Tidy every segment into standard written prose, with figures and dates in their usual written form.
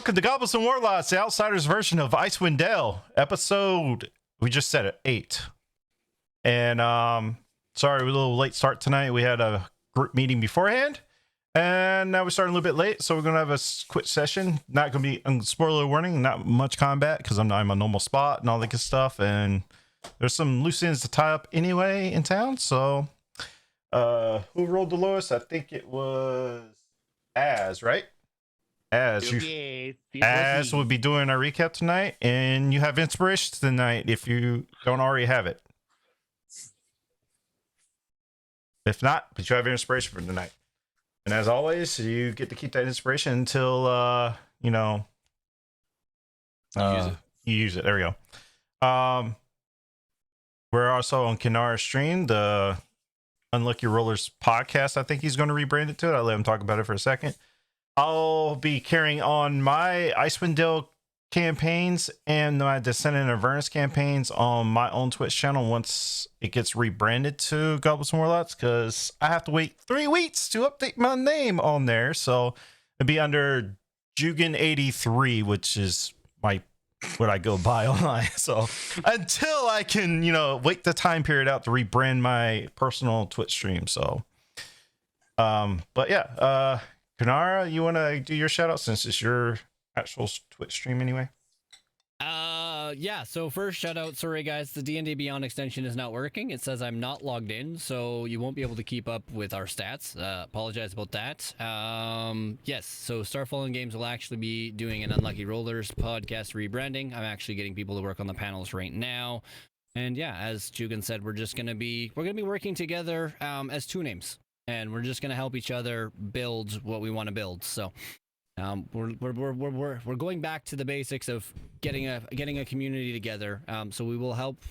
Welcome to Goblets and Warlocks, the Outsiders version of Icewind Dale, episode, we just said it, 8. And sorry, we're a little late start tonight. We had a group meeting beforehand, and now we're starting a little bit late, so we're going to have a quick session. Not going to be, spoiler warning, not much combat, because I'm a normal spot and all that good stuff, and there's some loose ends to tie up anyway in town, so who rolled the lowest? I think it was Az, right? As we'll be doing our recap tonight, and you have inspiration tonight if you don't already have it. If not, but you have inspiration for tonight. And as always, you get to keep that inspiration until you use it. There we go. We're also on Kinara's stream, the Unlucky Rollers podcast. I think he's going to rebrand it to it. I'll let him talk about it for a second. I'll be carrying on my Icewind Dale campaigns and my Descent and Avernus campaigns on my own Twitch channel once it gets rebranded to Goblets and Warlocks, because I have to wait 3 weeks to update my name on there. So it'd be under Jugan83, which is what I go by online. So until I can, wait the time period out to rebrand my personal Twitch stream. So, but yeah, Kanara, you want to do your shout out since it's your actual Twitch stream anyway? Yeah, so first shout out, sorry guys, the D&D Beyond extension is not working. It says I'm not logged in, so you won't be able to keep up with our stats. Apologize about that. Yes, so Starfallen Games will actually be doing an Unlucky Rollers podcast rebranding. I'm actually getting people to work on the panels right now. And yeah, as Jugan said, we're going to be working together as two names. And we're just gonna help each other build what we want to build. So, we're going back to the basics of getting a community together. So we will help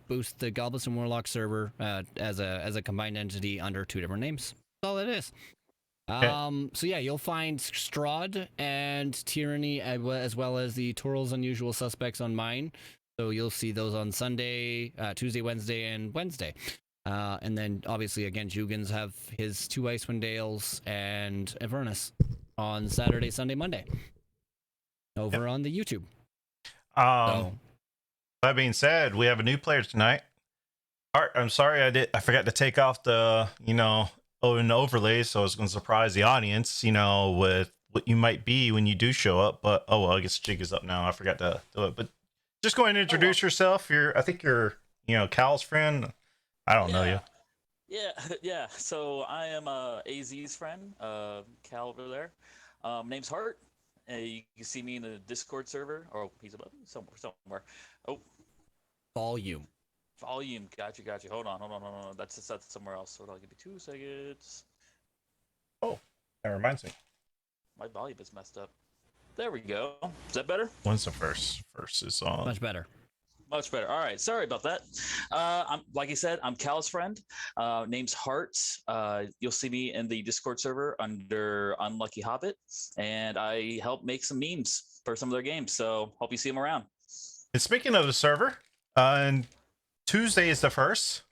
boost the Goblets and Warlocks server as a combined entity under 2 different names. That's all it is. Okay. So yeah, you'll find Strahd and Tyranny as well as the Toral's Unusual Suspects on mine. So you'll see those on Sunday, Tuesday, Wednesday, and Wednesday. And then obviously again, Jugan's have his 2 Icewind Dales and Avernus on Saturday, Sunday, Monday over on the YouTube. That being said, we have a new player tonight. Art, I'm sorry I forgot to take off the an overlay, so I was going to surprise the audience with what you might be when you do show up. But oh well, I guess Jig is up now. I forgot to do it, but just go ahead and introduce yourself. I think you're Cal's friend. I don't know you. Yeah. So I am AZ's friend, Cal over there. Name's Hart. You can see me in the Discord server. Oh, he's above somewhere. Oh, volume. Gotcha. Hold on. That's somewhere else. Hold on, give me 2 seconds. Oh, that reminds me. My volume is messed up. There we go. Is that better? When's the first is on? Much better. Much better. All right. Sorry about that. I'm like I said, I'm Cal's friend. Name's Hart. You'll see me in the Discord server under Unlucky Hobbit, and I help make some memes for some of their games. So hope you see them around. And speaking of the server, and Tuesday is the 1st.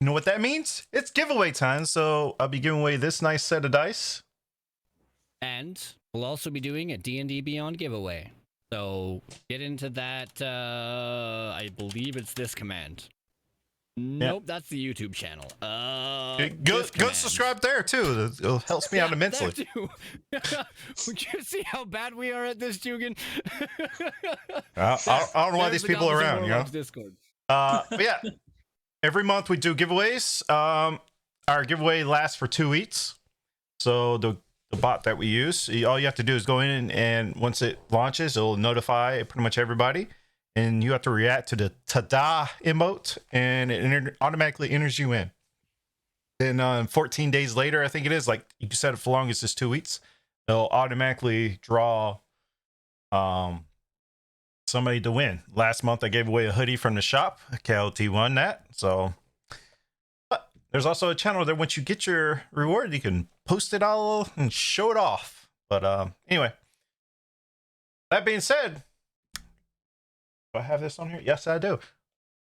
You know what that means? It's giveaway time. So I'll be giving away this nice set of dice, and we'll also be doing a D&D Beyond giveaway. So get into that. I believe it's this command. Nope, that's the YouTube channel. Go subscribe there too. It helps me out immensely. Would you see how bad we are at this, Jugan? I don't know why these people are around. Discord. But yeah, every month we do giveaways. Our giveaway lasts for 2 weeks. So the bot that we use, all you have to do is go in and once it launches, it'll notify pretty much everybody, and you have to react to the ta-da emote, and it automatically enters you in. Then 14 days later, I think it is, like you said, for long as it's 2 weeks, they'll automatically draw somebody to win. Last month I gave away a hoodie from the shop. KLT won that. So but there's also a channel there, once you get your reward, you can post it all and show it off. But anyway, that being said, do I have this on here? Yes, I do.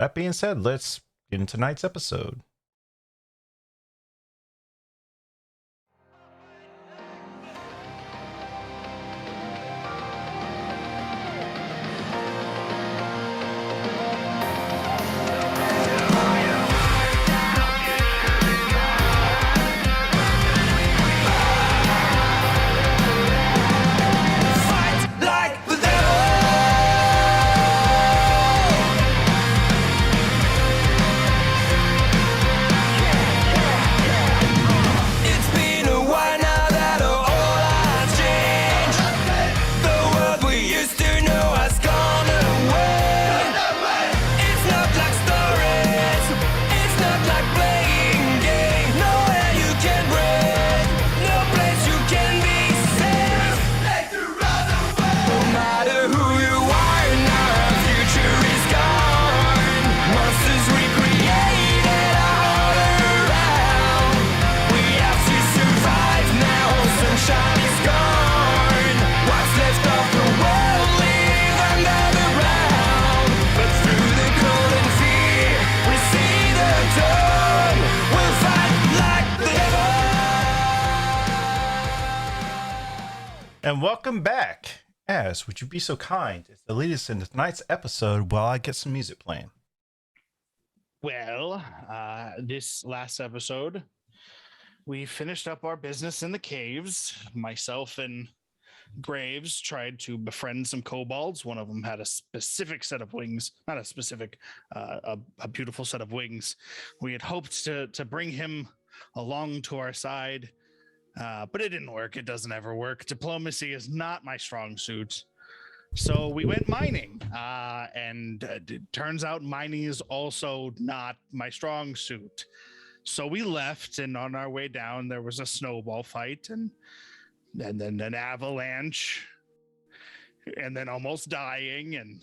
That being said, let's get into tonight's episode. And welcome back. As would you be so kind as to lead us into tonight's episode while I get some music playing? Well, this last episode, we finished up our business in the caves. Myself and Graves tried to befriend some kobolds. One of them had a specific set of wings, not a specific, a beautiful set of wings. We had hoped to bring him along to our side, but it didn't work. It doesn't ever work. Diplomacy is not my strong suit. So we went mining, and it turns out mining is also not my strong suit. So we left, and on our way down, there was a snowball fight, and then an avalanche, and then almost dying, and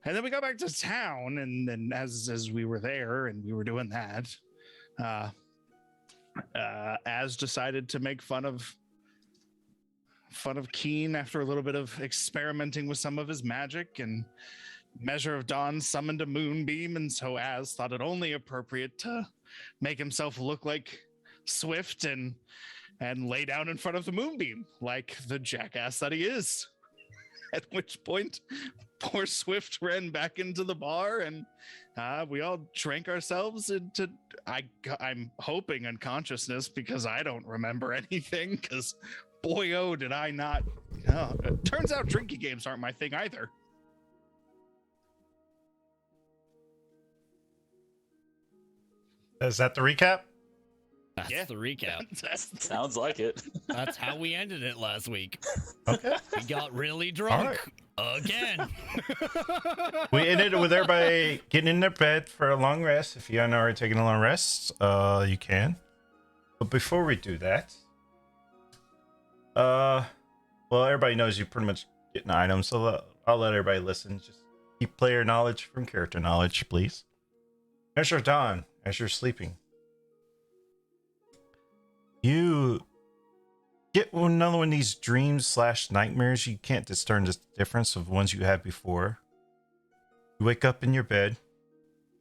then we got back to town, and then as we were there and we were doing that, Az decided to make fun of Keen after a little bit of experimenting with some of his magic, and Measure of Dawn summoned a moonbeam, and so Az thought it only appropriate to make himself look like Swift and lay down in front of the moonbeam like the jackass that he is. At which point, poor Swift ran back into the bar, and we all drank ourselves into, I'm hoping, unconsciousness, because I don't remember anything, because boy, oh, did I not. It turns out drinking games aren't my thing either. Is that the recap? That's Yeah. the recap. Sounds like it. That's how we ended it last week. Okay. We got really drunk again. We ended it with everybody getting in their bed for a long rest. If you haven't already taken a long rest, you can. But before we do that, well, everybody knows you pretty much getting items, so I'll let everybody listen. Just keep player knowledge from character knowledge, please. Measure of Dawn, as you're sleeping, you get another one of these dreams / nightmares. You can't discern the difference of ones you had before. You wake up in your bed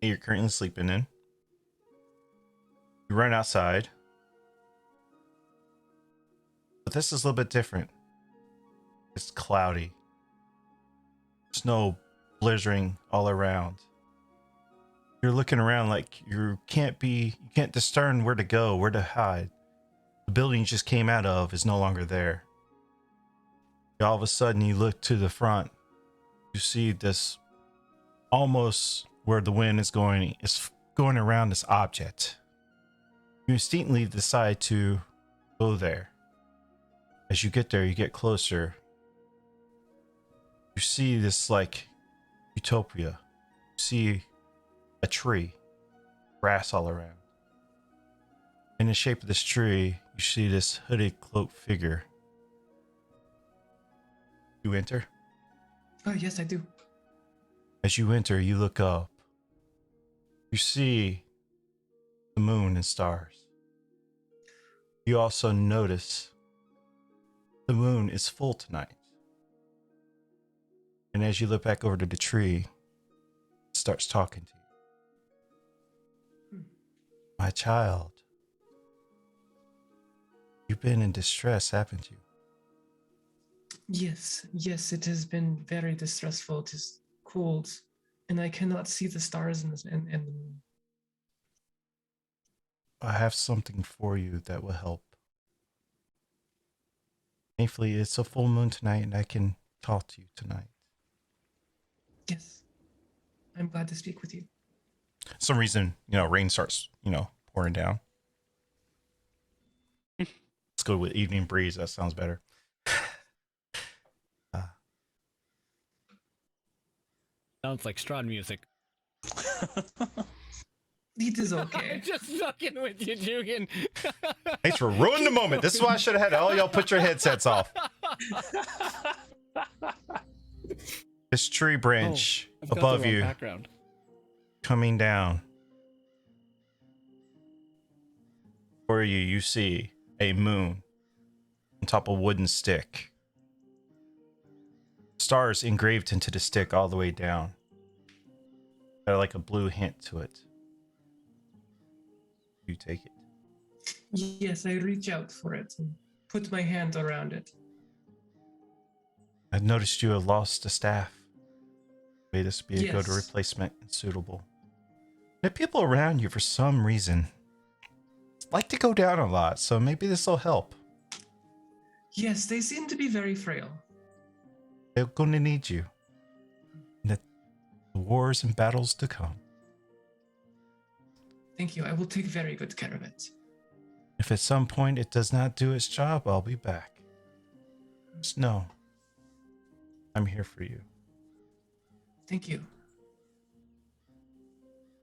that you're currently sleeping in. You run outside. But this is a little bit different. It's cloudy. Snow blizzarding all around. You're looking around like you can't discern where to go, where to hide. The building you just came out of is no longer there. All of a sudden you look to the front. You see this, almost where the wind is going, it's going around this object. You instinctively decide to go there. As you get there, you get closer. You see this like utopia. You see a tree, grass all around. In the shape of this tree, you see this hooded cloaked figure. You enter. Oh, yes, I do. As you enter, you look up. You see the moon and stars. You also notice the moon is full tonight. And as you look back over to the tree, it starts talking to you. My child, you've been in distress, haven't you? Yes, it has been very distressful. It is cold, and I cannot see the stars and the moon. I have something for you that will help. Thankfully, it's a full moon tonight, and I can talk to you tonight. Yes, I'm glad to speak with you. Some reason, rain starts, pouring down. Let's go with evening breeze. That sounds better. Sounds like Strahd music. It is okay. Just fucking with you, Jugan. Thanks for ruining the moment. This is why I should have had all y'all put your headsets off. This tree branch above you, background. coming down. For you, you see a moon on top of a wooden stick. Stars engraved into the stick all the way down. Got like a blue hint to it. You take it. Yes, I reach out for it. And put my hand around it. I've noticed you have lost a staff. May this be a good Yes. replacement and suitable. The people around you, for some reason, like to go down a lot, so maybe this will help. Yes, they seem to be very frail. They're going to need you in the wars and battles to come. Thank you. I will take very good care of it. If at some point it does not do its job, I'll be back. Just know, I'm here for you. Thank you.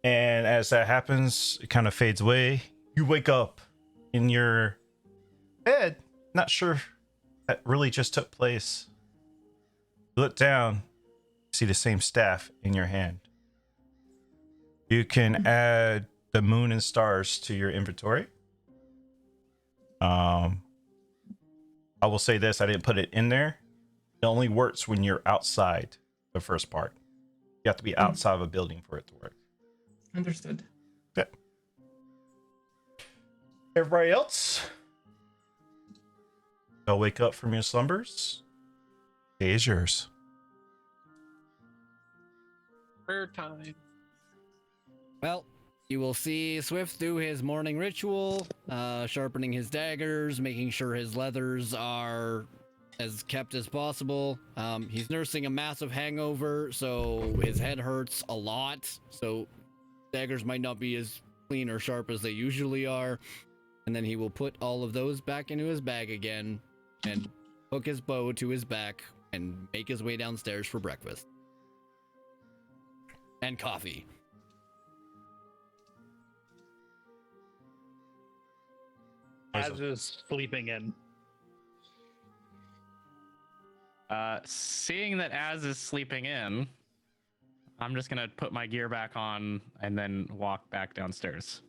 And as that happens, it kind of fades away. You wake up in your bed, not sure that really just took place. You look down, see the same staff in your hand. You can add the moon and stars to your inventory. I will say this, I didn't put it in there. It only works when you're outside the first part. You have to be outside of a building for it to work. Understood. Okay. Everybody else, go wake up from your slumbers. Day is yours. Prayer time. Well, you will see Swift do his morning ritual, sharpening his daggers, making sure his leathers are as kept as possible. He's nursing a massive hangover, so his head hurts a lot. So daggers might not be as clean or sharp as they usually are. And then he will put all of those back into his bag again and hook his bow to his back and make his way downstairs for breakfast. And coffee. As is sleeping in. Seeing that Az is sleeping in, I'm just gonna put my gear back on and then walk back downstairs.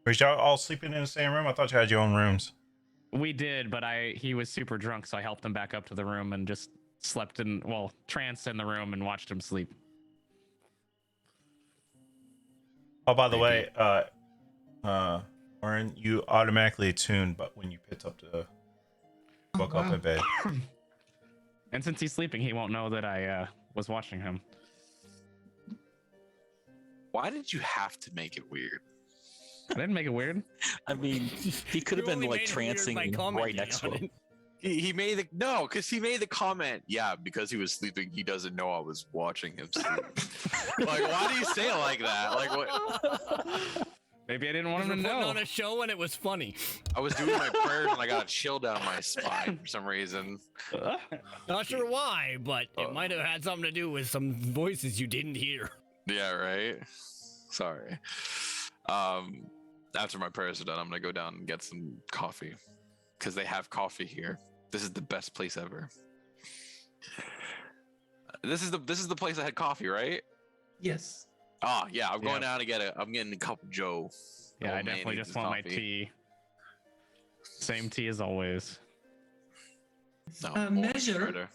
Was y'all all sleeping in the same room? I thought you had your own rooms. We did, but he was super drunk, so I helped him back up to the room and just slept in, well, tranced in the room and watched him sleep. Oh, by the way, Warren, you automatically tuned, but when you picked up the woke up in bed. And since he's sleeping, he won't know that I was watching him. Why did you have to make it weird? I didn't make it weird. I mean, he could have You been only like made it weird trancing by right commenting next to on him. it. He made the no, because he made the comment. Yeah, because he was sleeping, he doesn't know I was watching him sleep. Like, why do you say it like that? Like, what? Maybe I didn't want We're him to putting know. on a show and it was funny. I was doing my prayers and I got a chill down my spine for some reason. Not sure why, but it might have had something to do with some voices you didn't hear. Yeah, right. Sorry. After my prayers are done, I'm gonna go down and get some coffee because they have coffee here. This is the best place ever. This is the place that had coffee, right? Yes. Oh yeah, I'm going Yeah. down to I'm getting a cup of Joe. Yeah, Oh, I man, definitely he just needs want my coffee. tea. Same tea as always. No, Measure.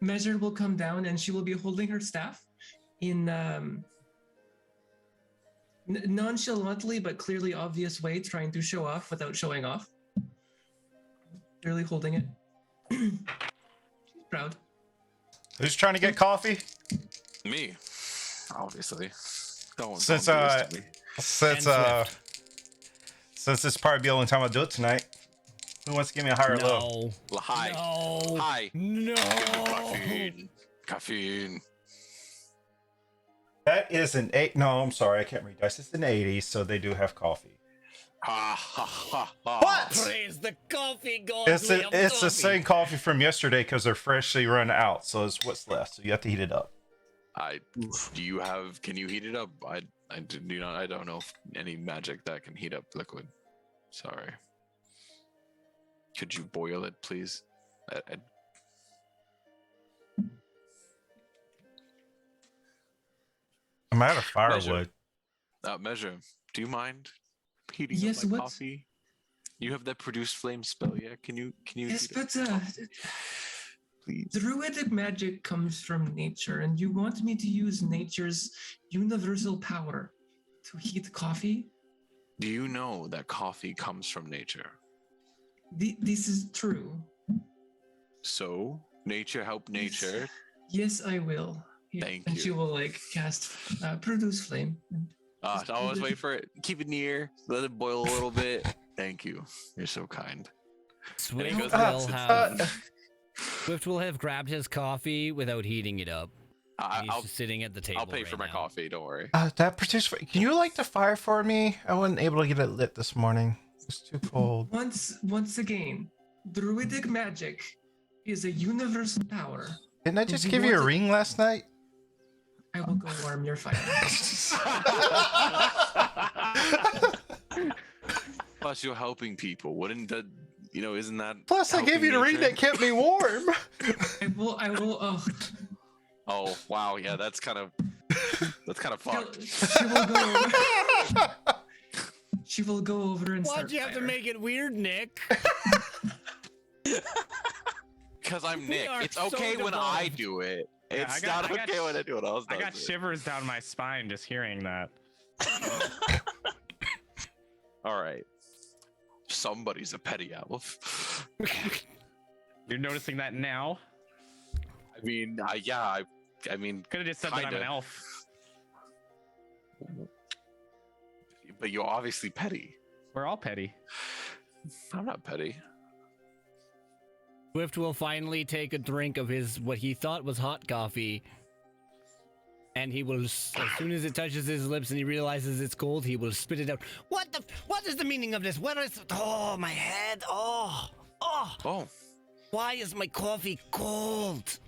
Measure will come down and she will be holding her staff in nonchalantly but clearly obvious way, trying to show off without showing off. Clearly holding it. She's proud. Who's trying to get coffee? Me, obviously. Don't Since do this to me. since it's probably the only time I do it tonight. Who wants to give me a higher low? No. Hi. No. Hi. No. Caffeine. Caffeine. That is an 8. No, I'm sorry, I can't read dice. It's an 80, so they do have coffee. Ha ha ha ha. What? Praise the coffee god. It's we have the coffee. same coffee from yesterday because they're freshly run out, so it's what's left. So you have to heat it up. Can you heat it up? I don't know if any magic that can heat up liquid. Sorry. Could you boil it, please? I'm out of firewood. Measure. Do you mind heating Yes, up my what? coffee? You have that produce flame spell, yeah? Can you Yes, heat up but my coffee, please? druidic magic comes from nature, and you want me to use nature's universal power to heat coffee? Do you know that coffee comes from nature? This is true. So, nature help nature. Yes, I will. Here. Thank and you. she will like cast produce flame. I always wait for it. Keep it near. Let it boil a little bit. Thank you. You're so kind. Swift goes Swift will have grabbed his coffee without heating it up. He's I'll just sitting at the table. I'll pay for right my now. coffee. Don't worry. That produce. Can you light the fire for me? I wasn't able to get it lit this morning. It's too cold. Once again, druidic magic is a universal power. Didn't I just give you a ring last night? I will go warm your fire. Plus, you're helping people. Wouldn't that, isn't that? Plus, I gave you the ring nature? that kept me warm. I will. Oh, Oh wow, yeah, that's kind of fucked. she will go. She will go over and start. Why'd you have to fire. make it weird, Nick? Because I'm We Nick. are It's so okay when I devolved. do it. Yeah, It's I got- not I got okay when anyone else does I got it. shivers down my spine just hearing that. All right. Somebody's a petty elf. You're noticing that now? I mean, I mean, Could have just said that I'm an Kinda. elf. but you're obviously petty. We're all petty. I'm not petty. Swift will finally take a drink of what he thought was hot coffee, and he will, as soon as it touches his lips and he realizes it's cold, he will spit it out. What is the meaning of this? What is? Oh, my head. Oh. Oh, Why is my coffee cold?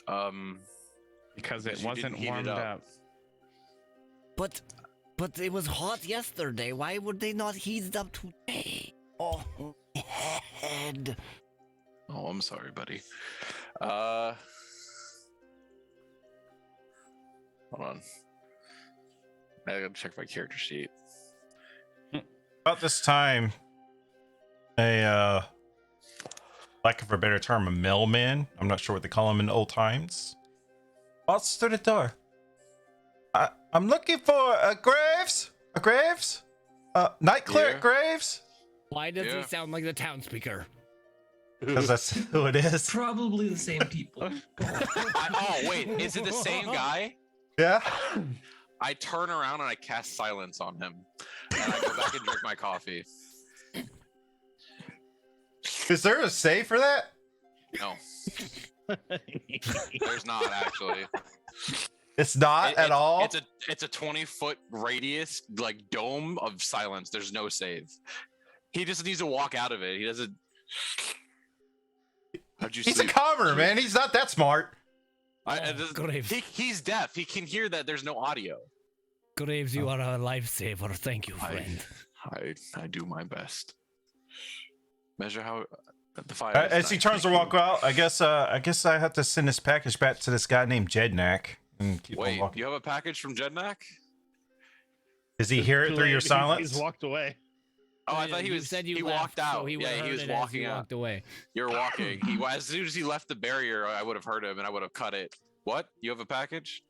Because Because it you wasn't didn't heat it warmed up. up. But it was hot yesterday. Why would they not heat it up today? Oh, my head. oh, I'm sorry, buddy. Hold on. I gotta check my character sheet. About this time, a lack of a better term, a mailman. I'm not sure what they call him in old times. Walks through the door. I'm looking for a Graves. A Graves. Night cleric Yeah. Graves. Why does Yeah. he sound like the town speaker? Because that's who it is. Probably the same people. Oh wait, is it the same guy? Yeah. I turn around and I cast silence on him, and I go back and drink my coffee. Is there a save for that? No, there's not actually. It's not at all. It's a 20-foot radius, like dome of silence. There's no save. He just needs to walk out of it. He doesn't. How'd you He's a sleep? commoner, man. He's not that smart. Graves. He's deaf. He can hear that there's no audio. Graves, you are a lifesaver. Thank you, friend. I do my best. Measure how the fire. As he turns to walk out, I guess I have to send this package back to this guy named Jednak and keep on Wait, walking. you have a package from Jednak? Does he hear it through your silence? He's walked away. Oh, I thought he You was. said you he left, walked out. So he Yeah, he was heard it as walking you out. walked away. You're walking. As soon as he left the barrier, I would have heard him and I would have cut it. What? You have a package?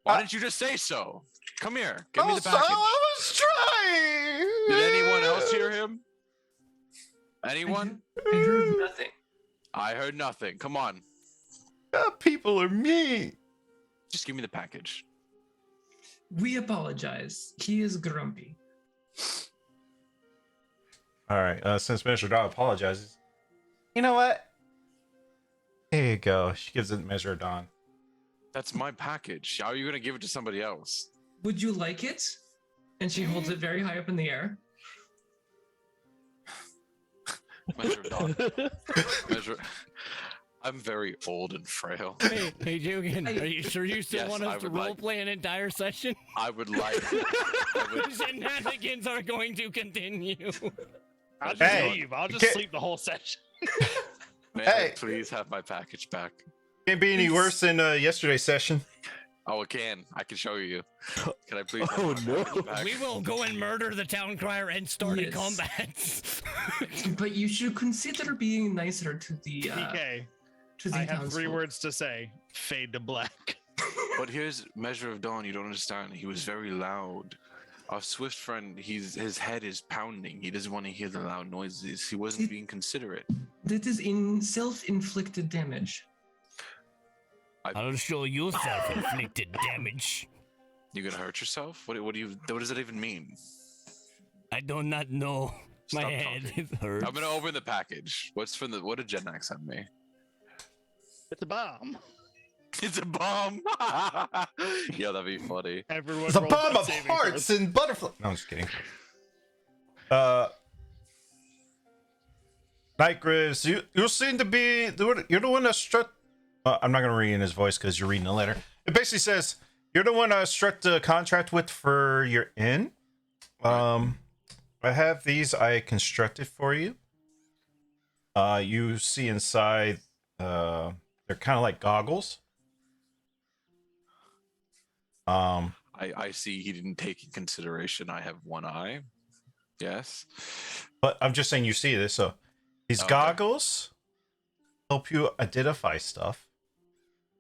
Why didn't you just say so? Come here. Give me the package. I was trying. Did anyone else hear him? Anyone? I heard nothing. I heard nothing. Come on. People are mean. Just give me the package. We apologize. He is grumpy. All right. Since Measure Dawn apologizes, you know what? Here you go. She gives it Measure Dawn. That's my package. How are you going to give it to somebody else? Would you like it? And she holds it very high up in the air. Measure Dawn. Measure. I'm very old and frail. Hey, Jugan, are you sure you still Yes, want I us to would like- roleplay an entire session? I would like. Shenanigans are going to continue. I'll just Hey, leave. I'll just get- sleep the whole session. May Hey. I please have my package back? Can't be any worse than yesterday's session. Oh, it can. I can show you. Can I please? Oh, have my no. package back? We will go and murder the town crier and start a Yes. combat. But you should consider being nicer to the PK, to the I have townsfolk. 3 words to say. Fade to black. But here's Measure of Dawn. You don't understand. He was very loud. Our Swift friend, his head is pounding. He doesn't want to hear the loud noises. He wasn't being considerate. That is in self-inflicted damage. I'll show you self-inflicted damage. You gonna hurt yourself? What does that even mean? I do not know. Stop My head talking. is hurt. I'm gonna open the package. What did Jenak send me? It's a bomb. It's a bomb. Yeah, that'd be funny. Everyone It's a roll bomb of saving hearts throws. and butterflies. No, I'm just kidding. Nightgriz, you seem to be you're the one that struck. I'm not gonna read in his voice because you're reading the letter. It basically says you're the one I struck the contract with for your inn. I have these I constructed for you. You see inside. They're kind of like goggles. I see he didn't take in consideration I have one eye. Yes. But I'm just saying you see this. So these Okay. goggles help you identify stuff.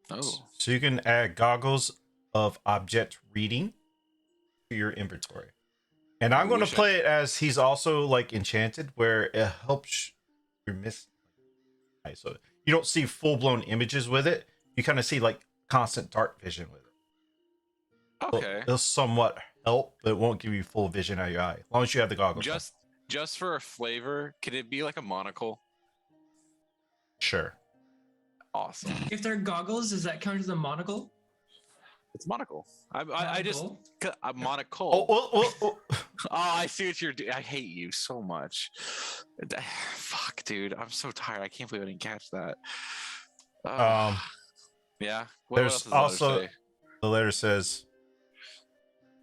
Oh. So you can add goggles of object reading to your inventory. And I'm going to wish play it as he's also like enchanted, where it helps you miss. Right, so you don't see full blown images with it. You kind of see like constant dark vision with it. Okay. It'll somewhat help, but it won't give you full vision out of your eye. As long as you have the goggles. on. Just for a flavor, can it be like a monocle? Sure. Awesome. If they're goggles, does that count as a monocle? It's monocle. I just Monocle? a monocle. Oh. Oh, I see what you're doing. I hate you so much. Fuck, dude. I'm so tired. I can't believe I didn't catch that. Yeah. What There's else does the letter also say? the letter says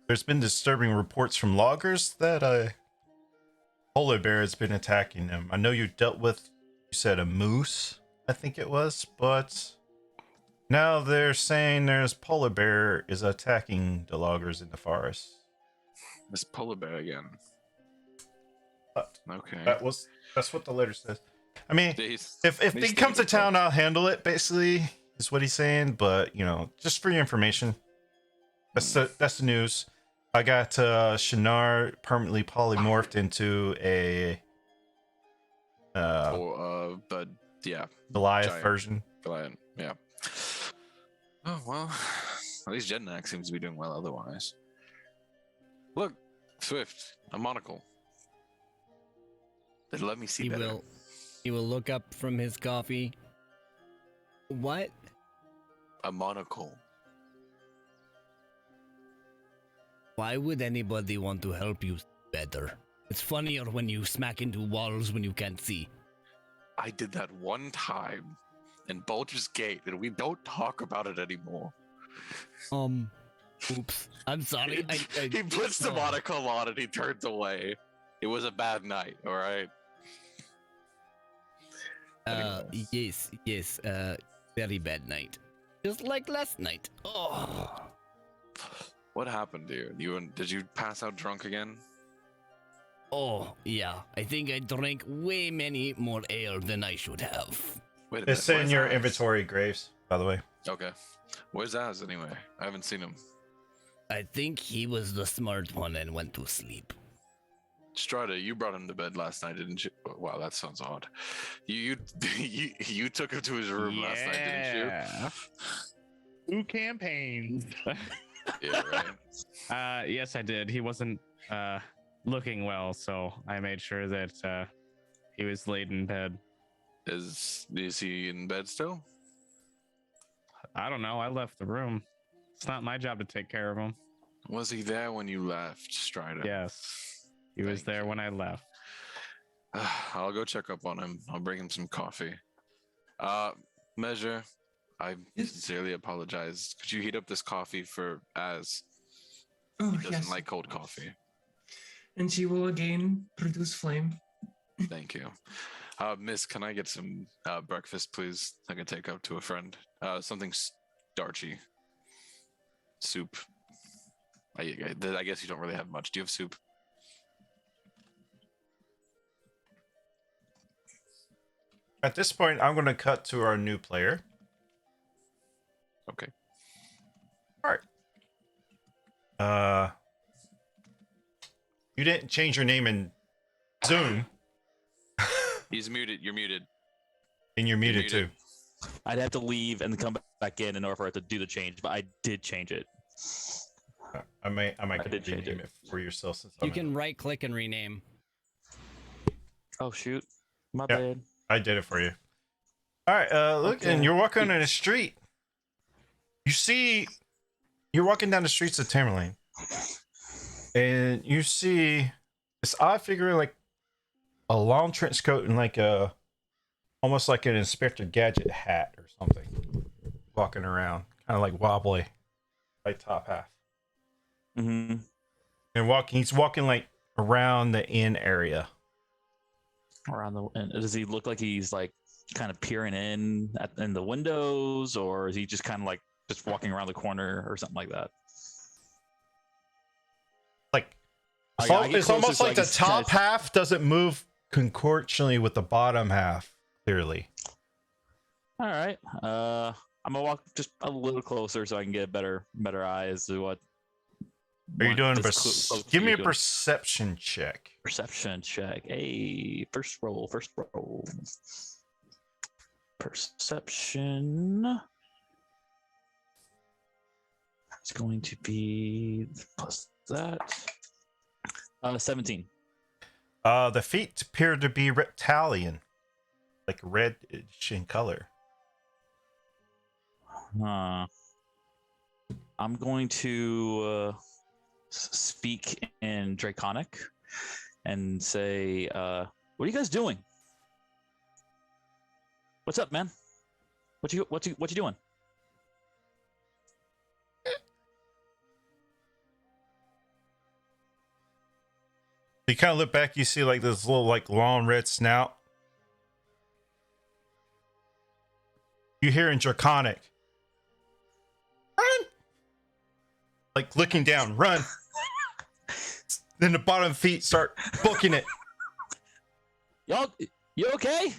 there's been disturbing reports from loggers that a polar bear has been attacking them. I know you dealt with, you said a moose, I think it was, but now they're saying there's polar bear is attacking the loggers in the forest. This polar bear again. Okay. That's what the letter says. I mean, He's- if he's they come to thinking town, I'll handle it. Basically, is what he's saying. But just for your information, that's the news. I got Shinar permanently polymorphed into a but yeah, Goliath giant. version. Goliath. Yeah. Oh well, at least Jednak seems to be doing well otherwise. Look, Swift, a monocle. Let me see He better. will look up from his coffee. What? A monocle. Why would anybody want to help you better? It's funnier when you smack into walls when you can't see. I did that one time in Baldur's Gate, and we don't talk about it anymore. Oops. I'm sorry. He puts the monocle on and he turns away. It was a bad night, all right? Yes. Very bad night. Just like last night. Oh. What happened, dude? Did you pass out drunk again? Oh, yeah. I think I drank way many more ale than I should have. Wait a minute. It's in where's your Az? inventory, Graves. By the way. Okay. Where's Az anyway? I haven't seen him. I think he was the smart one and went to sleep. Strada, you brought him to bed last night, didn't you? Wow, that sounds odd. You took him to his room last night, didn't Two campaigns. you? Yeah, right. Yes, I did. He wasn't looking well, so I made sure that he was laid in bed. Is he in bed still? I don't know. I left the room. It's not my job to take care of him. Was he there when you left, Strider? Yes, he was Thank there you. when I left. I'll go check up on him. I'll bring him some coffee. Measure, I Yes. sincerely apologize. Could you heat up this coffee for Az? Oh, He doesn't yes. like cold coffee. And she will again produce flame. Thank you. Miss, can I get some breakfast, please? I can take out to a friend. Something starchy. Soup. I guess you don't really have much. Do you have soup? At this point, I'm going to cut to our new player. Okay. You didn't change your name in Zoom, He's muted. You're muted. and you're muted, muted. too. I'd have to leave and come back in order for it to do the change, but I did change it. I might did change rename it. it for yourself since You I'm can right click and rename. Oh shoot, my Yeah. bad. I did it for you. All right, look, Okay. and you're walking on the street. You're walking down the streets of Tamerlane, and you see this odd figure, like a long trench coat and like almost like an Inspector Gadget hat or something, walking around, kind of like wobbly, like top half. Mm-hmm. And he's walking like around the inn area. Around the, and does he look like he's like kind of peering in the windows, or is he just kind of like just walking around the corner or something like that? Like I get it's closer almost so I like the can top kinda- half doesn't move concordantly with the bottom half clearly. All right. I'm gonna walk just a little closer so I can get a better eye as to what. Are you what doing this close give me you're a doing. perception check? Perception check. Hey, first roll. Perception. It's going to be plus that. 17. The feet appear to be reptilian, like reddish in color. I'm going to speak in Draconic and say, "What are you guys doing? What's up, man? What you doing?" You kind of look back, you see like this little like long red snout. You hear in Draconic, run! Like looking down, run. Then the bottom feet start booking it. Y'all, you okay?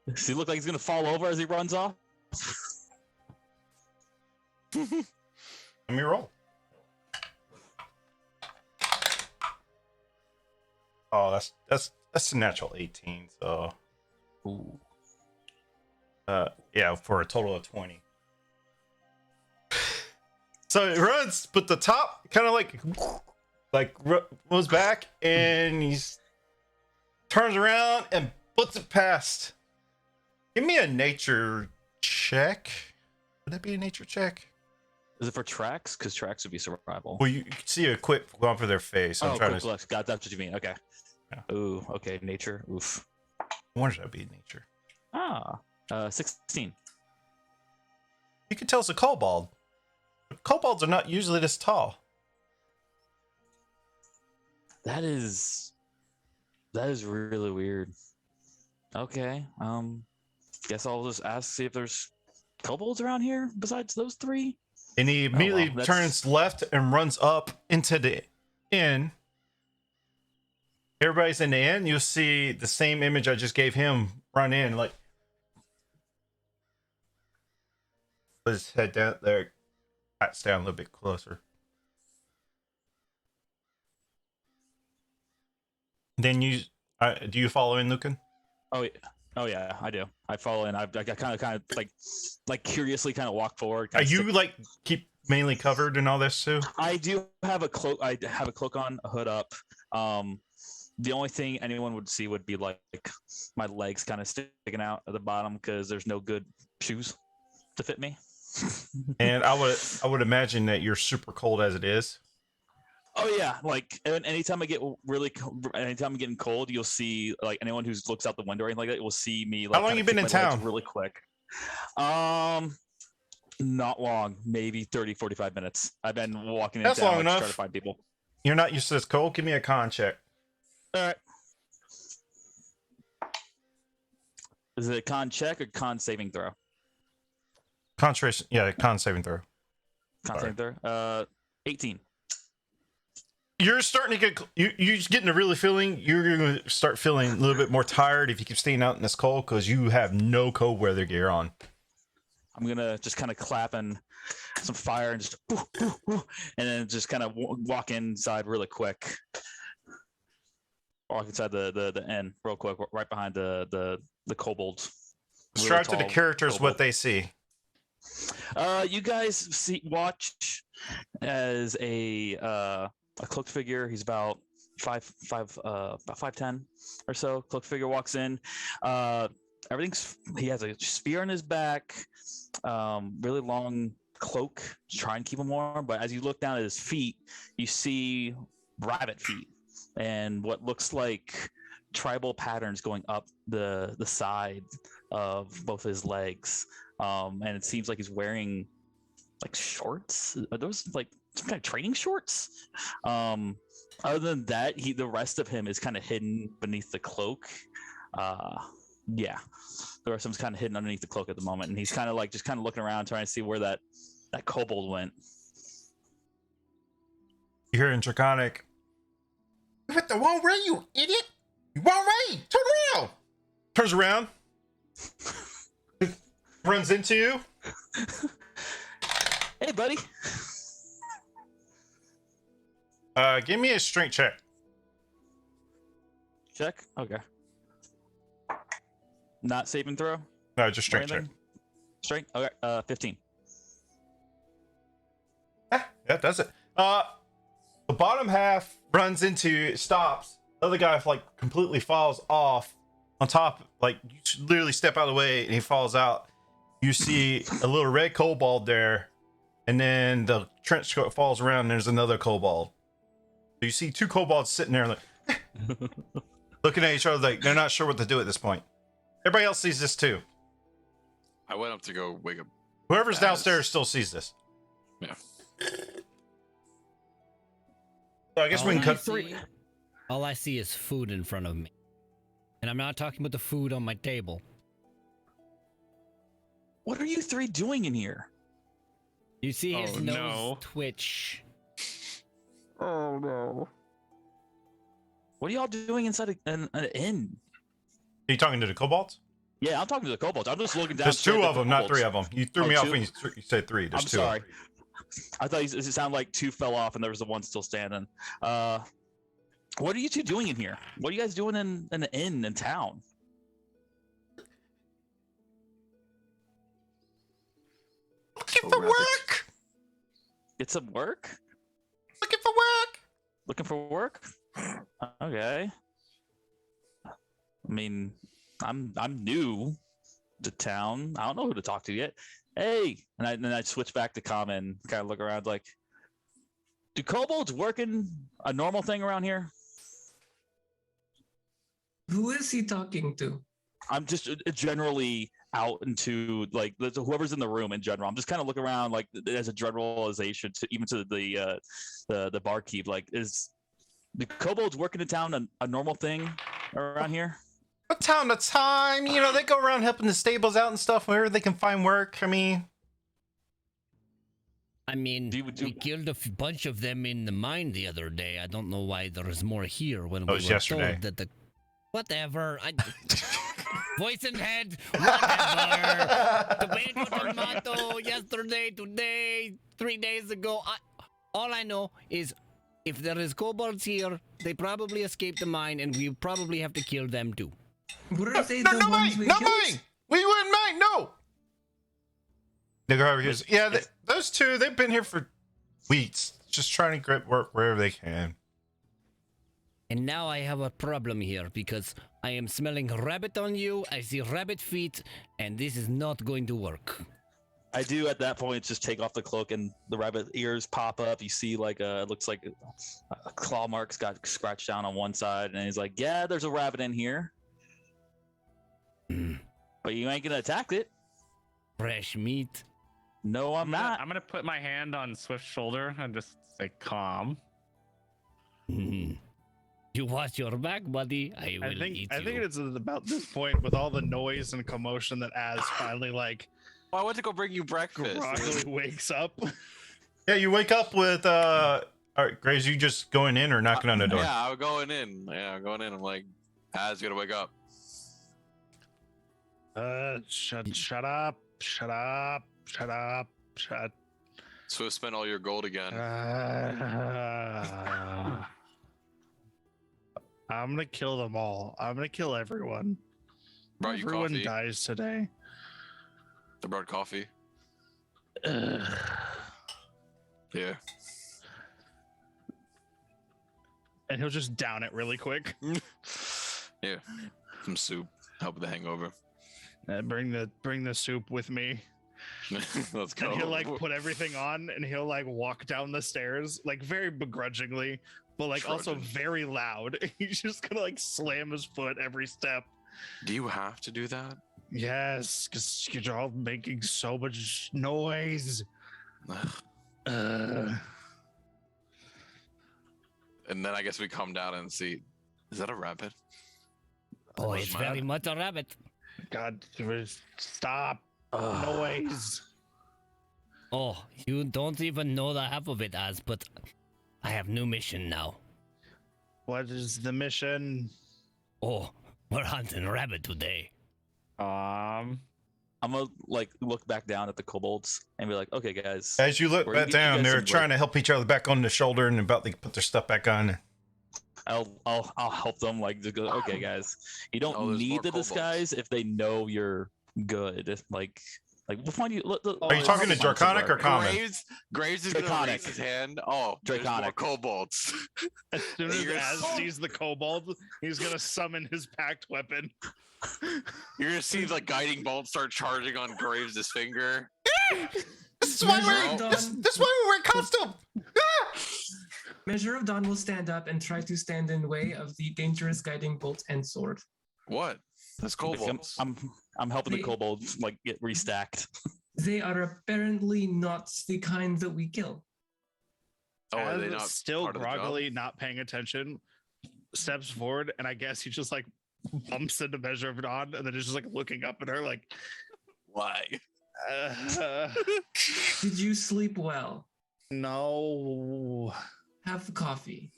Does he look like he's gonna fall over as he runs off? Let me roll. Oh, that's a natural 18. So, Ooh. yeah, for a total of 20. So it runs, but the top kind of like goes back, and he turns around and puts it past. Give me a nature check. Would that be a nature check? Is it for tracks? Because tracks would be survival. Well, you can see a quick go off of their face. I'm Oh, trying cool. to. Look, God, that's what you mean. Okay. Yeah. Ooh, okay. Nature. Oof. Why should that be nature? 16. You can tell it's a kobold. Kobolds are not usually this tall. That is really weird. Okay. Guess I'll just see if there's kobolds around here besides those three. And he immediately that's- turns left and runs up into the inn. Everybody's in the inn. You'll see the same image I just gave him run in. Like, put his head down there. Hats down a little bit closer. Then do you follow in, Lucan? Oh yeah, I do. I follow in. I kind of like curiously kind of walk forward. Are kinda you stick- like keep mainly covered and all this too? I do have a cloak. I have a cloak on, a hood up. The only thing anyone would see would be like my legs kind of sticking out at the bottom because there's no good shoes to fit me. And I would imagine that you're super cold as it is. Oh yeah, like anytime I get anytime I'm getting cold, you'll see like anyone who looks out the window or anything like that will see me. Like, How long kinda you been kick in my legs town? Really quick. Not long, maybe 30, 45 minutes. I've been walking in That's town, long like, enough. trying to find people. You're not used to this cold. Give me a con check. All right. Is it a con check or con saving throw? Concentration. Yeah, con saving throw. Con Sorry. saving throw. 18. You're starting to get you're just getting a really feeling. You're going to start feeling a little bit more tired if you keep staying out in this cold because you have no cold weather gear on. I'm gonna just kind of clap and some fire and just and then just kind of walk inside really quick. Walk inside the inn real quick, right behind the kobolds. Describe to the characters what they see. You guys watch as a cloaked figure. He's about 5'10" or so. Cloaked figure walks in. He has a spear on his back, really long cloak to try and keep him warm. But as you look down at his feet, you see rabbit feet and what looks like tribal patterns going up the side of both his legs. And it seems like he's wearing like shorts. Are those like some kind of training shorts? Other than that, the rest of him is kind of hidden beneath the cloak. Yeah, the rest of him's kind of hidden underneath the cloak at the moment, and he's kind of like just kind of looking around, trying to see where that kobold went. You hear in Draconic, "You hit the wrong way, you idiot! You wrong way! Turn around!" Turns around, runs into you. Hey, buddy. Give me a strength check. Check. Okay. Not saving throw. No, just strength check. Strength. Okay. 15. Yeah, that does it. The bottom half runs into, stops. The other guy like completely falls off. On top, like you literally step out of the way and he falls out. You see a little red kobold there, and then the trench coat falls around and there's another kobold. So you see two kobolds sitting there like looking at each other like they're not sure what to do at this point. Everybody else sees this too. I went up to go wake up. Whoever's downstairs still sees this. Yeah. So I guess we can cut three. All I see is food in front of me. And I'm not talking about the food on my table. What are you three doing in here? You see his nose no. twitch. Oh no. What are y'all doing inside an inn? Are you talking to the kobolds? Yeah, I'm talking to the kobolds. I'm just looking down. There's two of them, not three of them. You threw me off two? when you said three. There's I'm two. sorry. I thought it sounded like two fell off and there was the one still standing. What are you two doing in here? What are you guys doing in an inn in town? Looking for work. Get some work? Looking for work. Looking for work? Okay. I mean, I'm new to town. I don't know who to talk to yet. Hey, and then I switch back to common, kind of look around like, do kobolds working a normal thing around here? Who is he talking to? I'm just generally out into like whoever's in the room in general. I'm just kind of looking around like as a generalization to even to the barkeep. Like, is the kobolds working in town a normal thing around here? From time to time, you know, they go around helping the stables out and stuff wherever they can find work. I mean, we killed a bunch of them in the mine the other day. I don't know why there's more here when we was were yesterday. told that the... Whatever. Voice and head. Whatever. Tomato. Yesterday, today, 3 days ago. All I know is if there is kobolds here, they probably escaped the mine, and we probably have to kill them too. Were they the ones we not killed? mine. We wouldn't mind. No. They go over here. Yeah, those two. They've been here for weeks, just trying to get work wherever they can. And now I have a problem here because I am smelling rabbit on you. I see rabbit feet, and this is not going to work. I do at that point just take off the cloak and the rabbit ears pop up. You see like it looks like a claw marks got scratched down on one side, and he's like, "Yeah, there's a rabbit in here, but you ain't gonna attack it." Fresh meat. No, I'm not. I'm gonna put my hand on Swift's shoulder and just say, "Calm." You watch your back, buddy. I think it's about this point with all the noise and commotion that Az finally like Well, I went to go bring you breakfast. groggily wakes up. Yeah, you wake up with all right, Graves, you just going in or knocking on the door? Yeah, I'm going in. I'm like, Az, you gotta wake up. Shut up. Swift spent all your gold again. I'm gonna kill them all. I'm gonna kill everyone. Brought you Everyone coffee. dies today. I brought coffee. Ugh. Yeah. And he'll just down it really quick. Yeah. Some soup. Help with the hangover. Bring the soup with me. Let's go. And he'll like put everything on and he'll like walk down the stairs like very begrudgingly, but like also Trudging. very loud. He's just gonna like slam his foot every step. Do you have to do that? Yes, because you're all making so much noise. Ugh. Uh, And then I guess we come down and see, is that a rabbit? Oh, Was it's mad. very much a rabbit. God, stop noise. Oh, you don't even know the half of it, Az, but I have new mission now. What is the mission? Oh, we're hunting rabbit today. I'm gonna like look back down at the kobolds and be like, okay, guys. As you look We're back gonna get you down, guys they're some trying work. to help each other back on the shoulder and about to put their stuff back on. I'll help them like to go, okay, guys. You don't Oh, there's more need the kobolds. disguise if they know you're good. Like we'll find you. Are you talking to Draconic or Common? Graves is gonna Draconic. raise his hand. Oh, there's more Draconic. kobolds. As soon as You're Az so- sees the kobold, he's gonna summon his packed weapon. You're gonna see the guiding bolt start charging on Graves' finger. This is why we're- this is why we wear costume. Measure of Dawn will stand up and try to stand in way of the dangerous guiding bolt and sword. What? That's kobolds. I'm helping the The- kobolds like get restacked. They are apparently not the kind that we kill. Oh, are Az, they not still part of the job? groggily not paying attention, steps forward, and I guess he just like bumps into Measure of Dawn and then is just like looking up at her like, Why? Did you sleep well? no, Have coffee.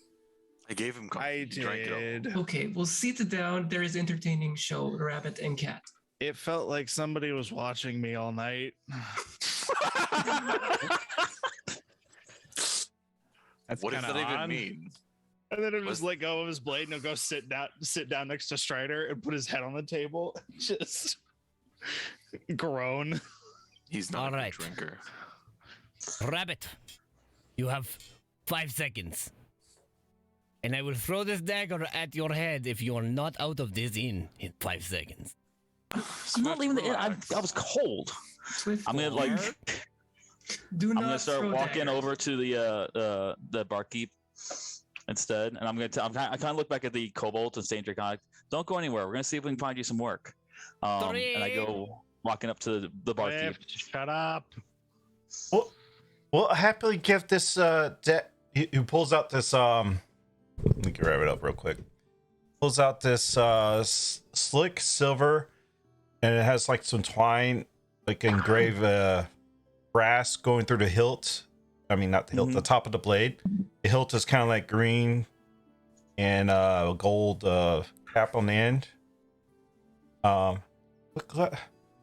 I gave him coffee. I He drank it all. did. Okay, we'll sit down. There is entertaining show, Rabbit and Cat. It felt like somebody was watching me all night. That's What does kinda that even odd. mean? And then he'll Was- just let go of his blade and he'll go sit down next to Strider and put his head on the table, and just groan. He's not All a good right. drinker. Rabbit, you have 5 seconds. And I will throw this dagger at your head if you are not out of this inn in 5 seconds. I'm not leaving the inn. I was cold. Swift. I'm gonna like. Do I'm not gonna start throw walking daggers. over to the barkeep instead, and I'm gonna. I kind of look back at the kobolds and saying, "Draconic, don't go anywhere. We're gonna see if we can find you some work." And I go walking up to the barkeep. Swift, shut up. We'll happily give this who pulls out this let me grab it up real quick. Pulls out this slick silver, and it has like some twine, like engraved brass going through the hilt. I mean, not the hilt, the top of the blade. The hilt is kind of like green and a gold cap on the end.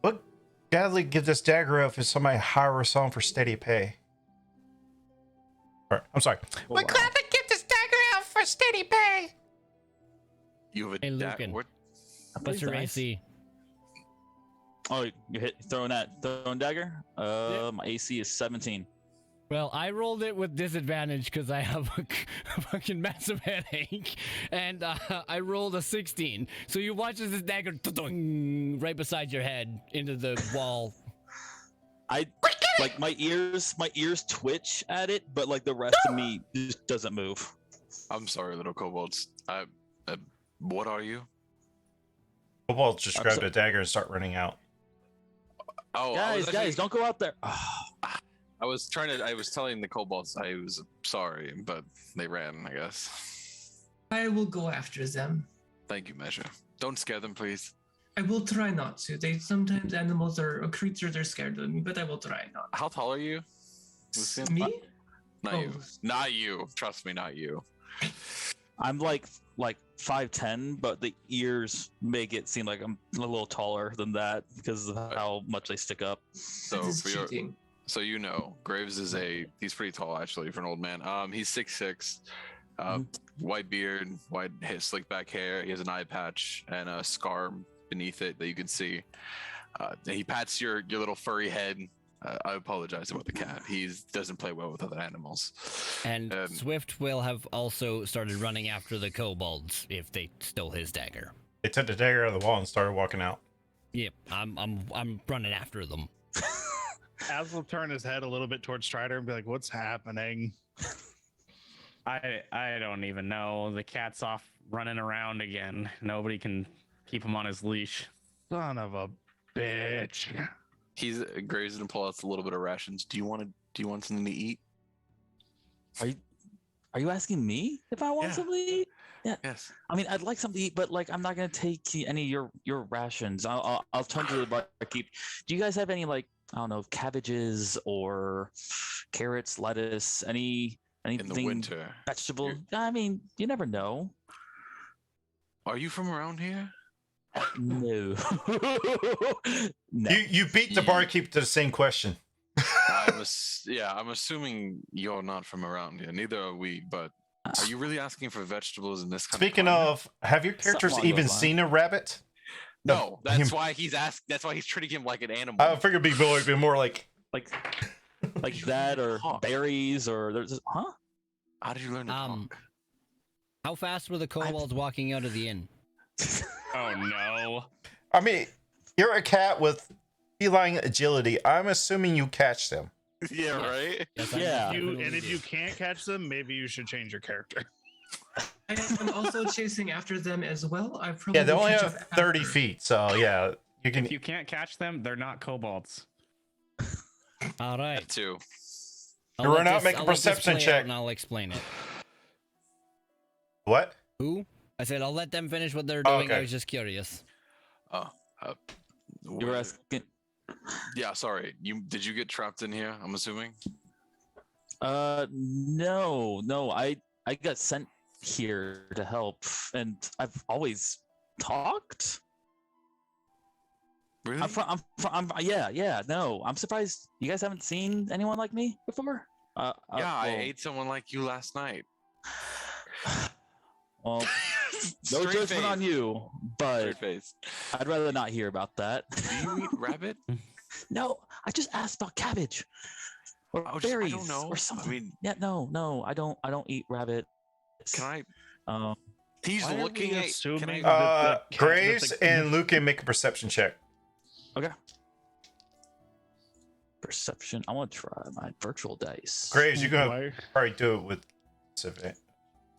What gladly give this dagger up if somebody hire us on for steady pay. Or, I'm sorry. Oh, We're wow. glad to give this dagger out for steady pay. You have a Hey, da- Lucan. what? What's your Nice. AC? Oh, you throwing dagger? My AC is 17. Well, I rolled it with disadvantage because I have a fucking massive headache, and I rolled a 16. So you watch as this dagger right beside your head into the wall. I like my ears twitch at it, but like the rest of me just doesn't move. I'm sorry, little kobolds. What are you? Kobolds just I'm grab so- the dagger and start running out. Oh, Guys, don't go out there. I was telling the kobolds I was sorry, but they ran, I guess. I will go after them. Thank you, Measure. Don't scare them, please. I will try not to. They sometimes animals or creatures are scared of me, but I will try not. How tall are you? Lucian? Me? Not you. Oh. Not you. Trust me, not you. I'm like 5'10", but the ears make it seem like I'm a little taller than that because of how much they stick up. So This is for your cheating. So Graves is he's pretty tall actually for an old man. He's 6'6", white beard, white slick back hair. He has an eye patch and a scar beneath it that you can see. He pats your little furry head. I apologize about the cat. He doesn't play well with other animals. And Swift will have also started running after the kobolds if they stole his dagger. They took the dagger out of the wall and started walking out. Yep, I'm running after them. Az will turn his head a little bit towards Strider and be like, "What's happening?" I don't even know. The cat's off running around again. Nobody can keep him on his leash. Son of a bitch. He's Graves and pull out a little bit of rations. Do you want something to eat? Are you asking me if I want something to eat? Yeah. Yes. I mean, I'd like something to eat, but like, I'm not gonna take any of your rations. I'll turn to the barkeep. Do you guys have any, like, I don't know, cabbages or carrots, lettuce, anything In the winter. vegetable? I mean, you never know. Are you from around here? No. No. You beat the barkeep to the same question. I'm assuming you're not from around here. Neither are we. But are you really asking for vegetables in this kind Speaking of, have your characters Something along even those seen a rabbit? No, that's why he's That's why he's treating him like an animal. I figured it'd be more like like that, or berries, or there's How did you learn to talk? How fast were the kobolds walking out of the inn? Oh no. I mean, you're a cat with feline agility. I'm assuming you catch them. Yeah, right. Yes, Yeah. If you can't catch them, maybe you should change your character. I'm also chasing after them as well. I probably Yeah, they only catch have up 30 after. feet, so yeah, you can. If you can't catch them, they're not kobolds. All right. Too. I'll You let run out, this- make a I'll let this perception play out check. and I'll explain it. What? Who? I said I'll let them finish what they're doing. Okay. I was just curious. you were asking. Yeah, sorry. Did you get trapped in here? I'm assuming. No. I got sent here to help, and I've always talked. Really? No, I'm surprised you guys haven't seen anyone like me before. I well, ate someone like you last night. Well, no Straight judgment face. on you, but Straight face. I'd rather not hear about that. Do you eat rabbit? No, I just asked about cabbage or I berries don't know. or something. I mean, Yeah, no, I don't eat rabbit. can I? He's Why are we looking at. assuming Can I, that the cat- Graves that the- and Luke can make a perception check. Perception. I want to try my virtual dice. Graves, you can Why- probably do it with. Damn,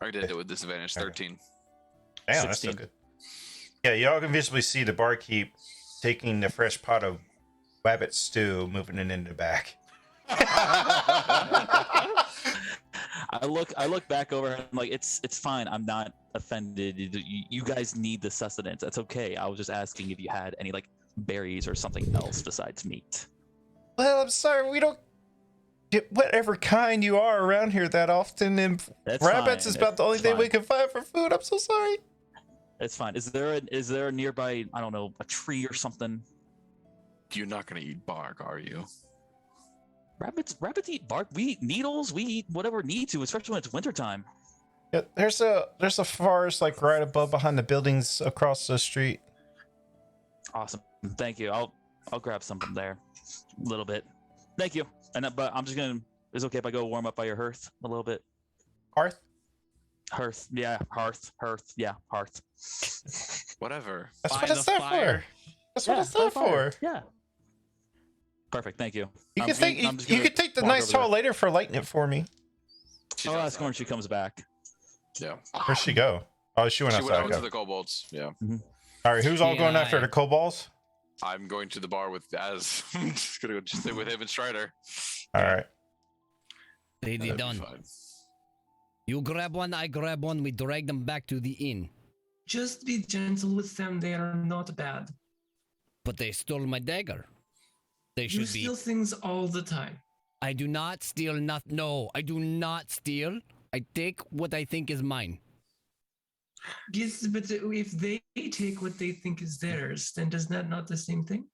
I did it with disadvantage. Okay. 13. that's still 16. good. Yeah, y'all can visibly see the barkeep taking the fresh pot of rabbit stew, moving it in the back. I look back over and I'm like, it's fine. I'm not offended. You guys need the sustenance. That's okay. I was just asking if you had any like berries or something else besides meat. Well, I'm sorry, we don't get whatever kind you are around here that often, and That's rabbits fine. is about the only It's thing we fine. can find for food. I'm so sorry. It's fine. Is there a nearby, I don't know, a tree or something? You're not gonna eat bark, are you? Rabbits eat bark. We eat needles. We eat whatever we need to, especially when it's wintertime. Yeah, there's a forest like right above behind the buildings across the street. Awesome. Thank you. I'll grab some from there. A little bit. Thank you. But I'm just gonna. Is it okay if I go warm up by your hearth a little bit? Hearth. Hearth. Yeah. Hearth. Yeah. Hearth. Whatever. That's By what the it's there fire. for. That's what it's by there fire. for. Yeah. Perfect. Thank you. You I'm can take I'm just you gonna can take the walk nice over towel there. later for lighting it for me. She's I'll ask outside. her when she comes back. Yeah. Where'd she go? Oh, she went She went outside. out to Okay. the kobolds. Yeah. All right, who's all She going and after I- the kobolds? I'm going to the bar with Az. Just gonna go sit with him and Strider. All right. Lady That'd be done. fine. You grab one, I grab one. We drag them back to the inn. Just be gentle with them. They are not bad. But they stole my dagger. They You should be. steal things all the time. I do not steal. No, I do not steal. I take what I think is mine. Yes, but if they take what they think is theirs, then is that not the same thing?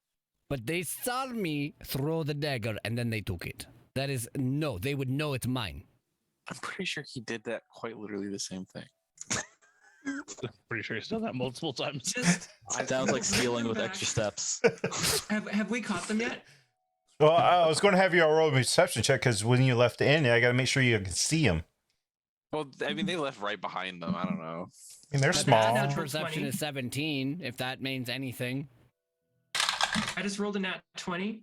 but they saw me throw the dagger and then they took it. That is no. They would know it's mine. I'm pretty sure he did that quite literally the same thing. Pretty sure he's done that multiple times. Just Sounds like stealing with extra steps. have we caught them yet? Well, I was going to have you all roll a perception check because when you left the inn, I got to make sure you can see them. Well, I mean, they left right behind them. I don't know. I mean, they're But small. that Natural perception 20. is 17, if that means anything. I just rolled a nat 20.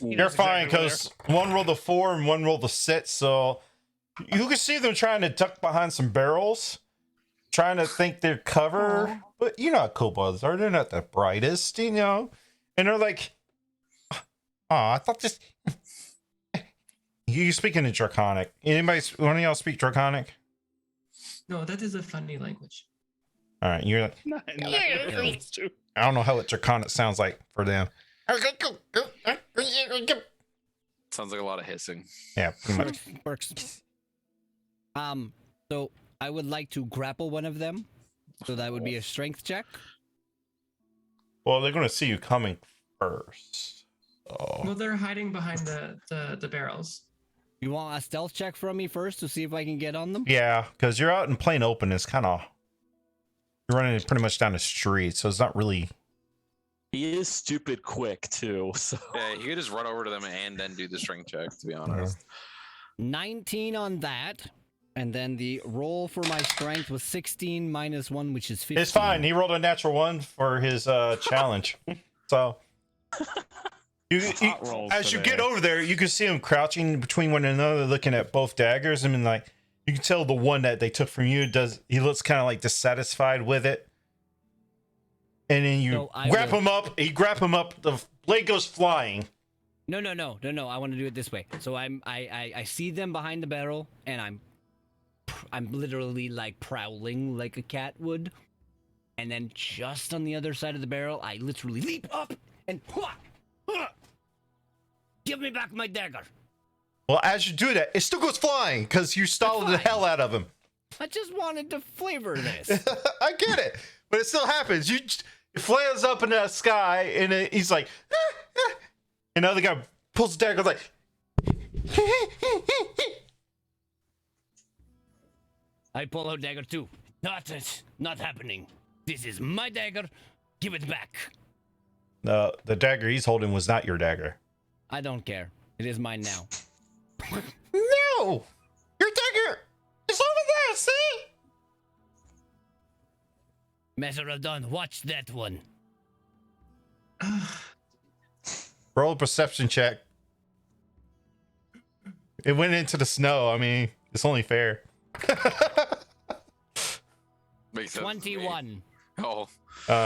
You're fine because one rolled a 4 and one rolled a 6, so you can see them trying to duck behind some barrels, trying to think they're cover. But you know how kobolds are; they're not the brightest, you know. And they're like, "Oh, I thought this." You speaking in Draconic? One of y'all speak Draconic? No, that is a funny language. All right, you're like, I don't know how what Draconic sounds like for them. Sounds like a lot of hissing. Yeah, pretty much. Works. So I would like to grapple one of them. So that would be a strength check. Well, they're going to see you coming first. Well, So. they're hiding behind the barrels. You want a stealth check from me first to see if I can get on them? Yeah, because you're out in plain open. It's kind of you're running pretty much down the street, so it's not really. He is stupid quick too. So Yeah, you could just run over to them and then do the strength check, to be honest. 19 on that. And then the roll for my strength was 16 minus 1, which is 15. It's fine. He rolled a natural 1 for his challenge, so. Hot rolls As you today. get over there, you can see them crouching between one another, looking at both daggers. I mean, like you can tell the one that they took from you he looks kind of like dissatisfied with it. And then you So I grab will- him up. You grab him up. The blade goes flying. No. I want to do it this way. So I see them behind the barrel, and I'm literally like prowling like a cat would. And then just on the other side of the barrel, I literally leap up and give me back my dagger. Well, as you do that, it still goes flying because you stalled the fine. hell out of him. I just wanted to flavor this. I get it, but it still happens. It flares up in the sky, and he's like, and the other guy pulls the dagger like. I pull out dagger too. Not happening. This is my dagger. Give it back. The dagger he's holding was not your dagger. I don't care. It is mine now. No! Your dagger is over there, see? Measure of Dawn, watch that one. Roll a perception check. It went into the snow. I mean, it's only fair. Makes sense to me. 21. Oh,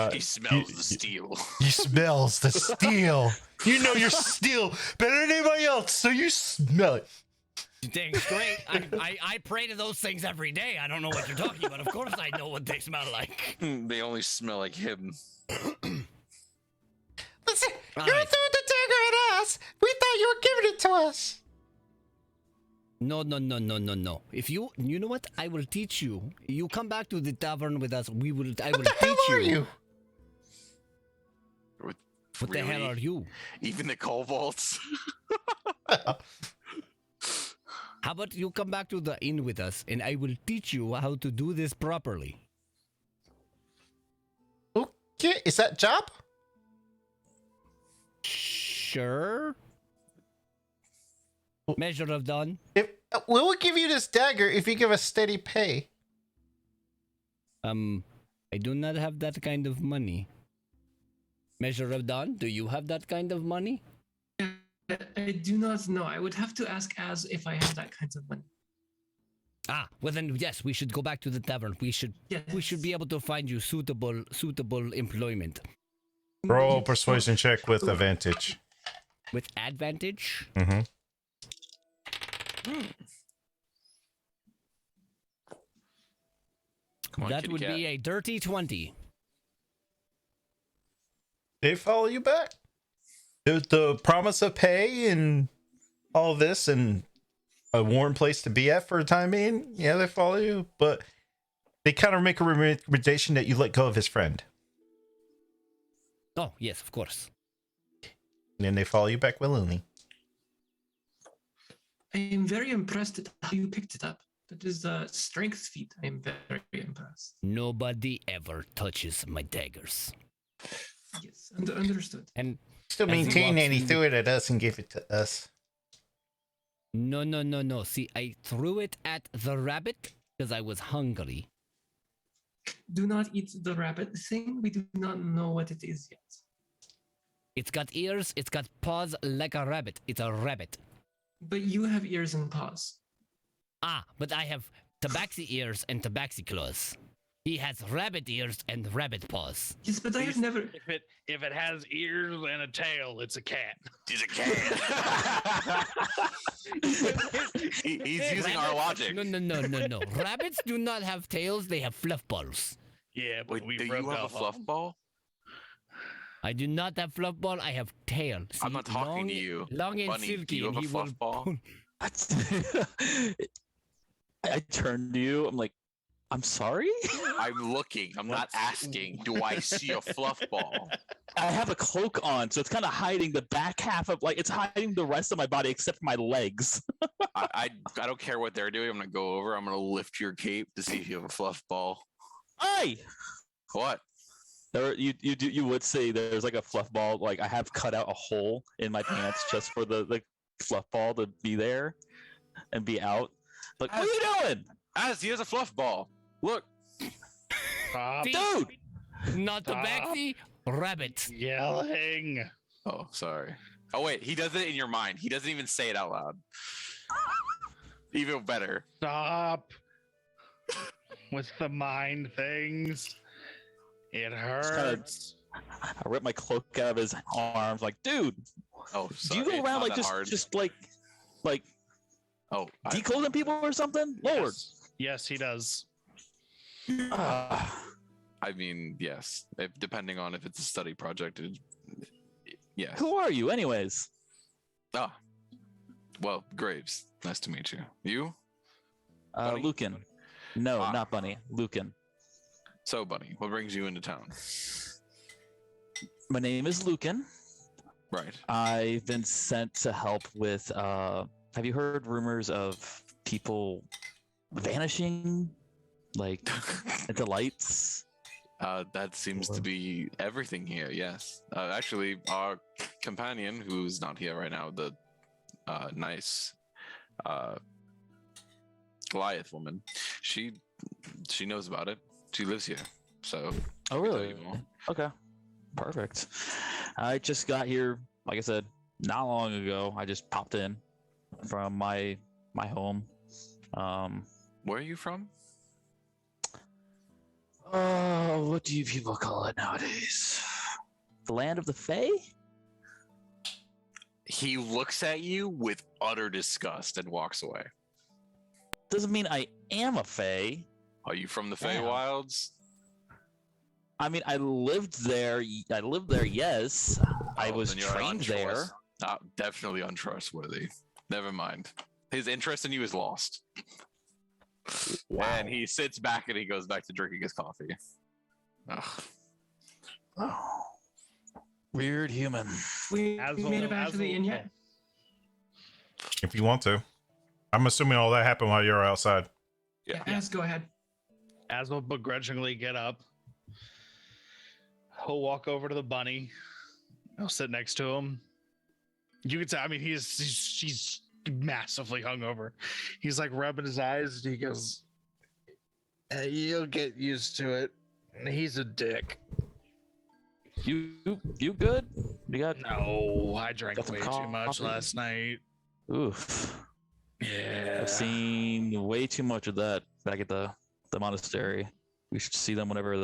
he You smells the steel. smells the steel. You know your steel better than anybody else, so you smell it. Thanks, great. I pray to those things every day. I don't know what you're talking about. Of course I know what they smell like. They only smell like him. Listen, All you right. threw the dagger at us. We thought you were giving it to us. No. If you know what? I will teach you. You come back to the tavern with us. I will What the teach hell are you? What the hell are you? Even the kobolds? How about you come back to the inn with us and I will teach you how to do this properly. Okay, is that job? Sure. Measure of Dawn. If we will give you this dagger if you give us steady pay. I do not have that kind of money. Measure of Dawn, do you have that kind of money? I do not know. I would have to ask Az if I have that kind of money. Ah, well then yes, we should go back to the tavern. We should be able to find you suitable employment. Roll a persuasion check with advantage. With advantage? Mm-hmm. Come on, That kitty would cat. be a dirty 20. They follow you back. The promise of pay and all this and a warm place to be at for the time being. Yeah, they follow you, but they kind of make a recommendation that you let go of his friend. Oh, yes, of course. And then they follow you back willingly. I am very impressed at how you picked it up. That is a strength feat. I am very impressed. Nobody ever touches my daggers. Yes, understood. And Still As he maintain walks and he in- threw it at us and gave it to us. no. See, I threw it at the rabbit because I was hungry. Do not eat the rabbit thing. We do not know what it is yet. It's got ears, it's got paws like a rabbit. It's a rabbit. But you have ears and paws. Ah, but I have tabaxi ears and tabaxi claws. He has rabbit ears and rabbit paws. Yes, but I have never. If it has ears and a tail, it's a cat. He's a cat. He's using our logic. No. Rabbits do not have tails, they have fluff balls. Yeah, but Wait, we do you rubbed have a off on fluff them. ball? I do not have fluff ball, I have tail. I'm See, not talking long, to you. Long and Bunny, do silky, you and have a he will fluff ball? pull- I turn to you. I'm like, I'm sorry. I'm looking. I'm not asking. Do I see a fluff ball? I have a cloak on, so it's kind of hiding the back half of it's hiding the rest of my body except for my legs. I don't care what they're doing. I'm gonna go over. I'm gonna lift your cape to see if you have a fluff ball. Hey, What? you would say there's like a fluff ball. Like I have cut out a hole in my pants just for the fluff ball to be there and be out. Like, what are you doing, He has a fluff ball. Look. Stop See? dude? Not tabaxi, rabbit. yelling. Oh, sorry. Oh wait, he does it in your mind. He doesn't even say it out loud. Even better. Stop with the mind things. It hurts. I rip my cloak out of his arms. Like, dude, Oh, do sorry. you go It's around not like that hard. just like Oh, decoding people or something? Lord. Yes, he does. I mean, yes. Depending on if it's a study project, yes. Who are you, anyways? Ah, well, Graves. Nice to meet you. You? Bunny? Lucan. No, Ah. not Bunny. Lucan. So, Bunny, what brings you into town? My name is Lucan. Right. I've been sent to help with. Have you heard rumors of people vanishing, like into lights? That seems to be everything here. Yes. Actually, our companion, who's not here right now, the nice Goliath woman, she knows about it. She lives here, so. Oh, I can tell really? you more. Okay, perfect. I just got here, like I said, not long ago. I just popped in from my home. Where are you from? What do you people call it nowadays? The land of the Fae? He looks at you with utter disgust and walks away. Doesn't mean I am a Fae. Are you from the Damn. Feywilds? I mean, I lived there. Yes, I Oh, was then you're trained there. Definitely untrustworthy. Never mind. His interest in you is lost. And he sits back and he goes back to drinking his coffee. Ugh. Oh, weird human. We Asshole, made it back to the inn yet? If you want to. I'm assuming all that happened while you were outside. Yeah. Yes, go ahead. As will begrudgingly get up. He'll walk over to the bunny. I'll sit next to him. You can tell. I mean, she's massively hungover. He's like rubbing his eyes. And he goes, "You'll get used to it. He's a dick." You good? You got No, I drank Got some way too much coffee? last night. oof. Yeah. I've seen way too much of that back at the monastery. We should see them whenever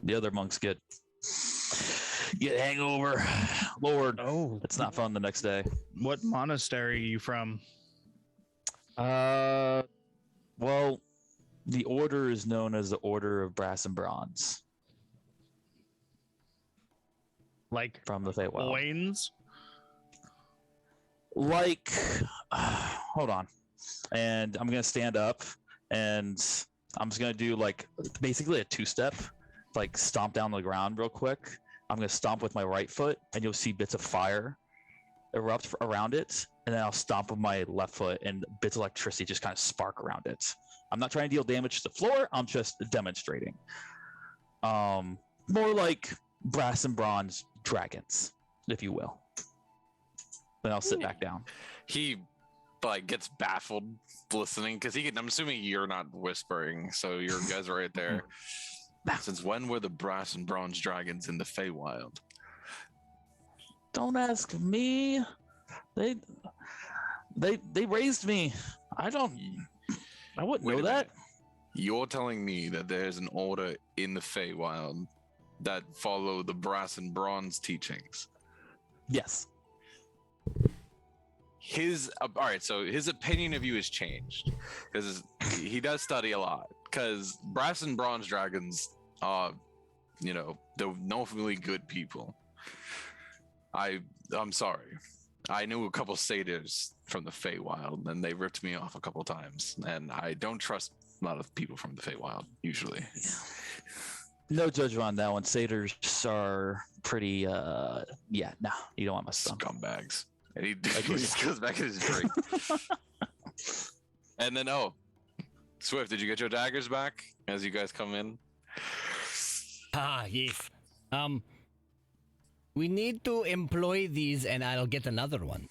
the other monks get hangover. Lord, Oh, it's not fun the next day. what monastery are you from? Well, the order is known as the Order of Brass and Bronze Like from the Feywild. Wayne's? Like, hold on, and I'm gonna stand up, and I'm just gonna do like basically a two-step, like stomp down the ground real quick. I'm gonna stomp with my right foot, and you'll see bits of fire erupt around it, and then I'll stomp with my left foot, and bits of electricity just kind of spark around it. I'm not trying to deal damage to the floor. I'm just demonstrating. More like brass and bronze dragons, if you will. Then I'll sit back down. He like gets baffled listening because I'm assuming you're not whispering, so your guys are right there. Since when were the brass and bronze dragons in the Feywild? Don't ask me. They raised me. I wouldn't Wait know a that. minute. You're telling me that there's an order in the Feywild that follow the brass and bronze teachings? Yes. All right, so his opinion of you has changed because he does study a lot. Because brass and bronze dragons are, they're not really good people. I'm sorry. I knew a couple satyrs from the Feywild, and they ripped me off a couple times. And I don't trust a lot of people from the Feywild usually. No judgment on that one. Satyrs are pretty. You don't want my son. Scumbags. And he just goes back in his drink. And then, Swift, did you get your daggers back as you guys come in? Yes. We need to employ these, and I'll get another one.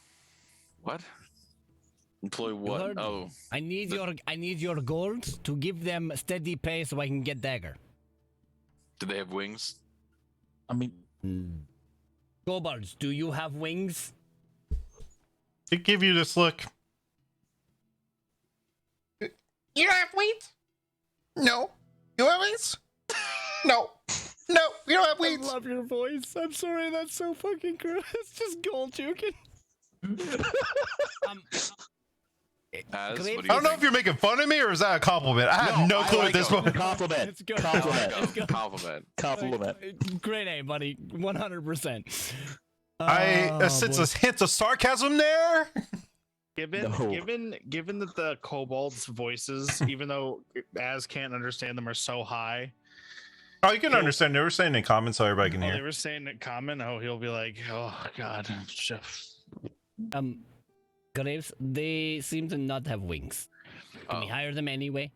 What? Employ You what? heard me. Oh, I need your gold to give them steady pay so I can get dagger. do they have wings? I mean, Kobolds, do you have wings? To give you this look. You have wings? No. You have wings? No. No, you don't have I wings. love your voice. I'm sorry, that's so fucking gross. It's just gold juking. As, Great. what I don't know if you're making fun of me or is that a compliment. I have no clue I at this like point. compliment. It's good. Compliment. It's good. Compliment. Great name, buddy. 100%. I sense a hint of sarcasm there. Given that the kobolds' voices, even though Az can't understand them, are so high. Oh, you can understand. They were saying in comments so everybody can They hear. were saying it common. Oh, he'll be like, oh God. Graves, they seem to not have wings. Can we hire them anyway?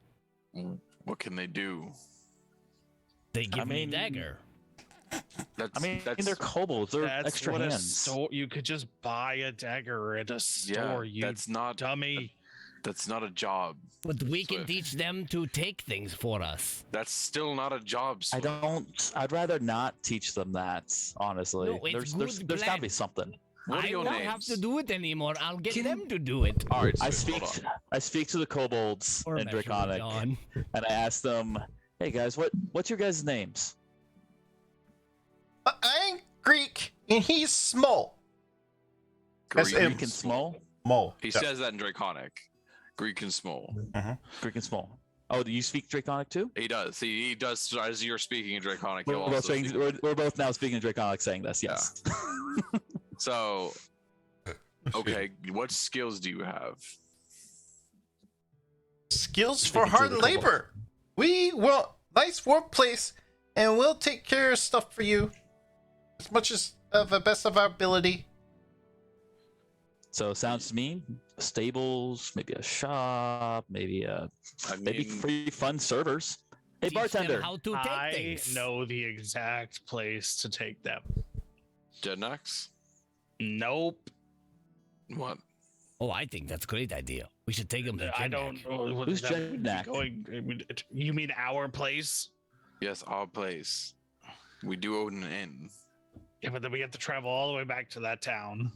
What can they do? They give me a mean, dagger. They're kobolds. They're That's extra what hands. you could just buy a dagger at a store. You that's not dummy. That's not a job. But we can Swift. teach them to take things for us. That's still not a job. Swift. I'd rather not teach them that. Honestly, No, it's there's good gotta plan. be something. What are I your won't names? have to do it anymore. I'll get Can- them to do it. All right, I Swift, speak. hold on. I speak to the kobolds Or in Metro Draconic, John. and I ask them, "Hey guys, what's your guys' names?" I'm Greek and he's small. That's Greek him. Greek and small. Mole. He Yeah. says that in Draconic. Greek and small. Greek and small. Oh, do you speak Draconic too? He does. He does. As you're speaking in Draconic, We're he'll both, also saying, speak. we're both now speaking Draconic, saying this. Yes. So, okay, what skills do you have? Skills Speaking for to hard the labor. We want nice workplace and we'll take care of stuff for you as much as of the best of our ability. So it sounds to me, stables, maybe a shop, maybe maybe mean- free fun servers. Hey Teach them bartender, how to take I things. know the exact place to take them. Jednax? Nope. What? Oh, I think that's a great idea. We should take them to I Jednak. don't know. Who's that would be Jednak? You mean our place? Yes, our place. We do own an inn. Yeah, but then we have to travel all the way back to that town.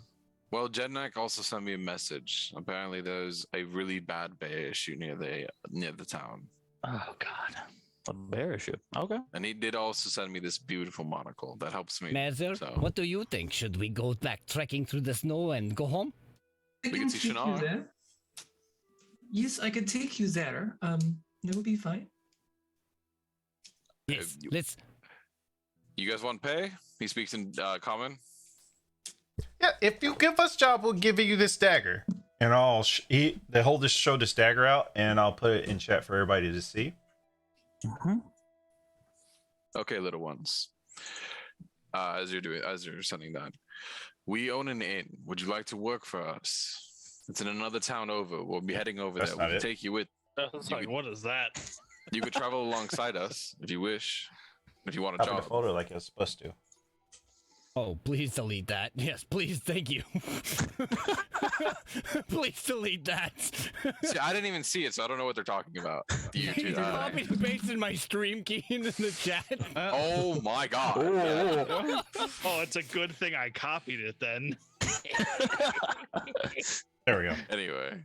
Well, Jednak also sent me a message. Apparently, there's a really bad bear issue near the town, Oh God. a bear issue. Okay. and he did also send me this beautiful monocle that helps me. Mazer, So- what do you think? Should we go back trekking through the snow and go home? I We can can see take you Shannara. there. Yes, I could take you there. That would be fine. Yes, you- let's. You guys want pay? He speaks in common. Yeah, if you give us job, we'll give you this dagger. And they hold this show this dagger out, and I'll put it in chat for everybody to see. Mm-hmm. Okay, little ones. as you're sending that. We own an inn. Would you like to work for us? It's in another town over. We'll be heading over That's there. We not can it. take you with. I was like, what is that? You could travel alongside us if you wish. If you want a Copy the job. folder like it's supposed to. Oh, please delete that. Yes, please, thank you. Please delete that. See, I didn't even see it, so I don't know what they're talking about. You You copied and pasted my stream key into the chat. Oh my god. Oh, it's a good thing I copied it then. There we go. Anyway.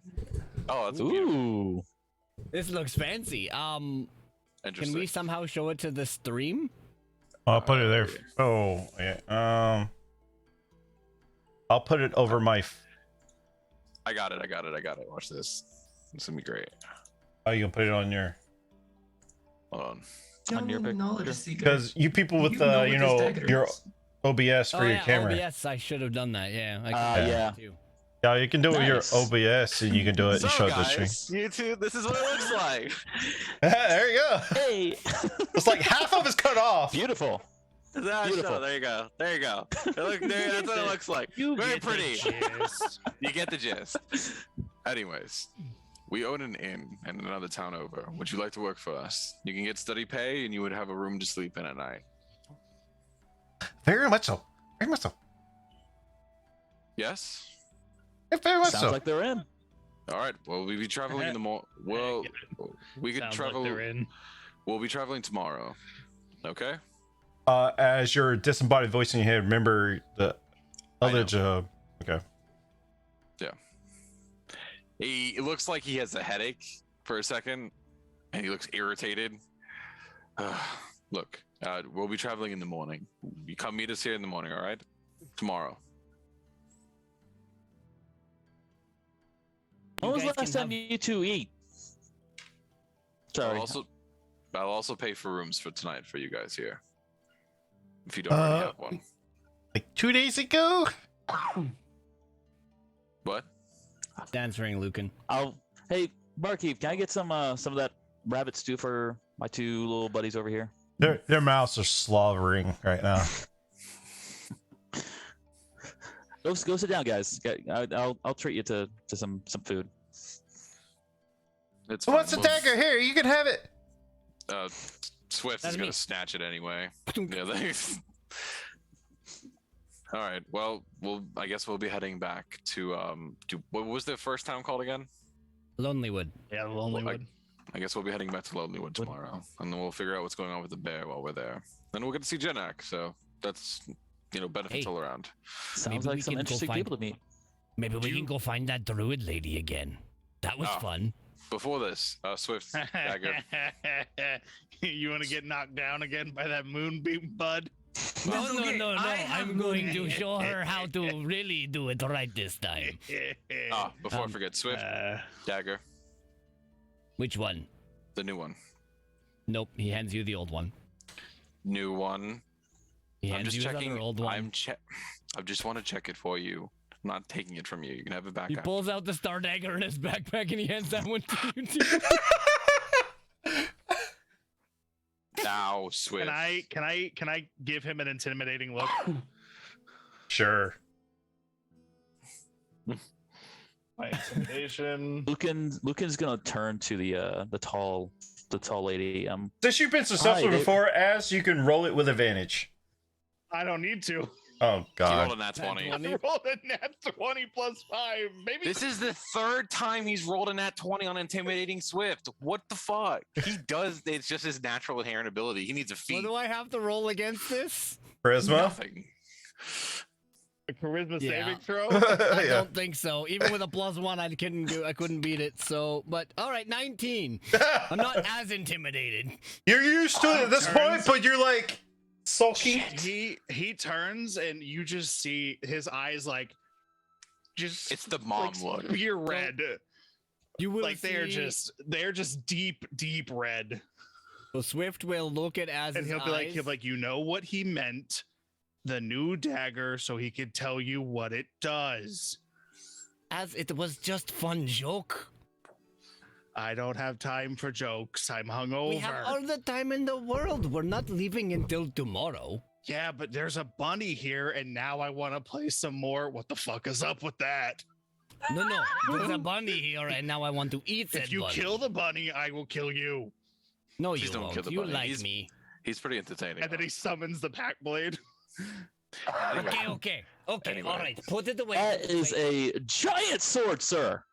Oh, that's beautiful. Ooh. This looks fancy. Can Interesting. we somehow show it to the stream? I'll put it there. Oh, yeah. I'll put it over my. I got it. Watch this. It's gonna be great. Oh, you can put it on your. Hold on. On your Young pic- knowledge seeker. Because you people with know what you this know, dagger your is. OBS for Oh, your yeah, camera. OBS, I should have done that. Yeah. I Yeah. Too. Yeah, you can do it with Nice. your OBS, and you can do it and So show the stream. guys, YouTube, this is what it looks like. There you go. Hey. It's like half of it's cut off. Beautiful. Beautiful. There you go. That's what it looks like. Very pretty. You get the gist. Anyways, we own an inn in another town over. Would you like to work for us? You can get steady pay, and you would have a room to sleep in at night. Very much so. Very much so. Yes. Yeah, very much Sounds so. like they're in. All right. Well, we'll be traveling in the morning. Well, we could Sounds travel. like they're in. We'll be traveling tomorrow. Okay. As your disembodied voice in your head, remember the I other know. job. Okay. It looks like he has a headache for a second, and he looks irritated. Look, we'll be traveling in the morning. You come meet us here in the morning, all right? Tomorrow. When was the guys last can time have- you two eat? Sorry. I'll also pay for rooms for tonight for you guys here. If you don't already have one. Like 2 days ago. What? Answering Lucan. Hey, barkeep, can I get some of that rabbit stew for my two little buddies over here? Their mouths are slobbering right now. Go sit down, guys. I'll treat you to some food. It's Who wants a fine. dagger? Here, you can have it. Swift That's is gonna me. snatch it anyway. Yeah, thanks. All right. Well, I guess we'll be heading back to what was the first town called again? Lonelywood. Yeah, the lonely Well, one. I guess we'll be heading back to Lonelywood tomorrow, and then we'll figure out what's going on with the bear while we're there. Then we'll get to see Jenak, so that's benefits Hey. all around. Sounds Maybe we like some can go interesting find- people to meet. Maybe we can go find that druid lady again. That was Oh. fun. Before this, Swift dagger. You want to get knocked down again by that moonbeam, bud? No. I have I'm going to moon. show her how to really do it right this time. Before I forget, Swift dagger, Which one? the new one, Nope, he hands you the old one. new one. He I'm hands just you his checking. other old one. I just want to check it for you. I'm not taking it from you. You can have it back. He after. pulls out the star dagger in his backpack and he hands that one to you too. Now, Swift. Can I give him an intimidating look? Sure. My intimidation. Lucan's gonna turn to the tall lady. Since you've been successful Hi, they- before, As you can roll it with advantage. I don't need to. Oh He God. rolled a nat 20. I rolled a nat 20 plus 5. Maybe This is the third time he's rolled a nat 20 on intimidating Swift. What the fuck? He does. It's just his natural inherent ability. He needs a What feat. do I have to roll against this? Charisma. Nothing. a charisma Yeah. saving throw. I Yeah. don't think so. Even with a +1, I couldn't beat it. So, but all right, 19. I'm not as intimidated. You're used to it at this Turns. point, but you're like sulky. He turns and you just see his eyes like just It's the mom like, look. beer red. You will Like they're see- just deep red. So Swift will look at Az's And he'll be eyes. like, you know what he meant, the new dagger, so he could tell you what it does. As it was just fun joke. I don't have time for jokes. I'm hungover. We have all the time in the world. We're not leaving until tomorrow. Yeah, but there's a bunny here, and now I want to play some more. What the fuck is up with that? No, there's a bunny here, and now I want to eat it. If you kill the bunny, I will kill you. No, Please you don't won't. kill the You bunny. like me. He's pretty entertaining. And then he summons the pack blade. Okay. Anyway. All right. Put it away. That is a giant sword, sir.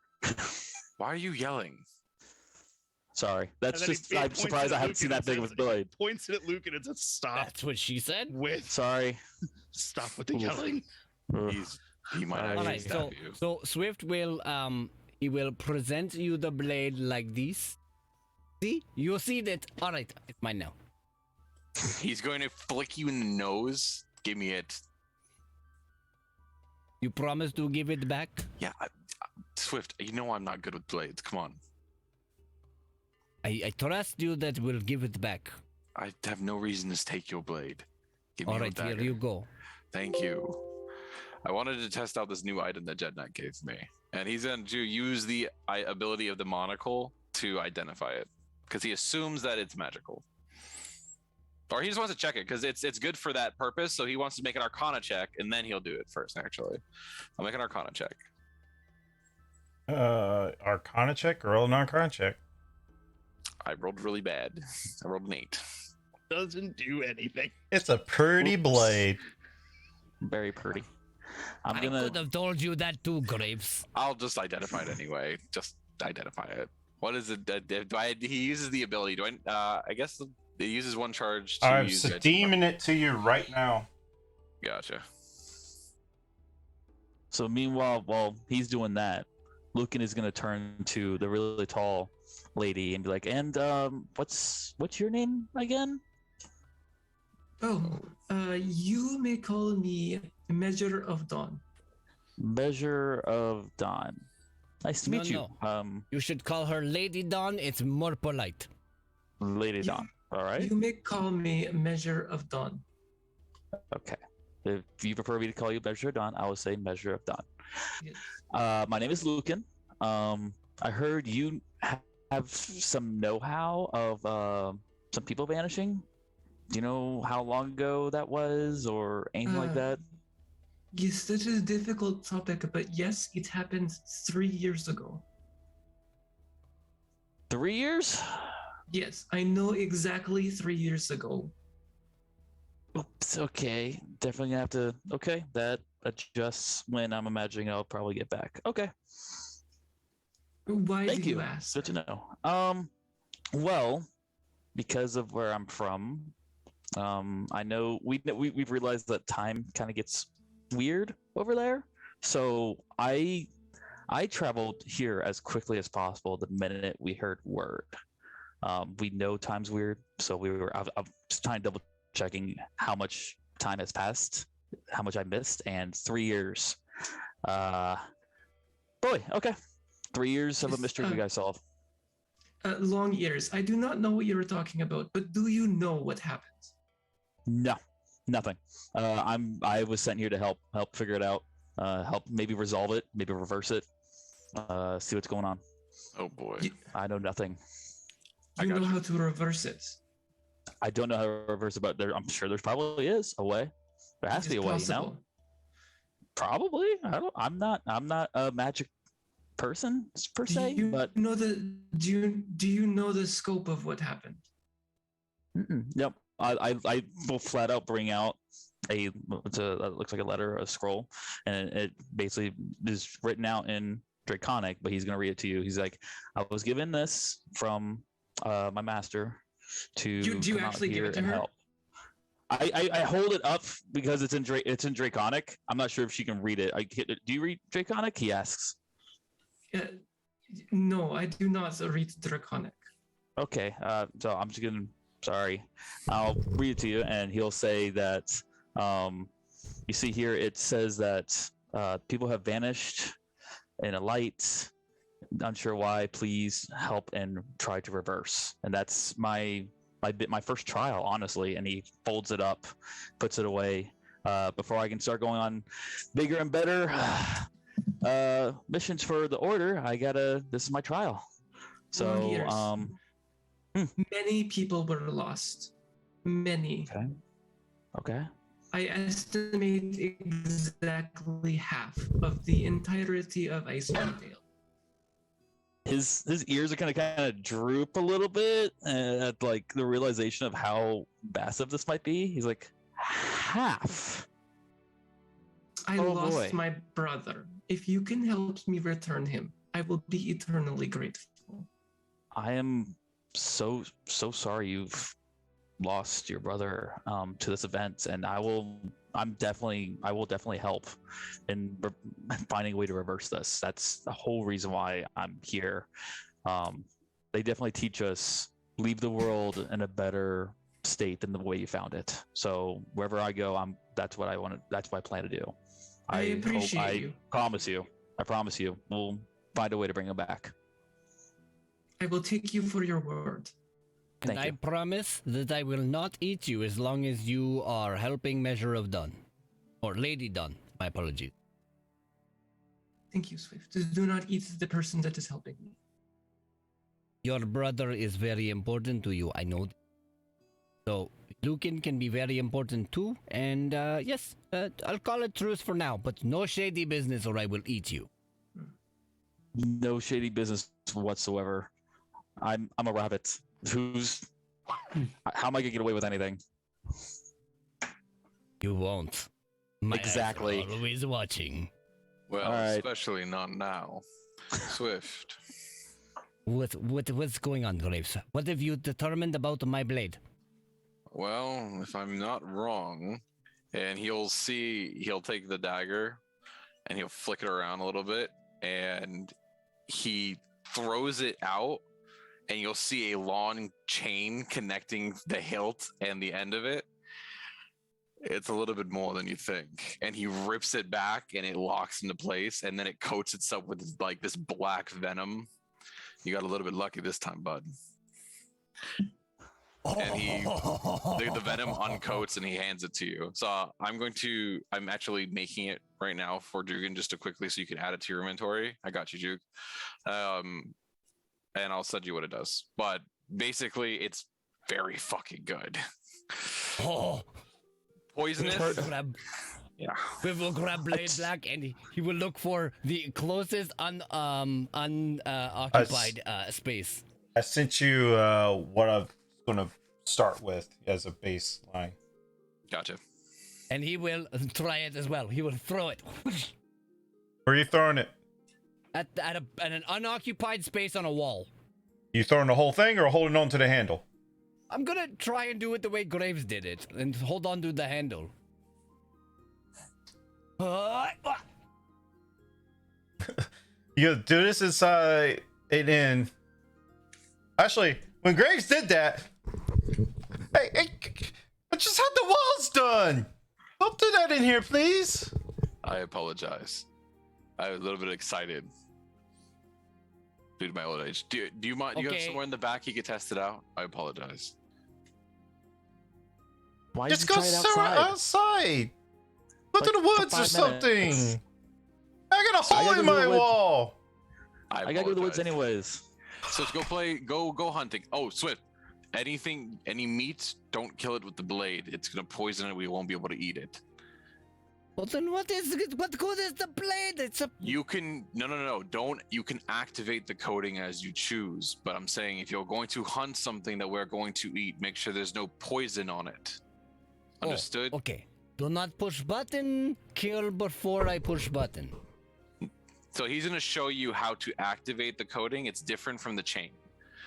Why are you yelling? Sorry, that's And then just. he I'm points surprised it I at haven't Luke seen and that big of says- a blade. Points it at Luke and it says, "Stop That's what she said. with, Sorry. stop with the yelling." He might All actually All right. stab you. So Swift will he will present you the blade like this. See? You see that? All right. It's mine now. He's going to flick you in the nose. Give me it. You promise to give it back? Yeah, Swift. You know I'm not good with blades. Come on. I trust you that will give it back. I have no reason to take your blade. Give me All your right, here dagger. you go. Thank you. I wanted to test out this new item that Jednak gave me, and he's going to use the ability of the monocle to identify it, because he assumes that it's magical, or he just wants to check it because it's good for that purpose. So he wants to make an Arcana check, and then he'll do it first. Actually, I'll make an Arcana check. Arcana check, roll an Arcana check. I rolled really bad. I rolled an 8. Doesn't do anything. It's a pretty blade. Very pretty. I'm I gonna. could have told you that too, Graves. I'll just identify it anyway. Just identify it. What is it? He uses the ability. Do I? I guess it uses one charge to I'm use. steaming it to you right now. Gotcha. So meanwhile, while he's doing that, Lucan is gonna turn to the really tall lady and be like, "And what's your name again?" Oh, you may call me Measure of Dawn. Measure of Dawn. Nice to No, meet you. You should call her Lady Dawn. It's more polite. Lady Dawn. All right. You may call me Measure of Dawn. Okay. If you prefer me to call you Measure of Dawn, I will say Measure of Dawn. Yes. My name is Lucan. I heard you have some know-how of some people vanishing. Do you know how long ago that was, or anything like that? Yes, that is a difficult topic, but yes, it happened 3 years ago. 3 years? Yes, I know exactly 3 years ago. Oops. Okay. Definitely gonna have to. Okay, that adjusts when I'm imagining I'll probably get back. Okay. Why Thank do you you. ask? Good to know. Well, because of where I'm from, I know we've realized that time kind of gets weird over there. So I traveled here as quickly as possible the minute we heard word. We know time's weird, so I'm just trying to double checking how much time has passed, how much I missed, and 3 years. Boy, okay. 3 years of a mystery we guys solved. Long years. I do not know what you were talking about, but do you know what happened? No, nothing. I was sent here to help figure it out, help maybe resolve it, maybe reverse it, see what's going on. Oh boy. I know nothing. You got know you. how to reverse it. I don't know how to reverse it, but I'm sure there's probably is a way. There has to be a way, you know? Probably. I'm not a magic person per se, Do you but know do you know the scope of what happened? yep. I will flat out bring out it looks like a letter, a scroll, and it basically is written out in Draconic, but he's gonna read it to you. He's like, I was given this from my master to Do you come out actually give here it to and her? help. I hold it up because it's in Draconic. I'm not sure if she can read it. Do you read Draconic? He asks. No, I do not read Draconic. Okay, so I'm just gonna. Sorry, I'll read it to you, and he'll say that. You see here, it says that people have vanished in a light. Unsure why. Please help and try to reverse. And that's my first trial, honestly. And he folds it up, puts it away. Before I can start going on bigger and better missions for the order, this is my trial. Long So years. Many people were lost. Many. Okay. I estimate exactly half of the entirety of Icewind Dale. His ears are gonna kind of droop a little bit at like the realization of how massive this might be. He's like, half. I Oh, lost boy. my brother. If you can help me return him, I will be eternally grateful. I am so sorry you've lost your brother to this event, and I will definitely help in finding a way to reverse this. That's the whole reason why I'm here. They definitely teach us leave the world in a better state than the way you found it. So wherever I go, that's what I plan to do. I appreciate you. I promise you we'll find a way to bring him back. I will take you for your word. And Thank I you. promise that I will not eat you as long as you are helping Measure of Dun. Or Lady Dun. My apologies. Thank you, Swift. Do not eat the person that is helping me. Your brother is very important to you, I know. So, Lucan can be very important too. And yes, I'll call it truce for now. But no shady business or I will eat you. No shady business whatsoever. I'm a rabbit. How am I gonna get away with anything? You won't. My eyes are Exactly. always watching. Well, All right. especially not now. Swift. What's going on, Graves? What have you determined about my blade? Well, if I'm not wrong, and he'll take the dagger and he'll flick it around a little bit and he throws it out and you'll see a long chain connecting the hilt and the end of it. It's a little bit more than you think. And he rips it back and it locks into place and then it coats itself with like this black venom. You got a little bit lucky this time, bud. And the venom uncoats and he hands it to you. So I'm actually making it right now for Dugan just to quickly so you can add it to your inventory. I got you, Duke. And I'll send you what it does. But basically, it's very fucking good. Oh, Poisonous. Yeah. we will grab Blade Black and he will look for the closest unoccupied space. I sent you what I'm going to start with as a baseline. Gotcha. And he will try it as well. He will throw it Where are you throwing it? at an unoccupied space on a wall. You throwing the whole thing or holding on to the handle? I'm gonna try and do it the way Graves did it and hold on to the handle. You do this inside and then. Actually, when Graves did that, hey, I just had the walls done. Don't do that in here, please. I apologize. I was a little bit excited due to my old age. Do you mind? Do you have Okay. somewhere in the back you could test it out? I apologize. Why Just did go you try it sit outside? outside. Go to Like, the for woods or 5 something. minutes. I got a hole gotta in go to my the woods. wall. I gotta go to the woods apologize. anyways. So let's go hunting. Oh, Swift. Any meat, don't kill it with the blade. It's gonna poison it. We won't be able to eat it. Well, then what good is the blade? It's a You can no. Don't. You can activate the coating as you choose. But I'm saying if you're going to hunt something that we're going to eat, make sure there's no poison on it. Understood? Oh, okay. Do not push button. Kill before I push button. So he's going to show you how to activate the coating. It's different from the chain.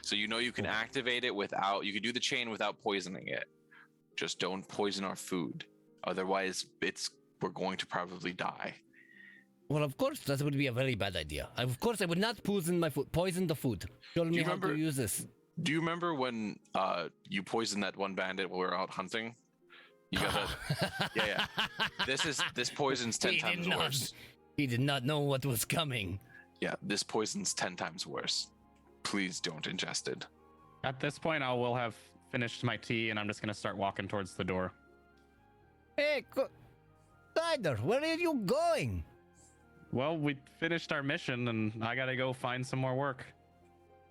So you can activate it without, you can do the chain without poisoning it. Just don't poison our food. Otherwise, we're going to probably die. Well, of course, that would be a very bad idea. Of course, I would not poison my food. Poison the food. Show me you how remember- to use this. Do you remember when you poisoned that one bandit while we were out hunting? You got that? Yeah. This poison's 10 He did times not. worse. He did not know what was coming. Yeah, this poison's 10 times worse. Please don't ingest it. At this point, I will have finished my tea, and I'm just gonna start walking towards the door. Hey, Cider, where are you going? Well, we finished our mission, and I gotta go find some more work.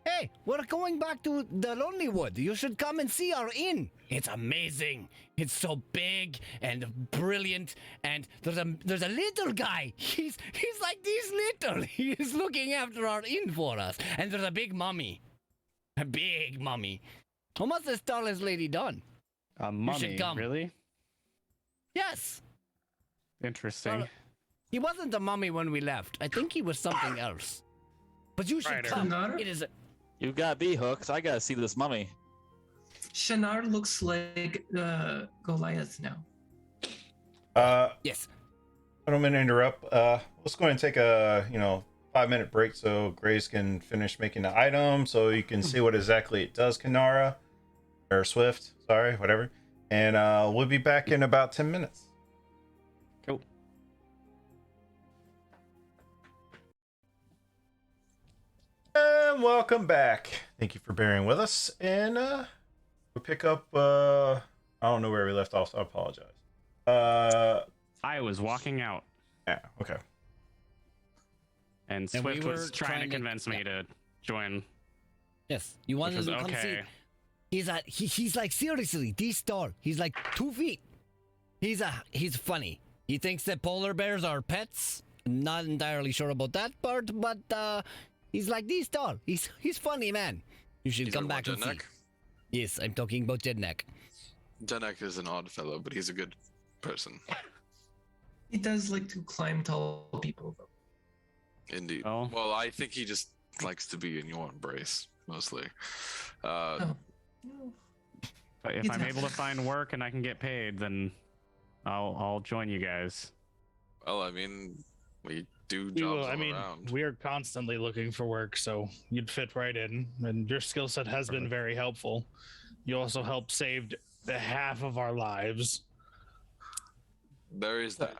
Hey, we're going back to the Lonely Wood. You should come and see our inn. It's amazing. It's so big and brilliant. And there's a little guy. He's like this little. He is looking after our inn for us. And there's a big mummy. A big mummy. Almost as tall as Lady Dawn. A should mummy, come. really? Yes. Interesting. Well, he wasn't a mummy when we left. I think he was something else. But you should Right, come. Shannara? It is. You got me hooked. I gotta see this mummy. Shannara looks like Goliath now. Yes. I don't mean to interrupt. Let's go ahead and take a 5-minute break so Grace can finish making the item, so you can see what exactly it does, Kanara or Swift. Sorry, whatever. And we'll be back in about 10 minutes. Cool. And welcome back. Thank you for bearing with us. And we'll pick up. I don't know where we left off, so I apologize. I was walking out, Yeah. Okay. and And we Swift were was trying to convince me to join. Yes. You wanted was to come see. okay. He's like seriously this tall. He's like 2 feet. He's funny. He thinks that polar bears are pets. Not entirely sure about that part, but he's like this tall. He's funny, man. You should He's come talking back and about see. Yes, I'm talking about Jednek. Denek is an odd fellow, but he's a good person. He does like to climb tall people, though. Indeed. Oh. Well, I think he just likes to be in your embrace, mostly. Oh. But if He's I'm not- able to find work and I can get paid, then I'll join you guys. Well, I mean, we do We jobs will, all I mean, around. we're constantly looking for work, so you'd fit right in. And your skill set has been very helpful. You also helped save the half of our lives. There is that.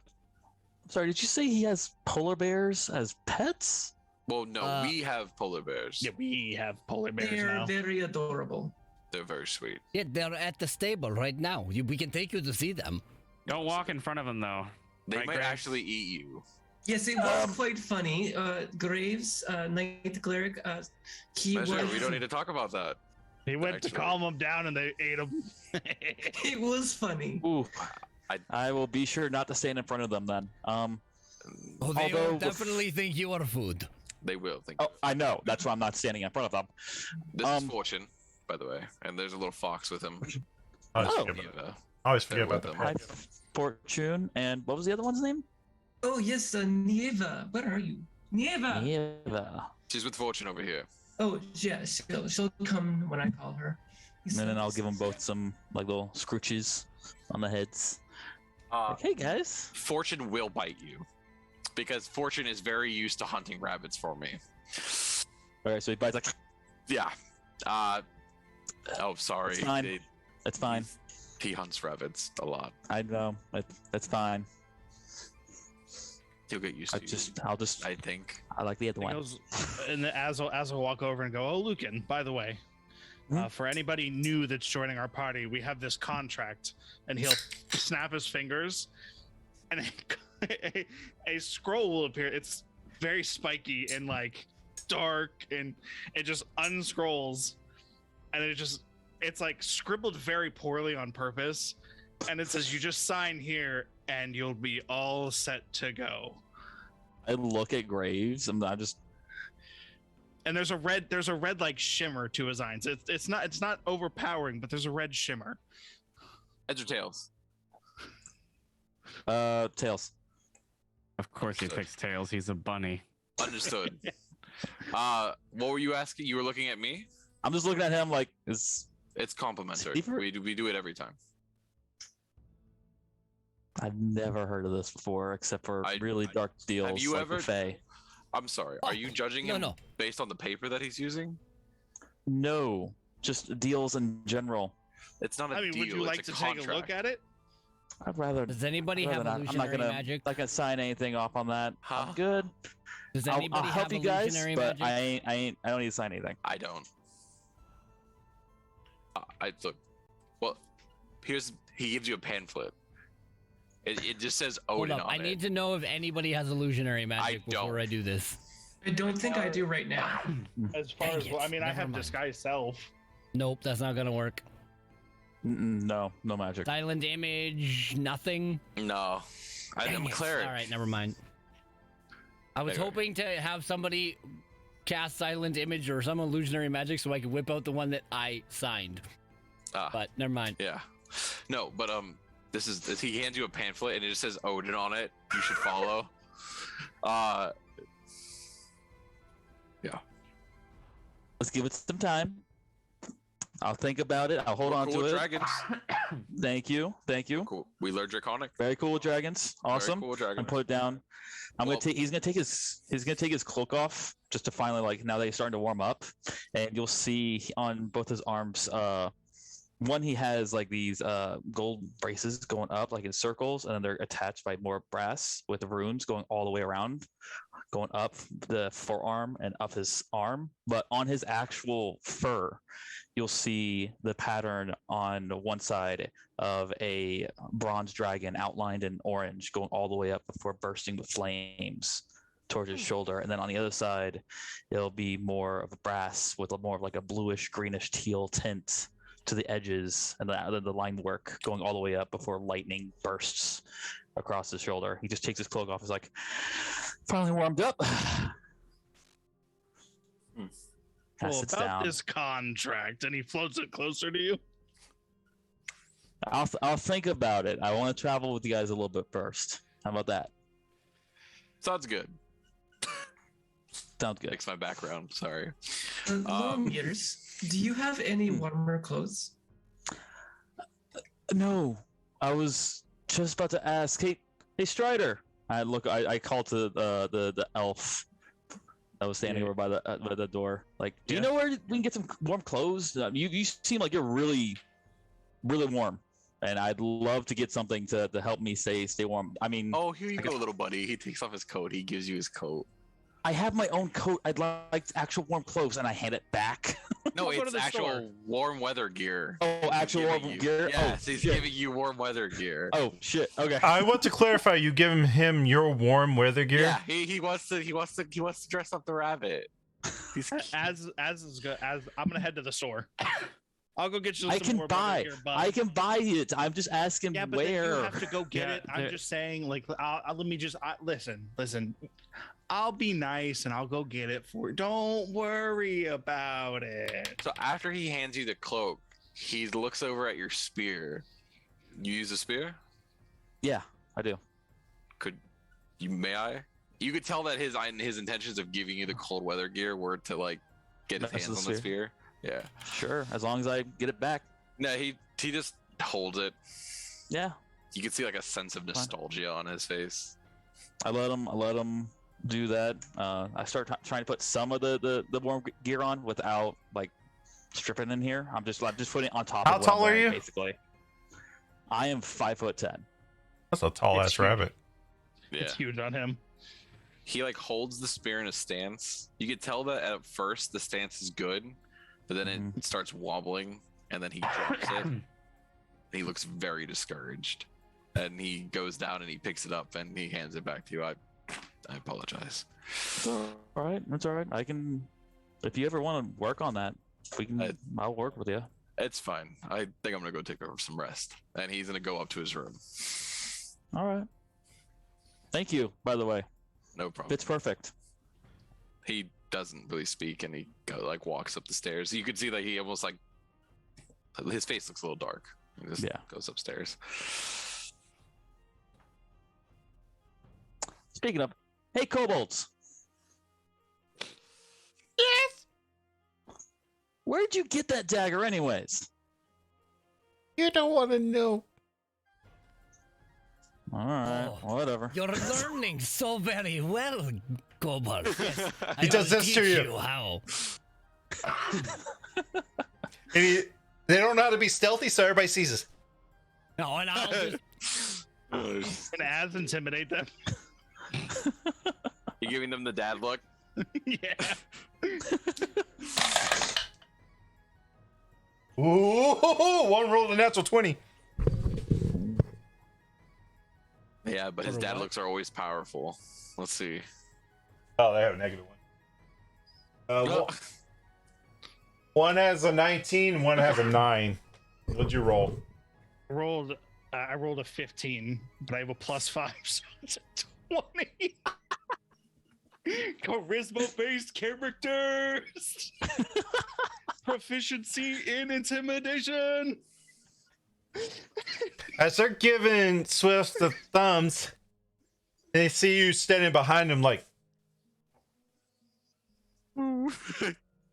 Sorry, did you say he has polar bears as pets? Well, no, we have polar bears. Yeah, we have polar bears They're now. very adorable. They're very sweet. Yeah, they're at the stable right now. We can take you to see them. Don't walk in front of them, though. They Right, might Grace? actually eat you. Yes, it was quite funny. Graves, Knight Cleric, he was. Measure, we don't need to talk about that. They went to Actually. calm them down and they ate them. It was funny. Ooh, I will be sure not to stand in front of them then. Oh, they Although will the- definitely think you are food. They will. Think Oh, I know. That's why I'm not standing in front of them. This is Fortune, by the way, and there's a little fox with him. I always Oh. forget about, Eva. I always forget They're about the with Hi, pets. Fortune, and what was the other one's name? Oh yes, Nieva. Where are you, Nieva? Eva. She's with Fortune over here. Oh yeah, she'll come when I call her. And then I'll give them both some like little scrooches on the heads. Uh, Like, hey guys. Fortune will bite you because Fortune is very used to hunting rabbits for me. Okay, so he bites like, Yeah. Oh, sorry. It's fine. that's fine. He hunts rabbits a lot. I know. That's fine. He'll get used to you, I'll just, I think. I like the other He one. goes, and as I'll walk over and go, oh, Lucan, by the way, for anybody new that's joining our party, we have this contract, and he'll snap his fingers, and a scroll will appear. It's very spiky and like dark, and it just unscrolls, and it's like scribbled very poorly on purpose, and it says, you just sign here, and you'll be all set to go. I look at Graves, and I just, And there's a red like shimmer to his eyes. It's not overpowering, but there's a red shimmer. Heads or tails? Tails. Of course he picks tails. He's a bunny. Understood. What were you asking? You were looking at me? I'm just looking at him like, It's complimentary. Stever? We do it every time. I've never heard of this before, except for I- really dark deals you like ever- the Fae. I'm sorry. Are you judging him based on the paper that he's using? No, just deals in general. It's not a I mean, deal. would you like it's to a take contract. a look at it? I'd rather. Does anybody rather have not. I'm not illusionary gonna magic? Not gonna sign anything off on that. Huh? I'm good. Does I'll anybody help have you guys, illusionary but magic? I don't need to sign anything. I don't. I look. Well, he gives you a pamphlet. It just says Hold Odin up, on I it. need to know if anybody has illusionary magic before don't. I do this. I don't think I do right now. As far Dang as it, I mean, I never have mind. disguise self. Nope, that's not gonna work. No magic. Silent image, nothing. No, I'm Dang a it. cleric. All right, never mind. I was Anyway. hoping to have somebody cast silent image or some illusionary magic so I could whip out the one that I signed. Ah, But never mind. yeah. No, but this he hands you a pamphlet and it just says Odin on it. You should follow. Let's give it some time. I'll think about it. I'll hold We're on cool to with it. dragons. Thank you. Cool. We learn draconic. Very cool with dragons. Awesome. Very cool with And dragons. put it down. Well- He's gonna take his cloak off just to finally, like, now that he's starting to warm up, and you'll see on both his arms, one, he has like these gold braces going up like in circles, and then they're attached by more brass with the runes going all the way around, going up the forearm and up his arm. But on his actual fur, you'll see the pattern on one side of a bronze dragon outlined in orange going all the way up before bursting with flames towards his shoulder. And then on the other side, it'll be more of a brass with more of like a bluish, greenish, teal tint to the edges, and the line work going all the way up before lightning bursts across his shoulder. He just takes his cloak off. He's like, finally warmed up. Kind of Well, sits about down. this contract, and he floats it closer to you. I'll think about it. I want to travel with you guys a little bit first. How about that? Sounds good. Sounds good. Fix my background. Sorry. Long years. Do you have any warmer clothes? No, I was just about to ask. Hey, Strider. I called to the elf that was standing over by the door. Like, do you know where we can get some warm clothes? You seem like you're really, really warm, and I'd love to get something to help me stay warm. I mean, Oh, here you go, little buddy. He takes off his coat. He gives you his coat. I have my own coat. I'd like actual warm clothes, and I hand it back. No, We'll go to it's the actual store. warm weather gear. Oh, actual Giving warm you. gear. Yes, Oh, he's shit. giving you warm weather gear. Oh shit. Okay. I want to clarify. You give him your warm weather gear. Yeah, he wants to dress up the rabbit. He's As is good. As I'm gonna head to the store. I'll go get you. I some can more buy. butter here, bud. I can buy it. I'm just asking Yeah, but then you where. have to go get Yeah, it. I'm there- just saying, like, let me just listen. I'll be nice and I'll go get it for you. Don't worry about it. So after he hands you the cloak, he looks over at your spear. You use a spear? Yeah, I do. May I? You could tell that his intentions of giving you the cold weather gear were to like get his Mess with hands the on the spear. Yeah. Sure, as long as I get it back. No, he just holds it. Yeah, You can see like a sense of nostalgia on his face. I let him do that. I start trying to put some of the warm gear on without like stripping in here. I'm just putting it on top. How of what I'm tall are wearing, you? Basically, I am 5'10". That's a tall It's ass huge. rabbit. Yeah. It's huge on him. He like holds the spear in a stance. You could tell that at first the stance is good, but then it starts wobbling, and then he drops it. He looks very discouraged, and he goes down and he picks it up and he hands it back to you. I apologize. All right, that's all right. I can, if you ever want to work on that, we can. I'll work with you. It's fine. I think I'm gonna go take over some rest, and he's gonna go up to his room. All right. Thank you, by the way. No problem. Fits perfect. He doesn't really speak, and he walks up the stairs. You could see that he almost like his face looks a little dark. He just goes upstairs. Speaking of, hey, kobolds. Yes. Where'd you get that dagger, anyways? You don't want to know. All right, Oh. whatever. You're learning so very well, Kobold. Yes, I He does will this to teach you. how. They don't know how to be stealthy, so everybody sees us. No, and I'll just And as intimidate them. You giving them the dad look? Yeah. Ooh, one rolled a natural 20. Yeah, but his For dad what? looks are always powerful. Let's see. Oh, they have a negative one. One- One has a 19, one has a 9. What'd you roll? I rolled a 15, but I have a +5, so it's a 20. Charisma-based characters. Proficiency in intimidation. As they're giving Swift the thumbs, they see you standing behind them like,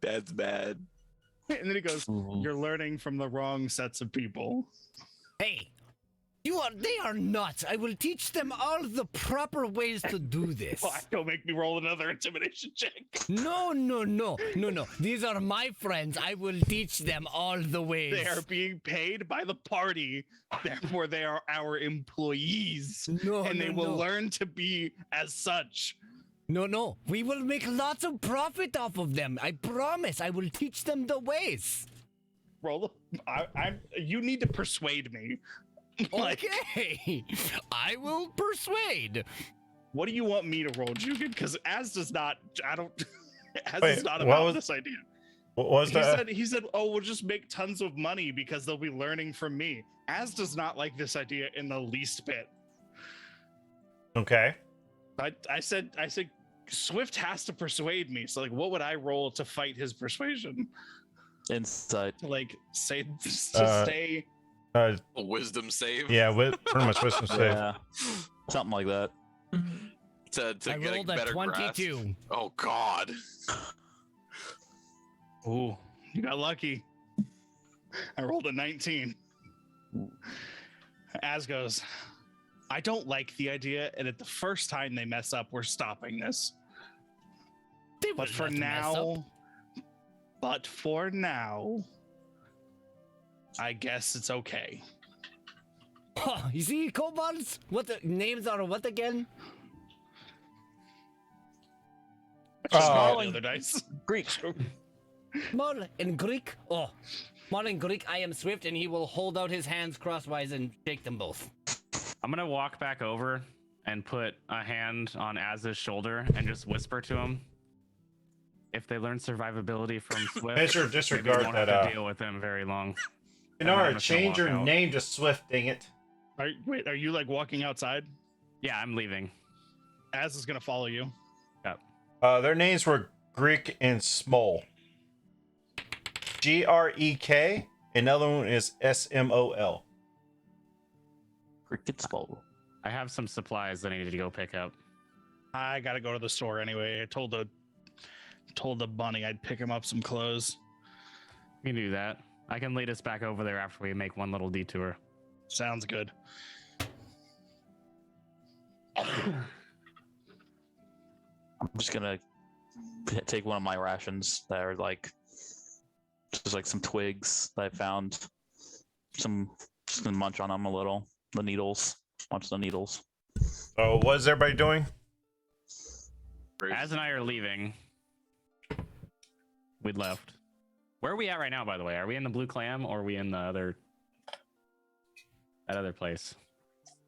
That's bad. And then he goes, "You're learning from the wrong sets of people." Hey, they are nuts. I will teach them all the proper ways to do this. Why don't make me roll another intimidation check? No. These are my friends. I will teach them all the ways. They are being paid by the party, therefore they are our employees, and they will learn to be as such. No. We will make lots of profit off of them. I promise. I will teach them the ways. Roll. You need to persuade me. Okay. I will persuade. What do you want me to roll, Jugan? Because Az does not. Az Wait, is not what about was- this idea. what was that? He said, "Oh, we'll just make tons of money because they'll be learning from me." Az does not like this idea in the least bit. Okay. I said, Swift has to persuade me. So, like, what would I roll to fight his persuasion? Insight. Like, say to stay. A wisdom save. Yeah, pretty much wisdom save. Yeah. Something like that. To I get rolled a a better 22. grasp. Oh God. Ooh, you got lucky. I rolled a 19. Az goes, "I don't like the idea, and at the first time they mess up, we're stopping this. They will But for not mess up. now, I guess it's okay." Huh, you see, kobolds? What the names are what again? Just Oh. roll the other dice. Greek. Small in Greek. Oh, small in Greek. I am Swift, and he will hold out his hands crosswise and shake them both. I'm gonna walk back over and put a hand on Az's shoulder and just whisper to him. If they learn survivability from Swift, Measure maybe we disregard won't that. have to deal with them very long. Inara, I'm just gonna change walk your out. name to Swift, dang it. Are you like walking outside? Yeah, I'm leaving. Az is gonna follow you. Their names were Greek and Smol. Grek. Another one is Smol. Cricket Spell. I have some supplies that I needed to go pick up. I gotta go to the store anyway. I told the bunny I'd pick him up some clothes. We can do that. I can lead us back over there after we make one little detour. Sounds good. I'm just gonna take one of my rations that are like just like some twigs that I found. Just gonna munch on them a little. The needles. Munch the needles. So, what is everybody doing? Az and I are leaving. We'd left. Where are we at right now, by the way? Are we in the Blue Clam or are we in the other that other place?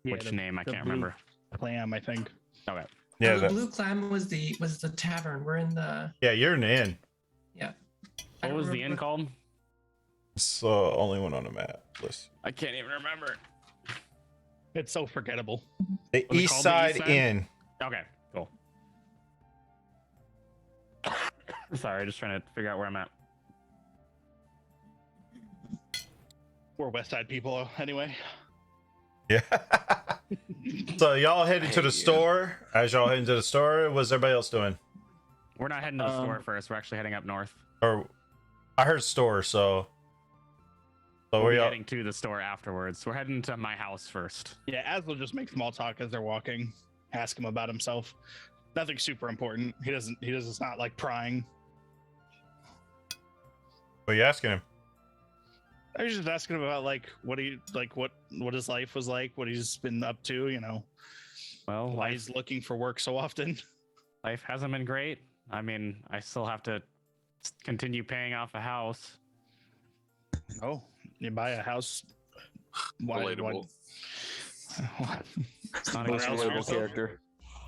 Yeah, Which the- name I the can't blue remember. Clam, I think. Okay. Yeah, the Blue Clam was the tavern. We're in the you're in the inn. I What don't was the remember inn called? It's the only one on the map. List. I can't even remember. It's so forgettable. The Was it East called the Side East Side? Inn. Okay, cool. Sorry, just trying to figure out where I'm at. We're West Side people anyway. Yeah. So y'all headed to the store. As y'all heading to the store, what's everybody else doing? We're not heading to the store first. We're actually heading up north. Or I heard store, so We'll where be y'all? heading to the store afterwards. We're heading to my house first. Yeah, Az will just make small talk as they're walking. Ask him about himself. Nothing super important. He doesn't. It's not like prying. What are you asking him? I was just asking him about like what his life was like, what he's been up to. You know, Well, why he's looking for work so often. life hasn't been great. I mean, I still have to continue paying off a house. Oh, you buy a house. Relatable. It's not Most exactly relatable awesome. character.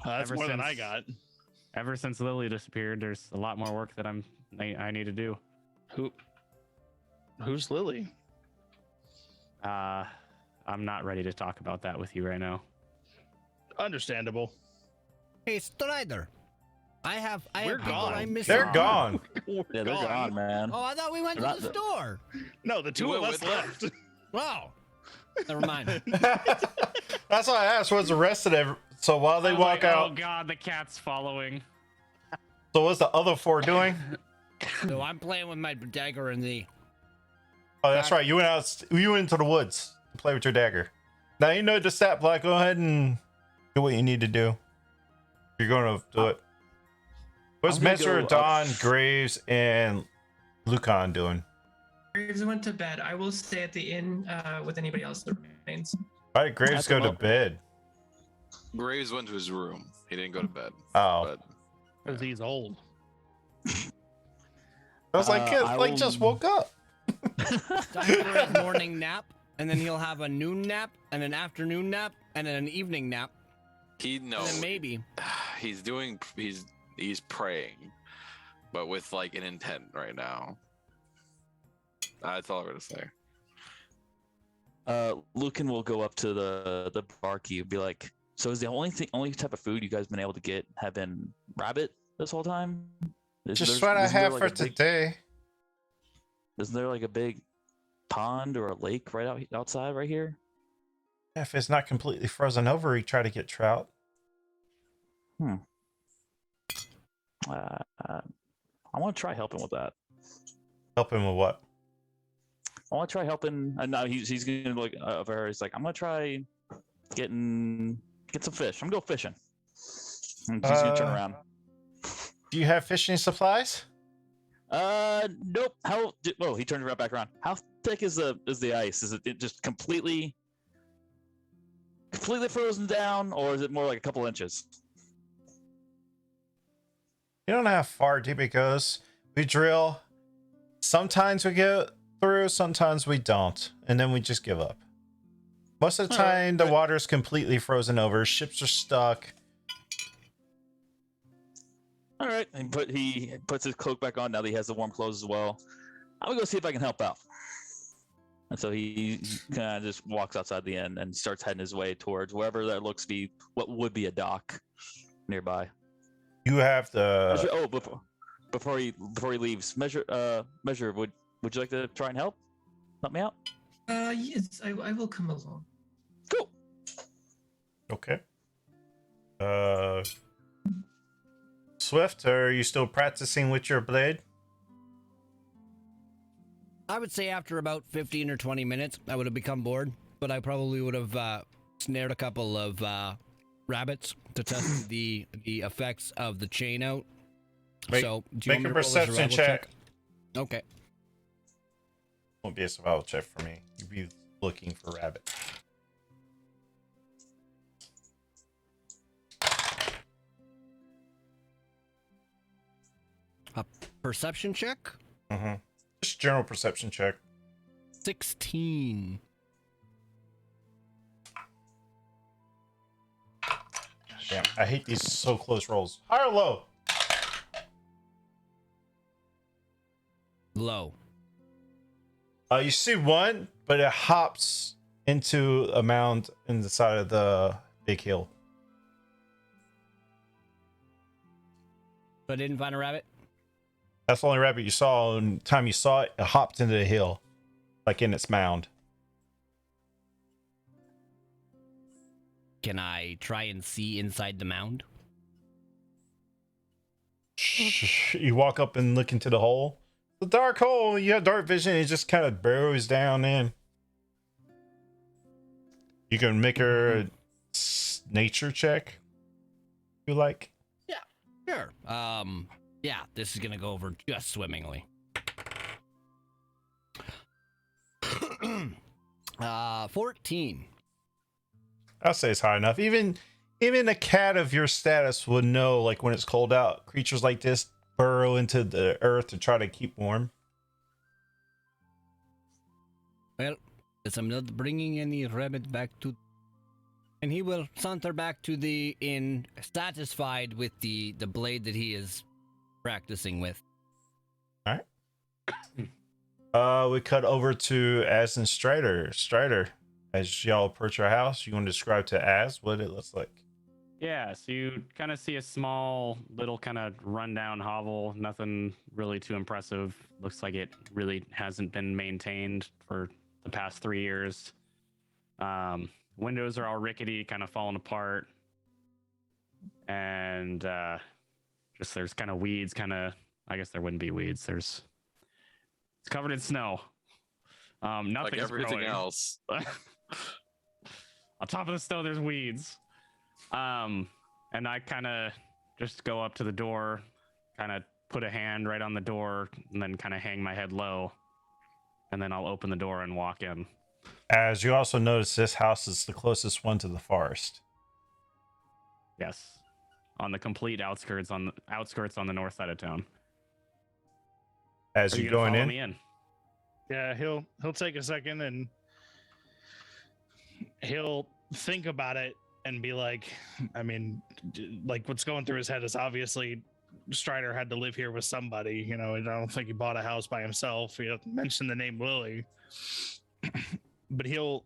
That's Ever more than I since- got. Ever since Lily disappeared, there's a lot more work that I need to do. Who's Lily? I'm not ready to talk about that with you right now. Understandable. Hey, Strider. We're people gone. I'm missing. They're gone. Yeah, they're gone, man. Oh, I thought we went to Not the store. No, the two You of went us with left. Wow. Never mind. That's why I asked. What's the rest of them? So while they I was walk like, out, oh god, the cat's following. so what's the other four doing? So I'm playing with my dagger in the. Oh, that's right. You went out. You went into the woods to play with your dagger. Now you know the stat block. Go ahead and do what you need to do. You're going to do it. What's I'm gonna Measure, go Don, Graves, and Lucan doing? Graves went to bed. I will stay at the inn with anybody else that remains. Why did Graves At the go to moment. bed? Graves went to his room. He didn't go to bed. Oh, But Because he's old. I was like, I like will- just woke up. Time for his morning nap, and then he'll have a noon nap, and an afternoon nap, and then an evening nap, he no. and then maybe. He's praying, but with like an intent right now. That's all I'm gonna say. Lucan will go up to the barkeep and be like, "So is the only type of food you guys been able to get have been rabbit this whole time? Just what I have for today. Isn't there like a big pond or a lake right outside right here? If it's not completely frozen over, we try to get trout. I want to try helping with that. Help him with what? I want to try helping. And now he's gonna look over her. He's like, I'm gonna try get some fish. I'm gonna go fishing. And she's gonna turn around. Do you have fishing supplies? Nope. Whoa, he turned right back around. How thick is the ice? Is it just completely frozen down, or is it more like a couple inches? You don't know how far deep it goes. We drill. Sometimes we get through, sometimes we don't, and then we just give up. Most of the time, the water's completely frozen over. Ships are stuck. All right. And he puts his cloak back on now that he has the warm clothes as well. I'm gonna go see if I can help out. And so he kind of just walks outside the inn and starts heading his way towards wherever that looks to be what would be a dock nearby. You have the. Before he leaves, measure. Would you like to try and help me out? Yes, I will come along. Cool. Okay. Swift, are you still practicing with your blade? I would say after about 15 or 20 minutes, I would have become bored, but I probably would have snared a couple of rabbits to test the effects of the chain out. Make, so, do you make want a me to roll perception survival check. Okay. Won't be a survival check for me. You'd be looking for rabbit. A perception check? Mm-hmm. Just general perception check. 16. Damn, I hate these so close rolls. High or low? Low. You see one, but it hops into a mound in the side of the big hill. But I didn't find a rabbit? That's the only rabbit you saw. And the time you saw it, it hopped into the hill, like in its mound. Can I try and see inside the mound? You walk up and look into the hole. The dark hole. You have dark vision. It just kind of burrows down in. You can make her a nature check. You like? Sure. Yeah, this is gonna go over just swimmingly. 14. I'll say it's high enough. Even a cat of your status would know, like when it's cold out, creatures like this burrow into the earth to try to keep warm. Well, guess I'm not bringing any rabbit back to. And he will saunter back to the inn, satisfied with the blade that he is practicing with. We cut over to Az and Strider. Strider, as y'all approach your house, you want to describe to Az what it looks like? Yeah, so you kind of see a small, little kind of rundown hovel. Nothing really too impressive. Looks like it really hasn't been maintained for the past 3 years. Windows are all rickety, kind of falling apart. And just there's kind of weeds, I guess there wouldn't be weeds. It's covered in snow. Nothing Like everything else. On top of the snow, there's weeds. And I kind of just go up to the door, kind of put a hand right on the door, and then kind of hang my head low. And then I'll open the door and walk in. As you also notice, this house is the closest one to the forest. Yes, on the complete outskirts on the north side of town. As Are you gonna going follow in, me in? Yeah, he'll take a second and he'll think about it and be like, I mean, like what's going through his head is obviously Strider had to live here with somebody, you know, and I don't think he bought a house by himself. He mentioned the name Lily. But he'll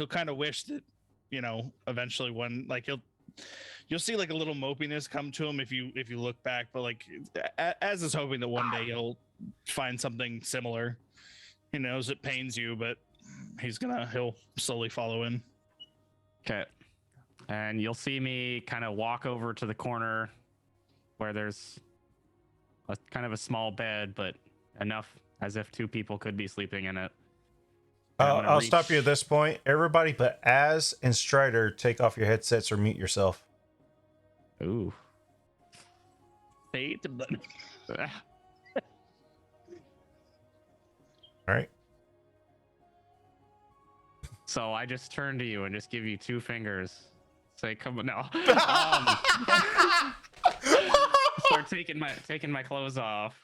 kind of wish that, you know, eventually when like you'll see like a little mopiness come to him if you look back, but like as is hoping that one day he'll find something similar. He knows it pains you, but he'll slowly follow in. Okay. And you'll see me kind of walk over to the corner where there's a kind of a small bed, but enough as if 2 people could be sleeping in it. I'll stop you at this point. Everybody but Az and Strider, take off your headsets or mute yourself. Ooh. Fate, but All right. So I just turn to you and just give you 2 fingers. Say, come on, no. Start taking my clothes off.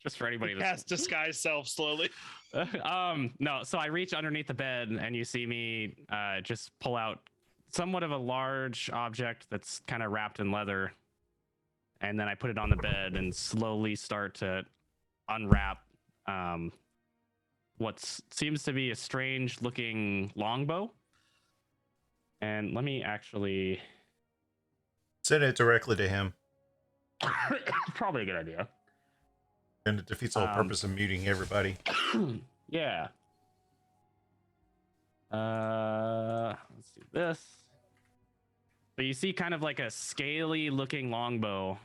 Just for anybody that's cast disguise self slowly. No, so I reach underneath the bed and you see me just pull out somewhat of a large object that's kind of wrapped in leather. And then I put it on the bed and slowly start to unwrap what seems to be a strange looking longbow. And let me actually Send it directly to him. probably a good idea. And it defeats the whole purpose of muting everybody. Yeah. Let's do this. So you see kind of like a scaly looking longbow,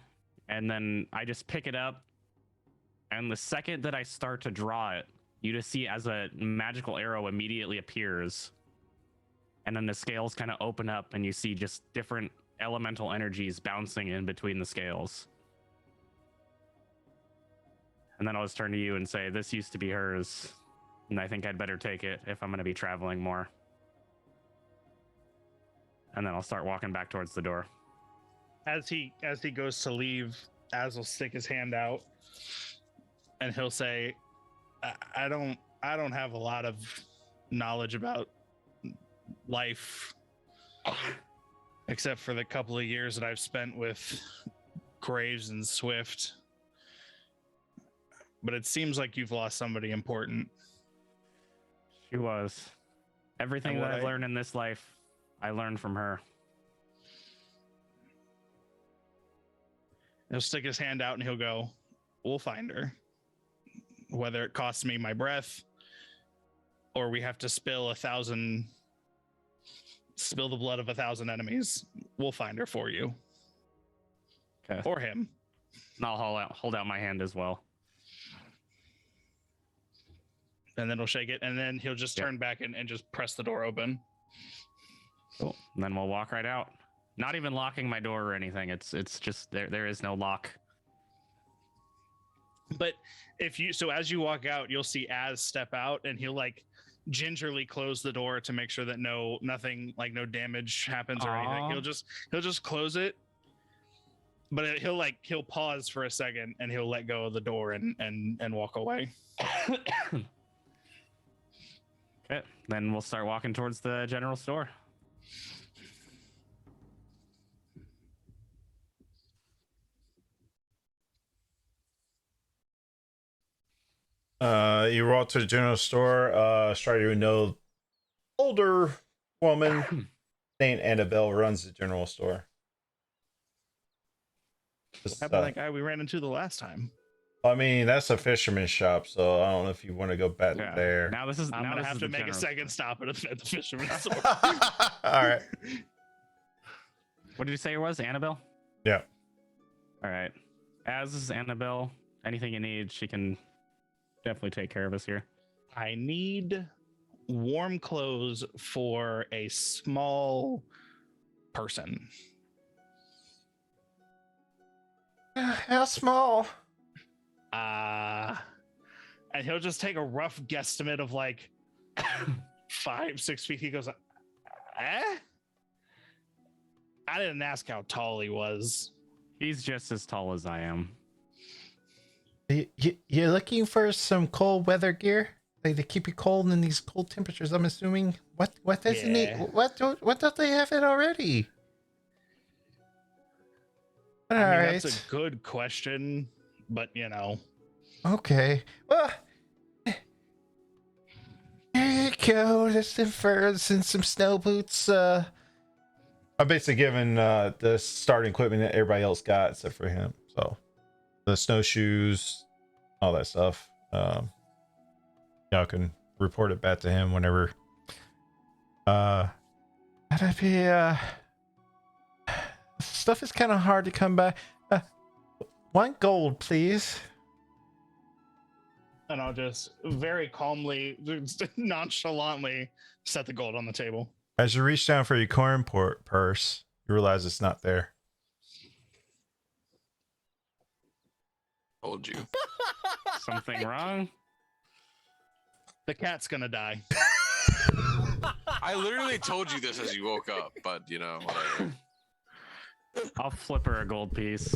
and then I just pick it up, and the second that I start to draw it, you just see as a magical arrow immediately appears, and then the scales kind of open up, and you see just different elemental energies bouncing in between the scales. And then I'll just turn to you and say, this used to be hers, and I think I'd better take it if I'm going to be traveling more. And then I'll start walking back towards the door. As he goes to leave, Az will stick his hand out and he'll say, I don't have a lot of knowledge about life except for the couple of years that I've spent with Graves and Swift. But it seems like you've lost somebody important. She was. Everything And that what I've learned in this life, I learned from her. He'll stick his hand out and he'll go, we'll find her. Whether it costs me my breath or we have to spill the blood of 1,000 enemies, we'll find her for you. Okay. Or him. And I'll hold out my hand as well. And then he'll shake it, and then he'll just turn back and just press the door open. Cool. And then we'll walk right out. Not even locking my door or anything. It's just there is no lock. But as you walk out, you'll see Az step out, and he'll like gingerly close the door to make sure that nothing like no damage happens or anything. He'll just close it. But he'll pause for a second and he'll let go of the door and walk away. Okay, then we'll start walking towards the general store. You walk to the general store. Strider, you know, older woman named Annabelle runs the general store. How about that guy we ran into the last time? I mean, that's a fisherman's shop, so I don't know if you want to go back Yeah. there. Now this is. I'm now gonna this have is to the make a general second store. stop at the fisherman's store. All right. What did you say it was? Annabelle? Yeah. All right. As is Annabelle, anything you need, she can definitely take care of us here. I need warm clothes for a small person. How small? And he'll just take a rough guesstimate of like 5-6 feet. He goes, eh? I didn't ask how tall he was. He's just as tall as I am. You're looking for some cold weather gear, like to keep you cold in these cold temperatures. I'm assuming. What doesn't Yeah. What don't they have it already? All I mean, right. that's a good question, but you know. Okay. Well, there you go. There's some furs and some snow boots. I'm basically giving the starting equipment that everybody else got except for him. So the snowshoes, all that stuff. Y'all can report it back to him whenever. That'd be stuff is kind of hard to come by. 1 gold, please. And I'll just very calmly, nonchalantly set the gold on the table. As you reach down for your coin purse, you realize it's not there. Told you. Something wrong? The cat's gonna die. I literally told you this as you woke up, but you know, whatever. I'll flip her a gold piece.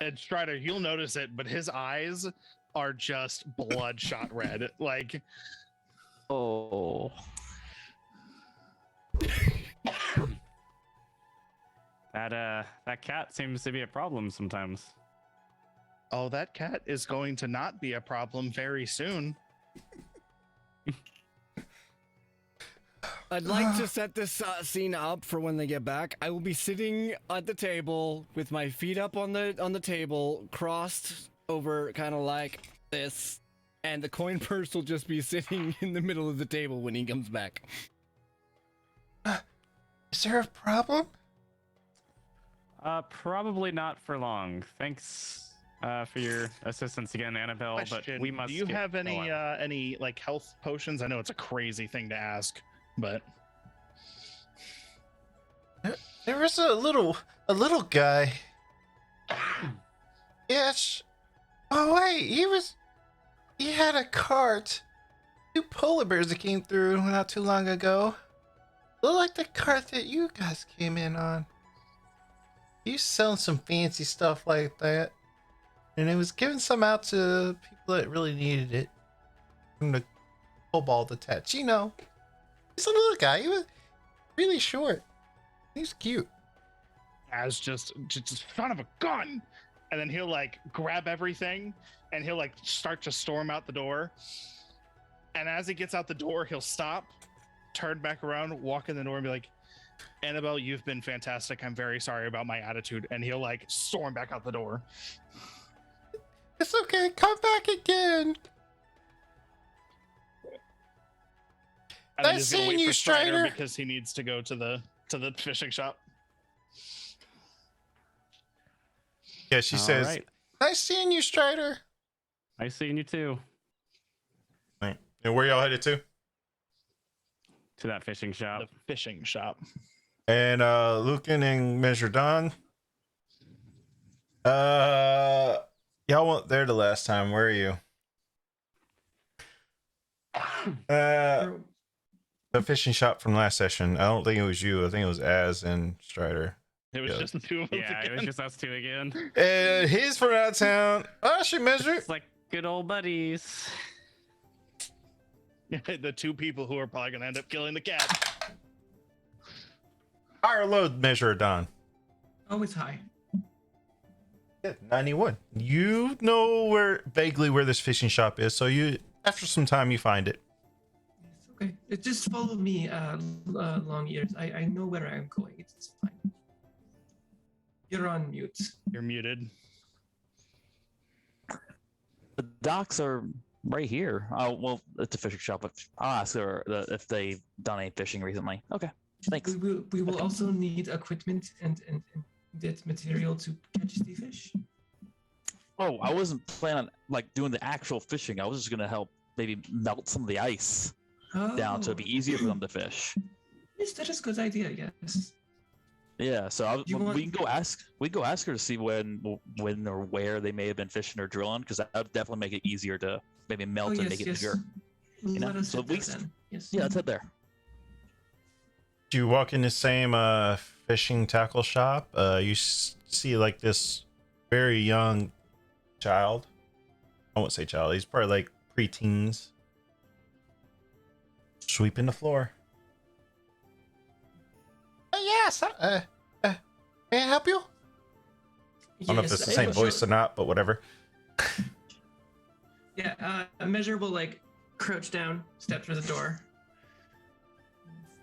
And Strider, you'll notice it, but his eyes are just bloodshot red. Like, Oh. That cat seems to be a problem sometimes. oh, that cat is going to not be a problem very soon. I'd like to set this scene up for when they get back. I will be sitting at the table with my feet up on the table, crossed over, kind of like this, and the coin purse will just be sitting in the middle of the table when he comes back. Is there a problem? Probably not for long. Thanks for your assistance again, Annabelle. Question, But we must. do you get have any going. any like health potions? I know it's a crazy thing to ask, but There was a little guy. Yes. Oh wait, he had a cart. 2 polar bears that came through not too long ago. Looked like the cart that you guys came in on. He was selling some fancy stuff like that, and it was giving some out to people that really needed it. From the kobold attached, you know. He's a little guy. He was really short. He's cute. as just son of a gun, and then he'll like grab everything and he'll like start to storm out the door. And as he gets out the door, he'll stop, turn back around, walk in the door, and be like, Annabelle, you've been fantastic. I'm very sorry about my attitude. And he'll like storm back out the door. It's okay. Come back again. And then Nice he's gonna seeing wait you, for Strider Strider. because he needs to go to the fishing shop. Yeah, she All says. right. Nice seeing you, Strider. Nice seeing you too. Right. And where y'all headed to? To that fishing shop. The fishing shop. And Lucan and Measure Don. Y'all weren't there the last time. Where are you? The fishing shop from last session. I don't think it was you. I think it was Az and Strider. It was Yeah. just the two of us Yeah, it was again. just us two again. And he's from out of town. Oh, she Measure. It's like good old buddies. The two people who are probably gonna end up killing the cat. Higher load Measure Don. Always high. Yeah, 91. You know vaguely where this fishing shop is, so you after some time you find it. It's okay. Just follow me, long ears. I know where I'm going. It's fine. You're on mute. You're muted. The docks are right here. Oh, well, it's a fishing shop. But I'll ask her if they've done any fishing recently. Okay, thanks. We will also need equipment and that material to catch the fish. Oh, I wasn't planning on like doing the actual fishing. I was just gonna help maybe melt some of the ice down so it'd be easier for them to fish. Yes, that is a good idea. Yes. Yeah, so You want- we can go ask. We can go ask her to see when or where they may have been fishing or drilling, because that would definitely make it easier to maybe melt and make it bigger. You know? Let us So head we- there then. Yes. Yeah, let's head there. Do you walk in the same fishing tackle shop? You see like this very young child. I won't say child. He's probably like pre-teens. Sweeping the floor. Yes. May I help you? I don't know if it's the Yes, same voice or not, but whatever. Yeah, Measure will like crouch down, step through the door.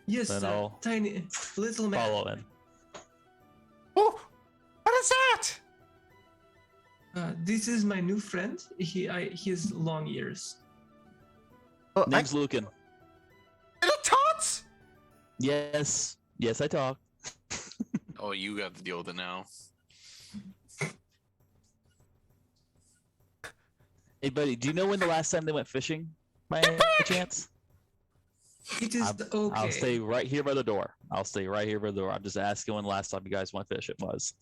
Yes, Then I'll tiny little man. Follow in. Oh, what is that? This is my new friend. He has long ears. Oh, Name's Lucan. little tots. Yes, yes, I talk. Oh, you got to deal with it now. Hey, buddy, do you know when the last time they went fishing, by any chance? It is okay. I'll stay right here by the door. I'm just asking when the last time you guys went fishing was.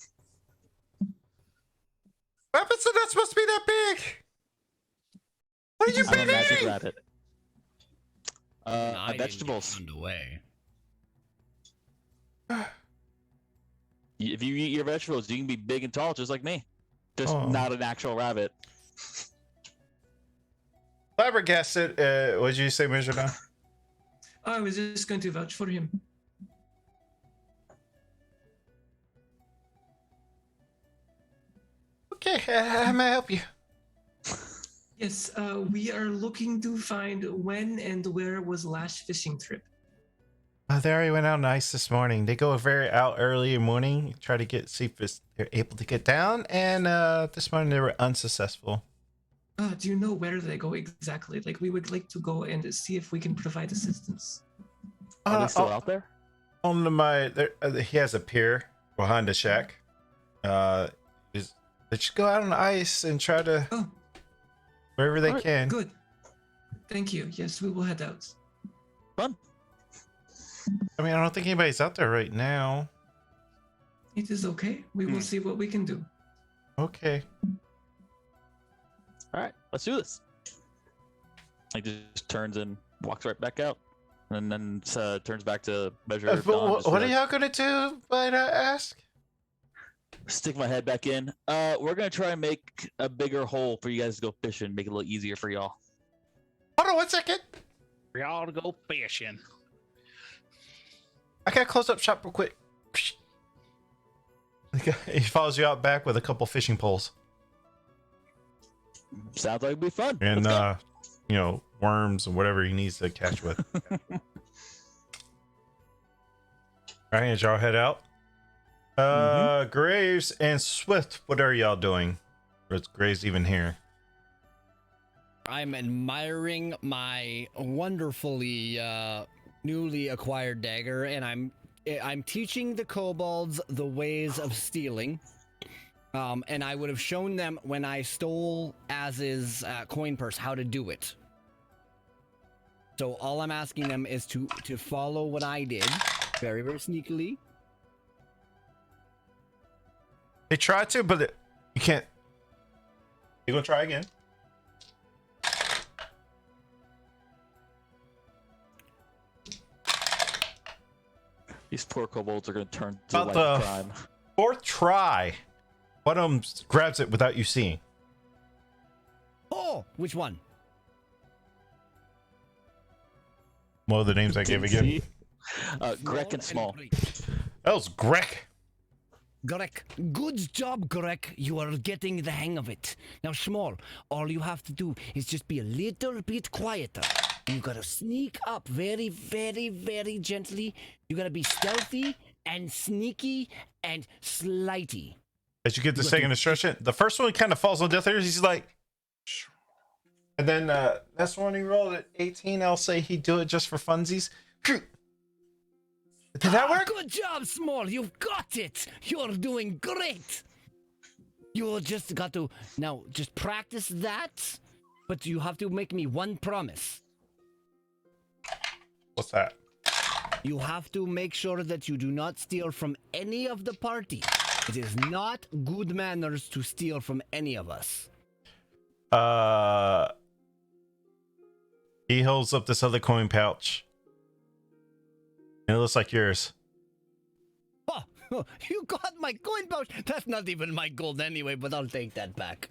Rabbits are not supposed to be that big. What are you I'm a magic eating? rabbit. I didn't get Vegetables. turned away. If you eat your vegetables, you can be big and tall, just like me. Just Oh. not an actual rabbit. Flabbergasted. What did you say, Measure Down? I was just going to vouch for him. Okay, how may I help you? Yes, we are looking to find when and where was last fishing trip. They already went out on ice this morning. They go very out early in the morning, try to see if they're able to get down, and this morning they were unsuccessful. Do you know where they go exactly? Like, we would like to go and see if we can provide assistance. Are they still out there? On he has a pier behind the shack. They just go out on the ice and try to Oh, wherever they alright, can. Good. Thank you. Yes, we will head out. Fun. I mean, I don't think anybody's out there right now. It is okay. We will see what we can do. Okay. All right, let's do this. He just turns and walks right back out, and then turns back to Measure. But what are y'all gonna do? Might I ask? Stick my head back in. We're gonna try and make a bigger hole for you guys to go fishing, make it a little easier for y'all. Hold on 1 second. For y'all to go fishing. I gotta close up shop real quick. He follows you out back with a couple fishing poles Sounds like it'd be fun. and Let's go. worms and whatever he needs to catch with. All right, as y'all head out. Graves and Swift, what are y'all doing? Or is Graves even here? I'm admiring my wonderfully newly acquired dagger, and I'm teaching the kobolds the ways of stealing. And I would have shown them when I stole Az's coin purse how to do it. So all I'm asking them is to follow what I did, very, very sneakily. They tried to, but you can't. You gonna try again? These poor kobolds are gonna turn to About like the crime. fourth try, one of them grabs it without you seeing. Oh, which one? What are the names I gave again? Grek and Small. That was Greg. Greg, good job, Greg. You are getting the hang of it. Now, Small, all you have to do is just be a little bit quieter. You gotta sneak up very, very, very gently. You gotta be stealthy and sneaky and slighty. As you get the second instruction, the first one kind of falls on deaf ears. He's like, and then that's when he rolled at 18. I'll say he'd do it just for funsies. Did that work? Good job, Small. You've got it. You're doing great. You just got to now just practice that, but you have to make me one promise. What's that? You have to make sure that you do not steal from any of the party. It is not good manners to steal from any of us. He holds up this other coin pouch. And it looks like yours. Oh, you got my coin pouch. That's not even my gold anyway, but I'll take that back.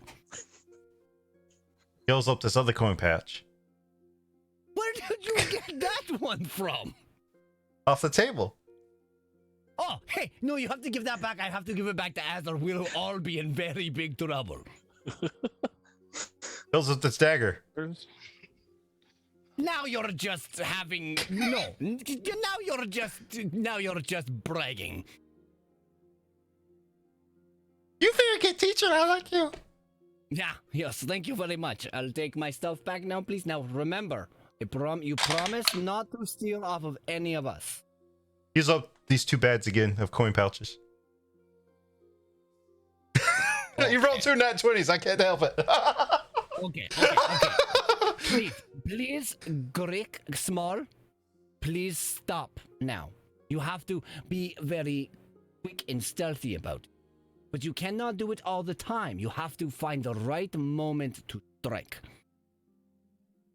He holds up this other coin pouch. Where did you get that one from? Off the table. Oh, hey, no, you have to give that back. I have to give it back to Az or we'll all be in very big trouble. Holds up this dagger. Now you're just having now you're just bragging. You very good teacher. I like you. Yeah, yes, thank you very much. I'll take my stuff back now, please. Now remember, you promise not to steal off of any of us. He's up these 2 bags again of coin pouches. You rolled 2 nat 20s. I can't help it. Okay. Please, Greg, Small, please stop now. You have to be very quick and stealthy about it. But you cannot do it all the time. You have to find the right moment to strike.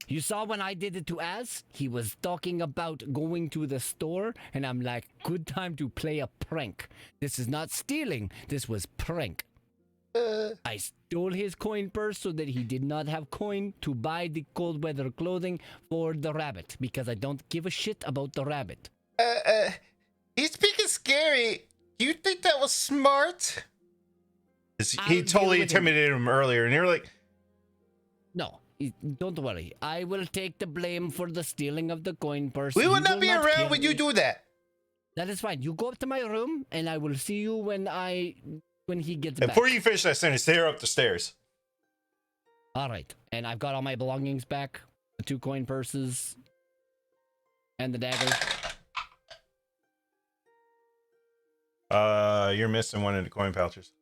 You saw when I did it to Az? He was talking about going to the store, and I'm like, good time to play a prank. This is not stealing. This was prank. I stole his coin purse so that he did not have coin to buy the cold weather clothing for the rabbit, because I don't give a shit about the rabbit. He's speaking scary. Do you think that was smart? He totally intimidated him earlier, and you're like, no, don't worry. I will take the blame for the stealing of the coin purse. We will not be kill around when you me. do that. That is fine. You go up to my room, and I will see you when he gets back. before you finish that sentence, tear up the stairs. All right, and I've got all my belongings back, the 2 coin purses, and the dagger. You're missing one of the coin pouches.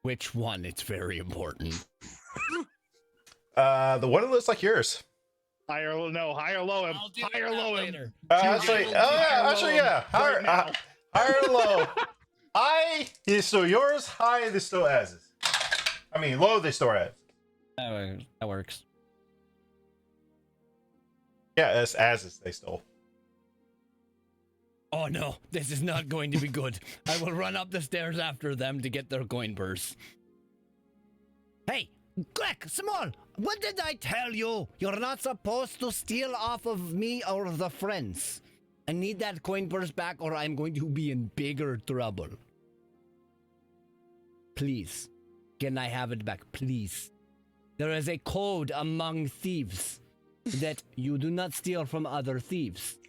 Which one? It's very important. The one that looks like yours. High or low him. High or low him. Actually, yeah. Higher or low. High is still yours. High is still Az's. I mean, low they still Az. That works. Yeah, that's Az's they stole. Oh no, this is not going to be good. I will run up the stairs after them to get their coin purse. Hey, Greg, Small, what did I tell you? You're not supposed to steal off of me or the friends. I need that coin purse back or I'm going to be in bigger trouble. Please, can I have it back, please? There is a code among thieves that you do not steal from other thieves.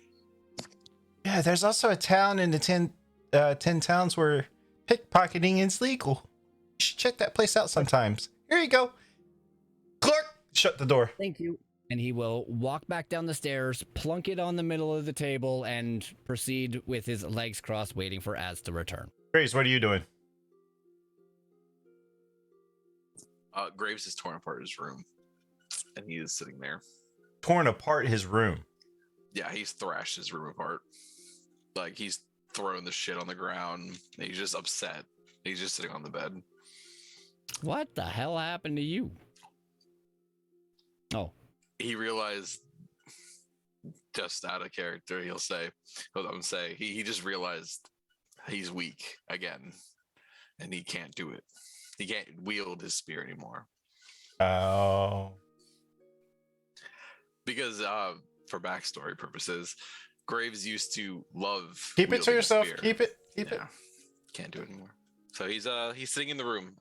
Yeah, there's also a town in the 10 towns where pickpocketing is legal. You should check that place out sometimes. Here you go. Clark, shut the door. Thank you. And he will walk back down the stairs, plunk it on the middle of the table, and proceed with his legs crossed, waiting for Az to return. Grace, what are you doing? Graves has torn apart his room, and he is sitting there. Torn apart his room. Yeah, he's thrashed his room apart. Like, he's throwing the shit on the ground. He's just upset. He's just sitting on the bed. What the hell happened to you? Oh. He realized, just out of character, he'll say, he just realized he's weak again, and he can't do it. He can't wield his spear anymore. Oh. Because, for backstory purposes, Graves used to love. Keep it to wielding a yourself. spear. Keep it. Yeah. Can't do it anymore. So he's sitting in the room,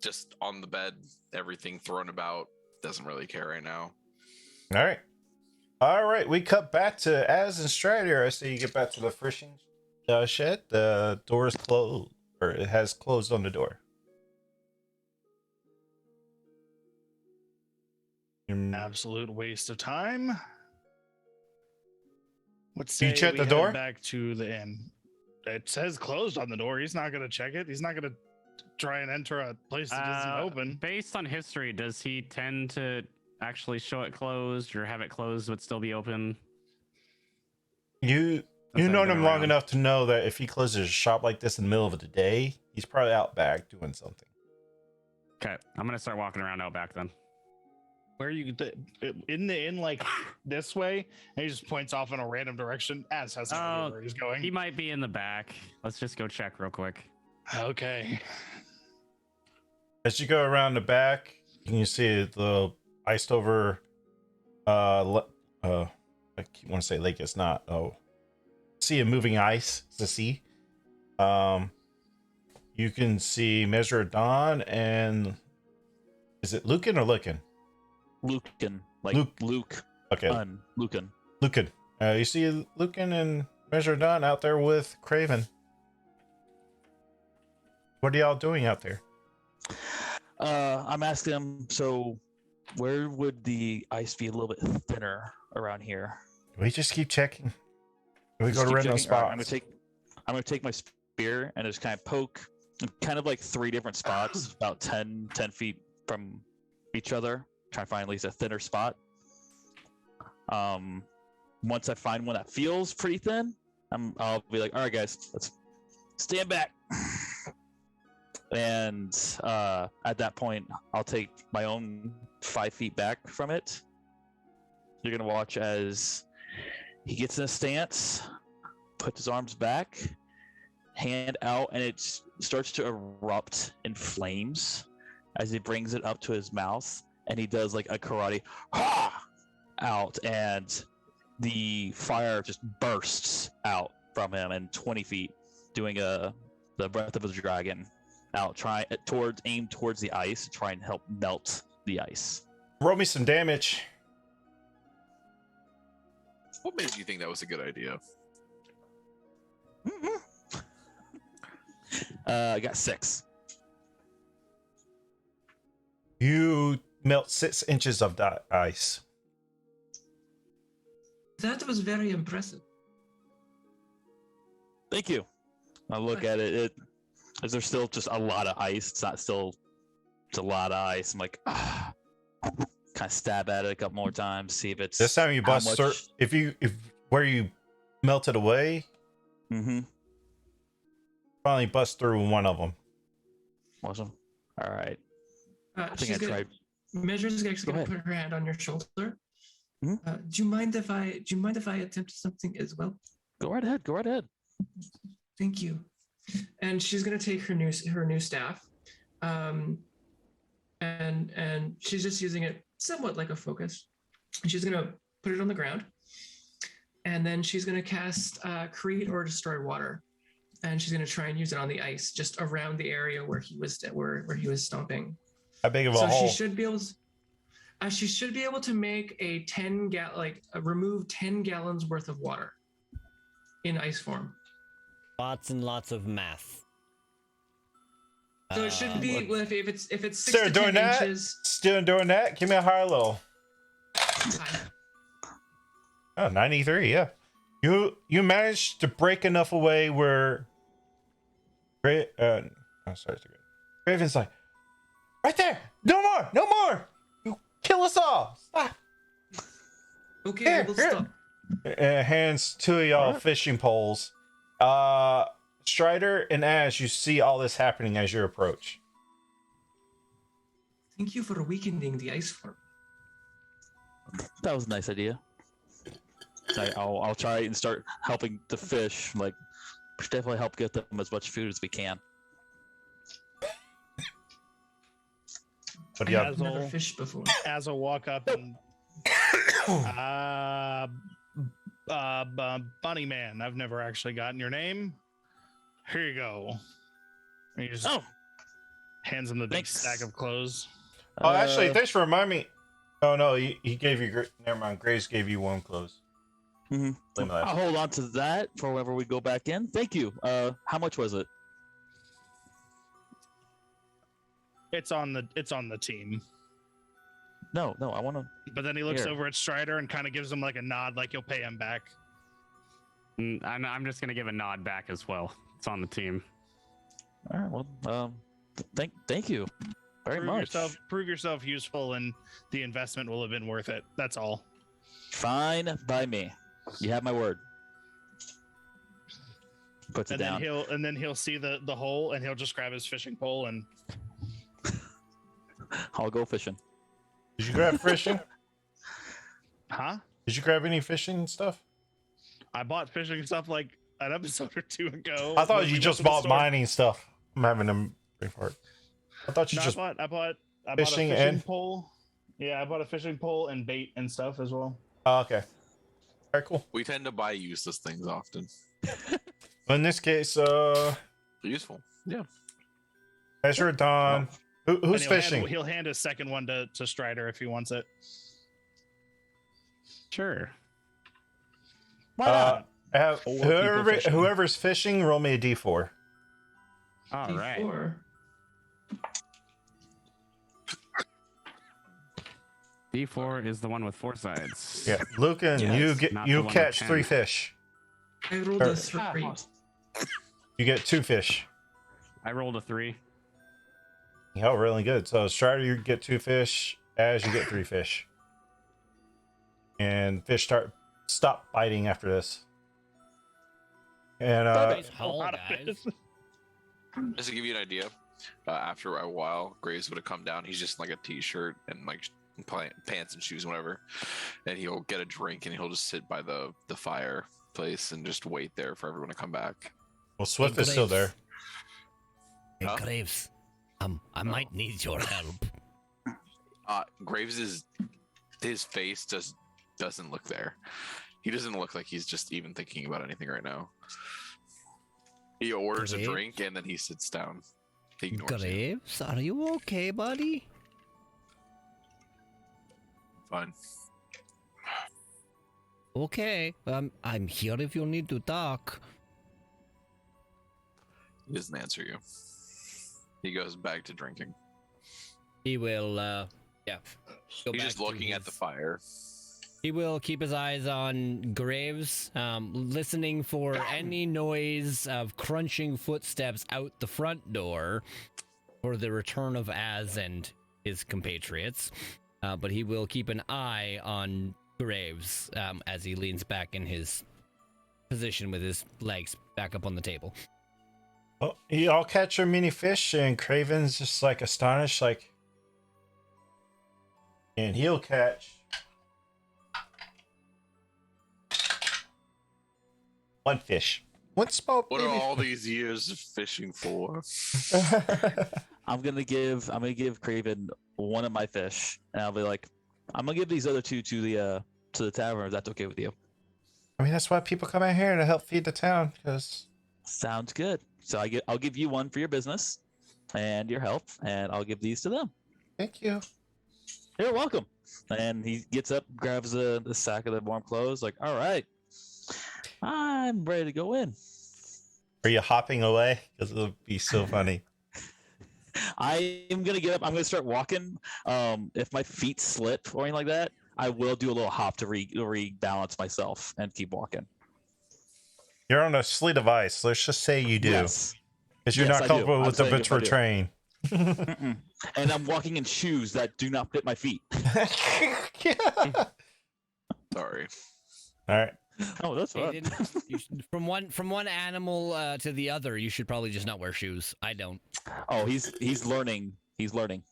just on the bed, everything thrown about. Doesn't really care right now. All right. We cut back to Az and Strider. I see you get back to the fishing shed. The door is closed, or it has closed on the door. Absolute waste of time. Let's You say check we the head door? back to the inn. It says closed on the door. He's not going to check it. He's not going to try and enter a place that isn't open. Based on history, does he tend to actually show it closed or have it closed but still be open? You Since I've known been him long around. enough to know that if he closes a shop like this in the middle of the day, he's probably out back doing something. Okay, I'm gonna start walking around out back then. Where you in the inn, like this way, and he just points off in a random direction. As has no idea where he's going. He might be in the back. Let's just go check real quick. Okay. As you go around the back, you can see the iced over I want to say lake. It's not. Oh, see a moving ice. It's a sea. You can see Measure of Dawn and is it Lucan or Lucan? Lucan, like Luke. Okay, Lucan. Lucan. You see Lucan and Measure of Dawn out there with Craven. What are y'all doing out there? I'm asking him. So, where would the ice be a little bit thinner around here? We just keep checking. We Just go to keep random checking? All right, spots. I'm gonna take my spear and just kind of poke, kind of like 3 different spots, about 10 feet from each other. Try to find at least a thinner spot. Once I find one that feels pretty thin, I'll be like, all right, guys, let's stand back. And at that point, I'll take my own 5 feet back from it. You're gonna watch as he gets in a stance, puts his arms back, hand out, and it starts to erupt in flames as he brings it up to his mouth, and he does like a karate ha out, and the fire just bursts out from him and 20 feet, doing the breath of a dragon out, aimed towards the ice, to try and help melt the ice. Roll me some damage. What made you think that was a good idea? I got 6. You melt 6 inches of that ice. That was very impressive. Thank you. I look at it. Is there still just a lot of ice? It's not still. It's a lot of ice. I'm like, kind of stab at it a couple more times, see if it's. This time you how bust. much- If where you melted away, finally bust through one of them. Awesome. All right. I think She's I gonna, tried. Measure's actually Go gonna put her hand on your shoulder. Mhm. Do you mind if I attempt something as well? Go right ahead. Go right ahead. Thank you. And she's gonna take her new staff, and she's just using it somewhat like a focus. And she's gonna put it on the ground, and then she's gonna cast Create or Destroy Water, and she's gonna try and use it on the ice just around the area where he was stomping. How big of a So hole? she should be able to make a remove 10 gallons worth of water in ice form. Lots and lots of math. So it should be if it's 6 Still to 10 doing that? inches. Still doing that? Give me a higher low. High. Oh, 93, yeah. You managed to break enough away where Raven's like, right there! No more! You kill us all! Stop! Okay, Here, we'll here. stop. Hands 2 of y'all fishing poles. Strider and Ash, you see all this happening as you approach. Thank you for weakening the ice form. That was a nice idea. I'll try and start helping the fish. Like, we should definitely help get them as much food as we can. What do you I've have? never fished before. As I walk up and Bunny Man, I've never actually gotten your name. Here you go. And he just Oh, hands him the big thanks. stack of clothes. Oh, actually, Uh, thanks for reminding me. Oh no, he gave you. Never mind. Grace gave you warm clothes. mhm. Blame that. I'll hold on to that for whenever we go back in. Thank you. How much was it? It's on the team. No, I want to. But then he looks Here. over at Strider and kind of gives him like a nod, like he'll pay him back. I'm just gonna give a nod back as well. It's on the team. All right. Well, thank you very much. Prove yourself useful, and the investment will have been worth it. That's all. Fine by me. You have my word. Puts it And down. then he'll see the hole, and he'll just grab his fishing pole and I'll go fishing. Did you grab fishing? huh? Did you grab any fishing stuff? I bought fishing stuff like an episode or two ago. I thought when you we went just to the bought store. mining stuff. I'm having a brain fart. I thought you No, just. I bought a fishing fishing and- pole. Yeah, I bought a fishing pole and bait and stuff as well. Oh, okay. All right, cool. We tend to buy useless things often. So in this case, Useful. Yeah. Azure Dawn. Who's And fishing? He'll hand a second one to Strider if he wants it. Sure. Why not? Have Four people fishing. whoever's fishing, roll me a d4. All right. D4. D4 is the one with 4 sides. Yeah, Lucan, Yes, not the you one with catch 10. 3 fish. I rolled Or- a 3. You get 2 fish. I rolled a 3. Yeah, really good. So Strider, you get 2 fish. Az, you get 3 fish. And fish stop biting after this. And Nice A haul, lot of guys. fish. Just to give you an idea, after a while, Graves would have come down. He's just in, like a t-shirt and like pants and shoes, whatever. And he'll get a drink and he'll just sit by the fireplace and just wait there for everyone to come back. well, Swift is still there. Hey, Huh? Graves, I might need your help. Graves his face just doesn't look there. He doesn't look like he's just even thinking about anything right now. He orders a Graves? drink and then he sits down. He ignores you. Graves, are you okay, buddy? Fine. Okay, I'm here if you need to talk. He doesn't answer you. He goes back to drinking. He will, go He's back just to looking at the his- fire. He will keep his eyes on Graves, listening for any noise of crunching footsteps out the front door for the return of Az and his compatriots. But he will keep an eye on Graves as he leans back in his position with his legs back up on the table. Well, y'all catch your mini fish, and Craven's just like astonished, like, and he'll catch 1 fish. 1 small What are baby all these years of fishing for? fish. I'm gonna give Craven one of my fish, and I'll be like, I'm gonna give these other 2 to the tavern. If that's okay with you. I mean, that's why people come out here to help feed the town, because Sounds good. So I'll give you 1 for your business and your help, and I'll give these to them. thank you. You're welcome. And he gets up, grabs the sack of the warm clothes, like, all right, I'm ready to go in. Are you hopping away? Because it'll be so funny. I am gonna get up. I'm gonna start walking. If my feet slip or anything like that, I will do a little hop to rebalance myself and keep walking. You're on a sleet of ice. Let's just say you do. Yes. Because you're Yes, not I do. comfortable I'm with the saying if I Ventura do. train. Mm-mm. And I'm walking in shoes that do not fit my feet. Sorry. All right. Oh, that's Hey, fun. from one animal to the other, you should probably just not wear shoes. I don't. Oh, he's learning. He's learning.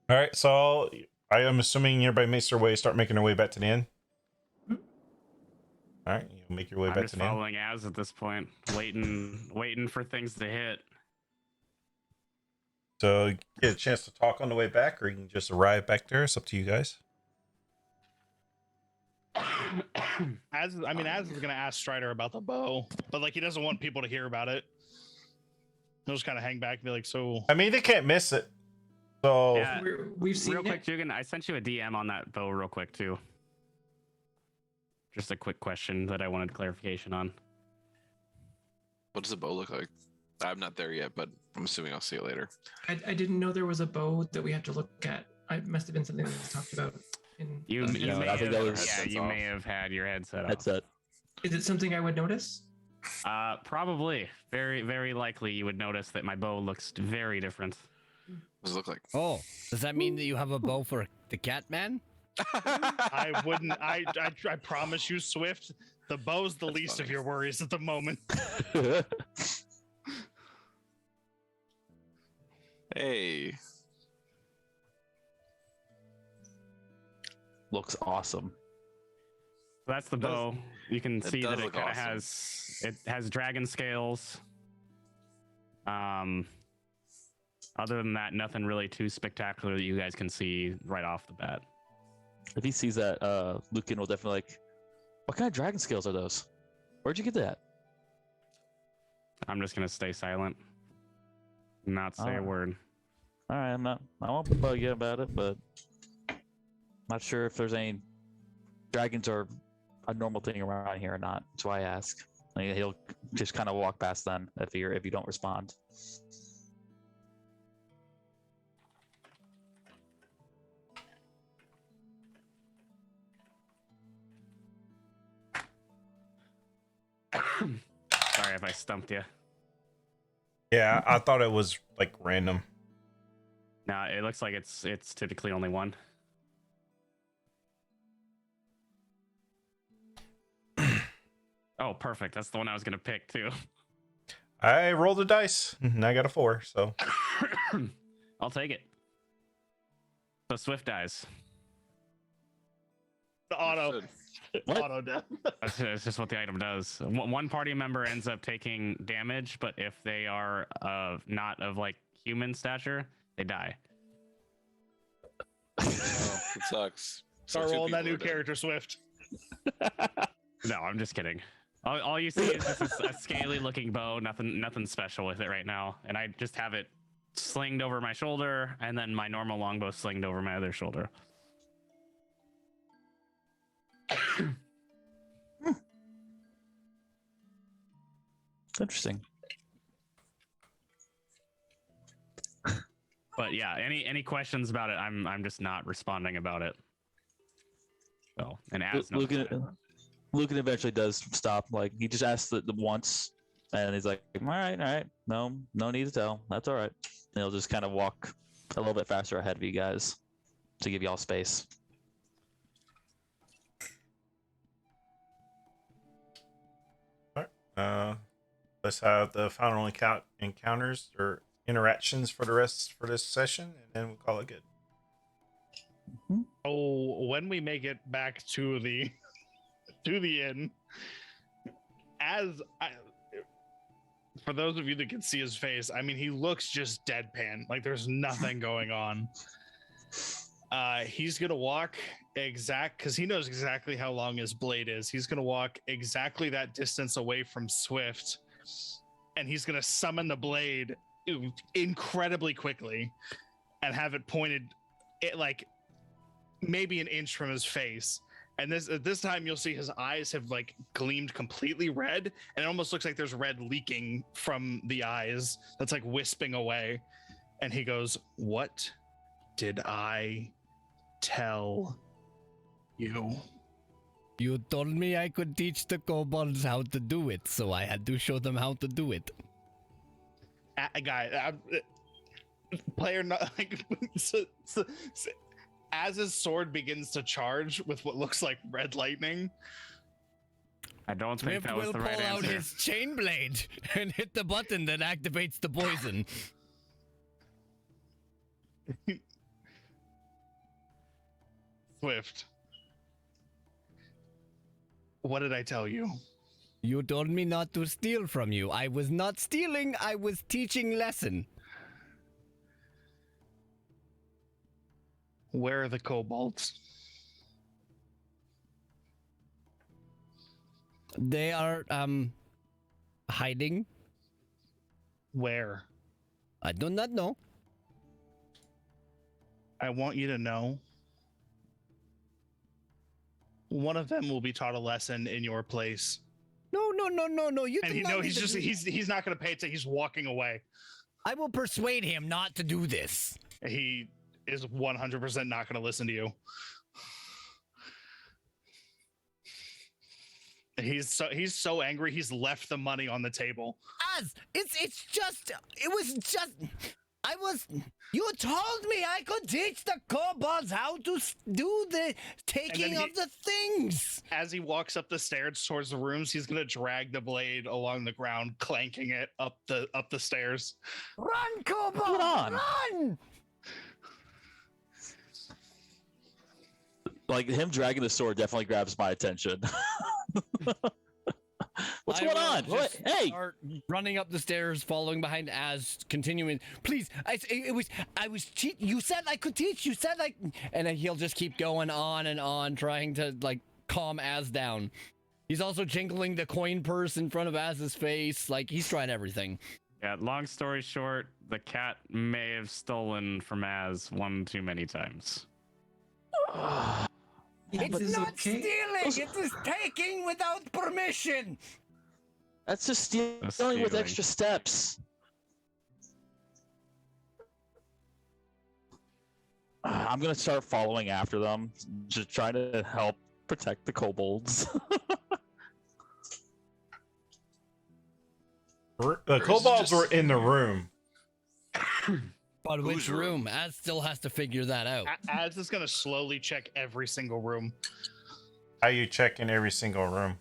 All right. So I am assuming everybody makes their way, start making their way back to the inn. All right. You make your way I'm back just to the inn. following Az at this point, waiting for things to hit. So you get a chance to talk on the way back, or you can just arrive back there. It's up to you guys. Az is gonna ask Strider about the bow, but like he doesn't want people to hear about it. He'll just kind of hang back and be like, "So." I mean, they can't miss it. So Yeah. We've seen Real quick, it. Jugan, I sent you a DM on that bow real quick too. Just a quick question that I wanted clarification on. What does a bow look like? I'm not there yet, but I'm assuming I'll see it later. I didn't know there was a bow that we have to look at. It must have been something that was talked about. You Yeah, may I think have, that was- yeah, you off. may have had your headset off. That's it. Is it something I would notice? Probably. Very, very likely you would notice that my bow looks very different. What does it look like? Oh, does that mean that you have a bow for the cat man? I wouldn't. I promise you, Swift. The bow's the That's least of funny. your worries at the moment. Hey, Looks awesome. So that's the It does- bow. You can it see does that it look kind of awesome. has dragon scales. Other than that, nothing really too spectacular that you guys can see right off the bat. If he sees that, Lucan will definitely like, what kind of dragon scales are those? Where'd you get that? I'm just gonna stay silent, not say a Oh. word. All right, I won't bug you about it, but not sure if there's any dragons are a normal thing around here or not. That's why I ask. I mean, he'll just kind of walk past them if you don't respond. Sorry if I stumped you. yeah, I thought it was like random. No, it looks like it's typically only one. Oh, perfect. That's the one I was gonna pick too. I rolled a dice and I got a 4. So I'll take it. So Swift dies. The auto, Understood. What? auto death. That's just what the item does. One party member ends up taking damage, but if they are not of like human stature, they die. Oh, it sucks. So Start two rolling that people new are dead. character, Swift. No, I'm just kidding. All you see is just a scaly looking bow, nothing special with it right now, and I just have it slinged over my shoulder, and then my normal longbow slinged over my other shoulder. Interesting. But yeah, any questions about it? I'm just not responding about it. So, and as no Lucan eventually does stop. Like he just asks the once, and he's like, all right, no need to tell. That's all right. And he'll just kind of walk a little bit faster ahead of you guys to give y'all space. let's have the final encounters or interactions for this session, and then we'll call it good. Oh, when we make it back to the inn, for those of you that can see his face, I mean, he looks just deadpan, like there's nothing going on. He's gonna walk because he knows exactly how long his blade is. He's gonna walk exactly that distance away from Swift, and he's gonna summon the blade incredibly quickly and have it pointed like maybe an inch from his face. And this time you'll see his eyes have like gleamed completely red, and it almost looks like there's red leaking from the eyes that's like wisping away. And he goes, "What did I tell you?" You told me I could teach the kobolds how to do it, so I had to show them how to do it. Player not like as his sword begins to charge with what looks like red lightning, I don't think Swift that was will the pull right out answer. his chain blade and hit the button that activates the poison. Swift, what did I tell you? You told me not to steal from you. I was not stealing, I was teaching lesson. Where are the kobolds? They are hiding. Where? I do not know. I want you to know. One of them will be taught a lesson in your place. No. You And do you not know need to do- he's not going to pay attention. He's walking away. I will persuade him not to do this. He is 100% not going to listen to you. He's so angry. He's left the money on the table. Az, you told me I could teach the kobolds how to do the taking And then of the things. As he walks up the stairs towards the rooms, he's going to drag the blade along the ground, clanking it up the stairs. Run, kobold! Hold on. Run! Like him dragging the sword definitely grabs my attention. What's I going will on? What? just Hey! Start running up the stairs, following behind Az, continuing. Please, you said I could teach. You said and he'll just keep going on and on, trying to like calm Az down. He's also jingling the coin purse in front of Az's face. Like he's trying everything. Yeah, long story short, the cat may have stolen from Az one too many times. Yeah, but It's not okay. stealing. It is taking without permission. That's just stealing That's with stealing. extra steps. I'm gonna start following after them, just trying to help protect the kobolds. The kobolds were in the room. But which Whose room? room? Az still has to figure that out. Az is going to slowly check every single room. How you check in every single room?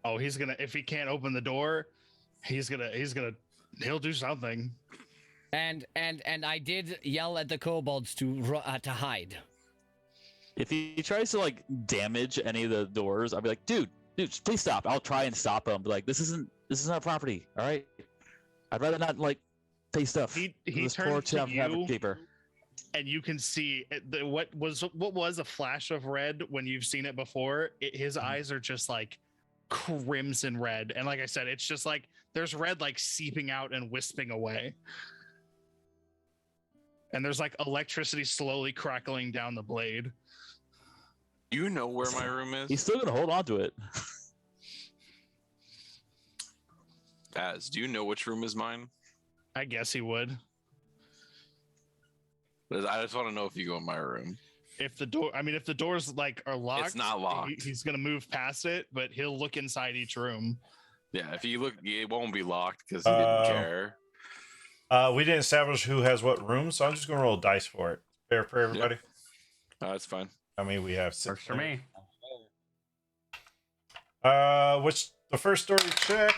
Oh, he's gonna, if he can't open the door, he'll do something. And I did yell at the kobolds to hide. If he tries to like damage any of the doors, I'll be like, dude, please stop. I'll try and stop him. But like, this isn't our property. All right. I'd rather not like take stuff. He This poor turns to chap have a you, keeper. and you can see what was a flash of red when you've seen it before. His eyes are just like crimson red, and like I said, it's just like there's red like seeping out and wisping away, and there's like electricity slowly crackling down the blade. Do you know where my room is? He's still gonna hold on to it. Az, do you know which room is mine? I guess he would. I just want to know if you go in my room. If the doors like are locked, It's not locked. He's gonna move past it, but he'll look inside each room. Yeah, if you look, it won't be locked because he didn't care. We didn't establish who has what room, so I'm just gonna roll dice for it. Fair for everybody. That's fine. I mean, we have Works 6 for me. Which the first story check?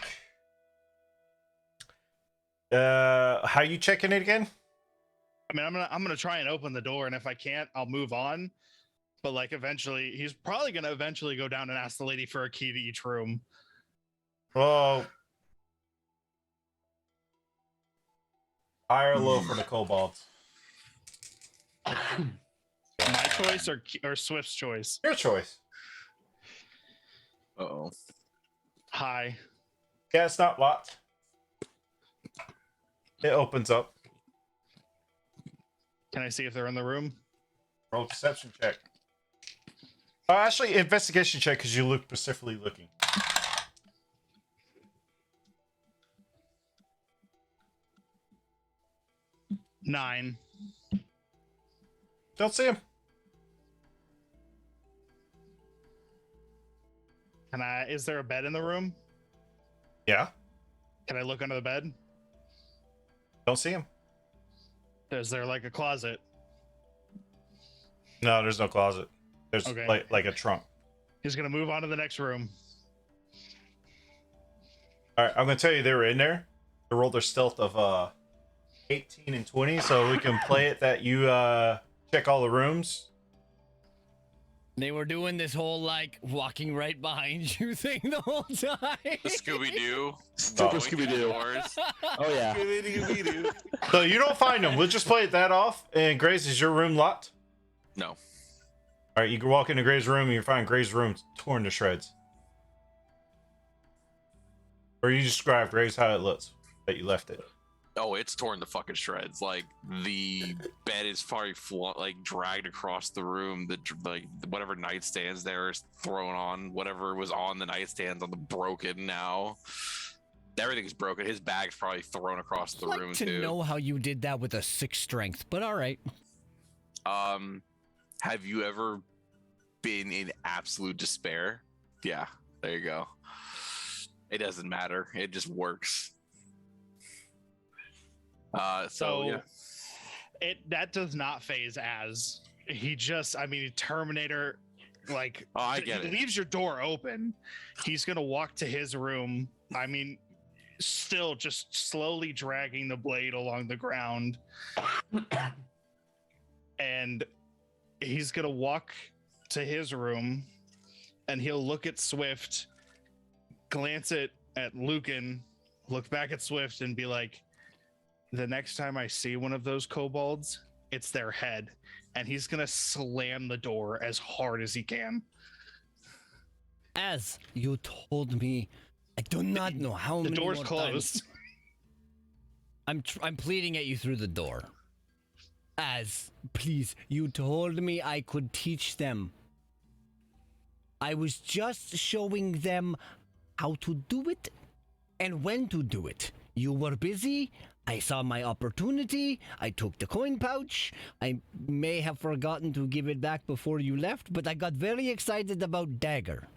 How you checking it again? I mean, I'm gonna try and open the door, and if I can't, I'll move on. But like, eventually, he's probably gonna eventually go down and ask the lady for a key to each room. Well, high or low for the kobolds? My choice or Swift's choice? Your choice. Uh-oh. High. Yeah, it's not locked. It opens up. Can I see if they're in the room? Roll deception check. Actually, investigation check because you look specifically looking. Nine. Don't see him. Is there a bed in the room? Yeah. Can I look under the bed? Don't see him. Is there like a closet? No, there's no closet. There's Okay. like a trunk. He's gonna move on to the next room. All right, I'm gonna tell you they were in there. They rolled their stealth of 18 and 20, so we can play it that you check all the rooms. They were doing this whole like walking right behind you thing the whole time. The Scooby-Doo. Super Scooby-Doo. Oh yeah. Scooby-Doo. So you don't find them. We'll just play it that off. And Grace, is your room locked? No. All right, you can walk into Gray's room and you find Gray's room torn to shreds. Or you described Graves how it looks that you left it. Oh, it's torn to fucking shreds. Like the bed is probably dragged across the room. Like whatever nightstands there is thrown on. Whatever was on the nightstands on the broken now. Everything's broken. His bag's probably thrown across the I'd room like to too. know how you did that with a 6 strength, but all right. Have you ever been in absolute despair? Yeah, there you go. It doesn't matter. It just works. So yeah. That does not phase as he just, I mean, Terminator, like, Oh, I get he it. leaves your door open. He's gonna walk to his room. I mean, still just slowly dragging the blade along the ground. And he's gonna walk to his room and he'll look at Swift, glance at Lucan, look back at Swift and be like, the next time I see one of those kobolds, it's their head. And he's gonna slam the door as hard as he can. As you told me, I do not know how The many door's more closed. times I'm pleading at you through the door. As, please, you told me I could teach them. I was just showing them how to do it and when to do it. You were busy. I saw my opportunity. I took the coin pouch. I may have forgotten to give it back before you left, but I got very excited about dagger.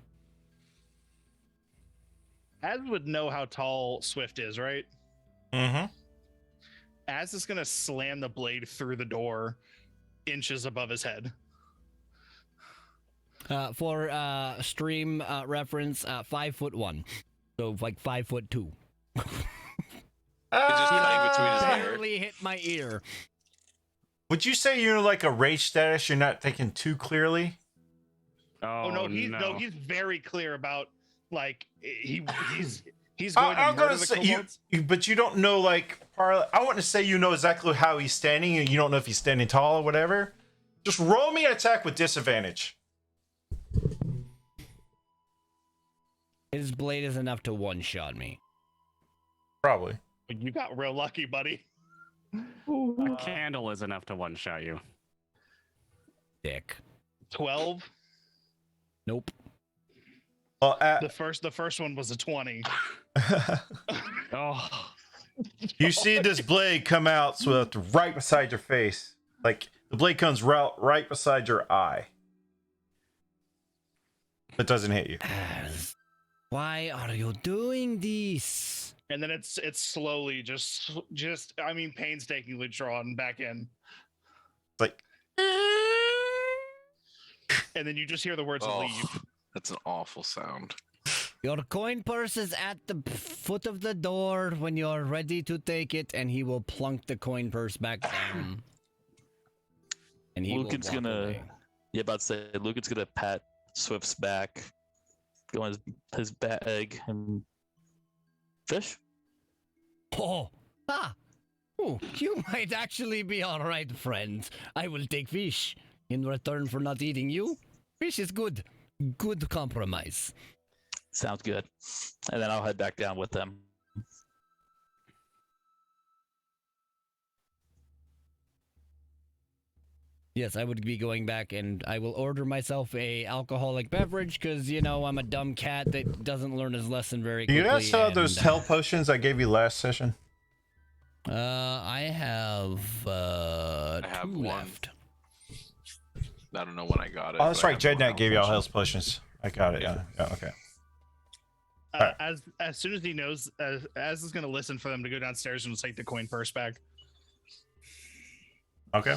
Az would know how tall Swift is, right? Mm-hmm. Az is gonna slam the blade through the door inches above his head. For stream reference, 5'1", so like 5'2". It's just cutting between his hair. Barely hit my ear. Would you say you're like a rage status? You're not thinking too clearly. Oh, no, he's very clear about like he's going to I'm murder gonna the say kobolds. but you don't know like. I want to say you know exactly how he's standing, and you don't know if he's standing tall or whatever. Just roll me an attack with disadvantage. His blade is enough to one-shot me. Probably. You got real lucky, buddy. A candle is enough to one-shot you. Dick. 12. Nope. Well, The first one was a 20. Oh, you see this blade come out Swift, right beside your face. Like the blade comes right beside your eye. It doesn't hit you. Why are you doing this? And then it's slowly just I mean painstakingly drawn back in. Like And then you just hear the words Oh, leave. that's an awful sound. Your coin purse is at the foot of the door when you're ready to take it, and he will plunk the coin purse back down. And he Lucan's will walk gonna away. yeah, about to say Lucan's gonna pat Swift's back, go on his bag and fish. Oh, oh, you might actually be all right, friend. I will take fish in return for not eating you. Fish is good. Good compromise. Sounds good. And then I'll head back down with them. Yes, I would be going back, and I will order myself a alcoholic beverage because you know I'm a dumb cat that doesn't learn his lesson very do quickly. you guys saw those and, health potions I gave you last session? I have have 2 one. left. I don't know when I got it. Oh, that's but I right. have one Jednak gave you all health health potions. I got it. Yeah. Okay. Alright. As soon as he knows, Az is going to listen for them to go downstairs and take the coin purse back. Okay.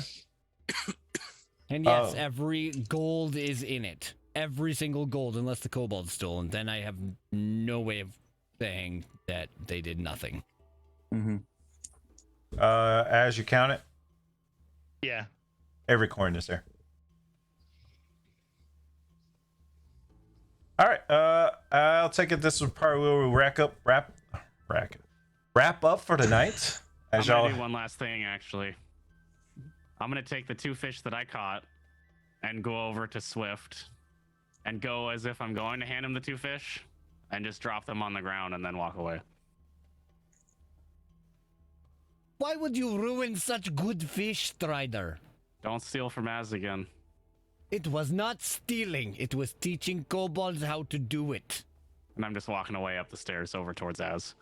And yes, Oh. every gold is in it. Every single gold, unless the kobold's stolen. Then I have no way of saying that they did nothing. Mm-hmm. As you count it, Yeah. every coin is there. All right. I'll take it. This is probably where we wrap up for tonight. I'm As gonna y'all. do one last thing, actually. I'm gonna take the 2 fish that I caught and go over to Swift and go as if I'm going to hand him the 2 fish. and just drop them on the ground and then walk away. Why would you ruin such good fish, Strider? Don't steal from Az again. It was not stealing. It was teaching kobolds how to do it. And I'm just walking away up the stairs over towards Az.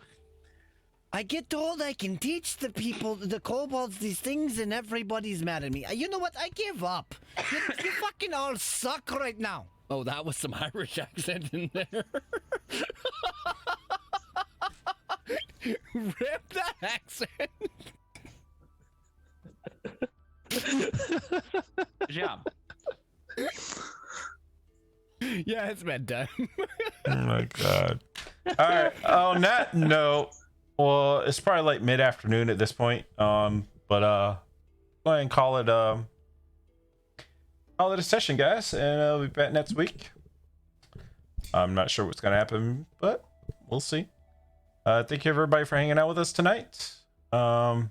I get told I can teach the people, the kobolds, these things, and everybody's mad at me. You know what? I give up. You fucking all suck right now. Oh, that was some Irish accent in there. Rip that accent. Good job. Yeah, it's bedtime. Oh my god. All right. On that note, well, it's probably like mid-afternoon at this point. But go ahead and call it a session, guys, and we'll be back next week. I'm not sure what's gonna happen, but we'll see. Thank you everybody for hanging out with us tonight. Not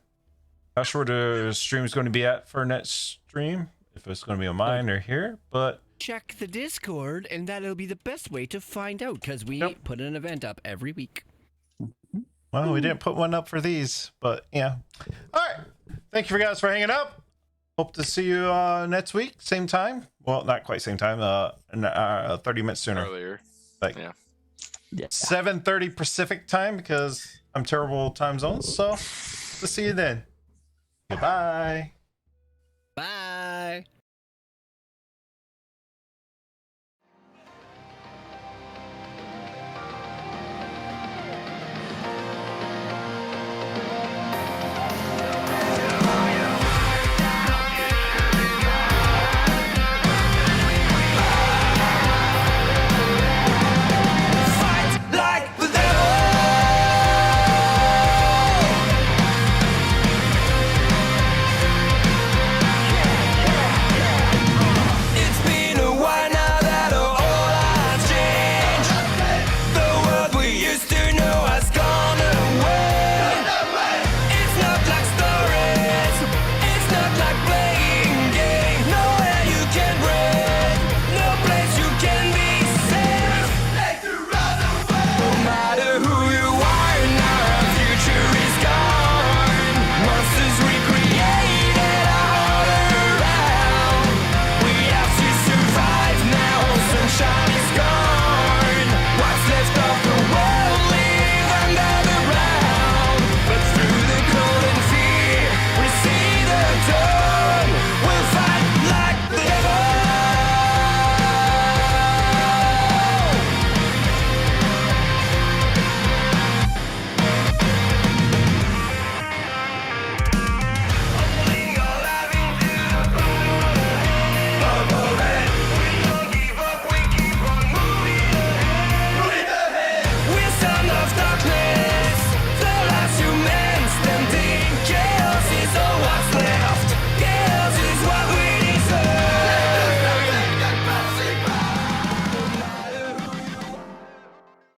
sure the stream is going to be at for next stream, if it's going to be on mine or here, but Check the Discord, and that'll be the best way to find out, because we put an event up every week. well, we didn't put one up for these, but yeah. All right. Thank you guys for hanging up. Hope to see you next week, same time. Well, not quite same time. 30 minutes sooner. Earlier. Like Yeah. 7:30 Pacific time, because I'm terrible with time zones. So, we'll see you then. Goodbye. Bye.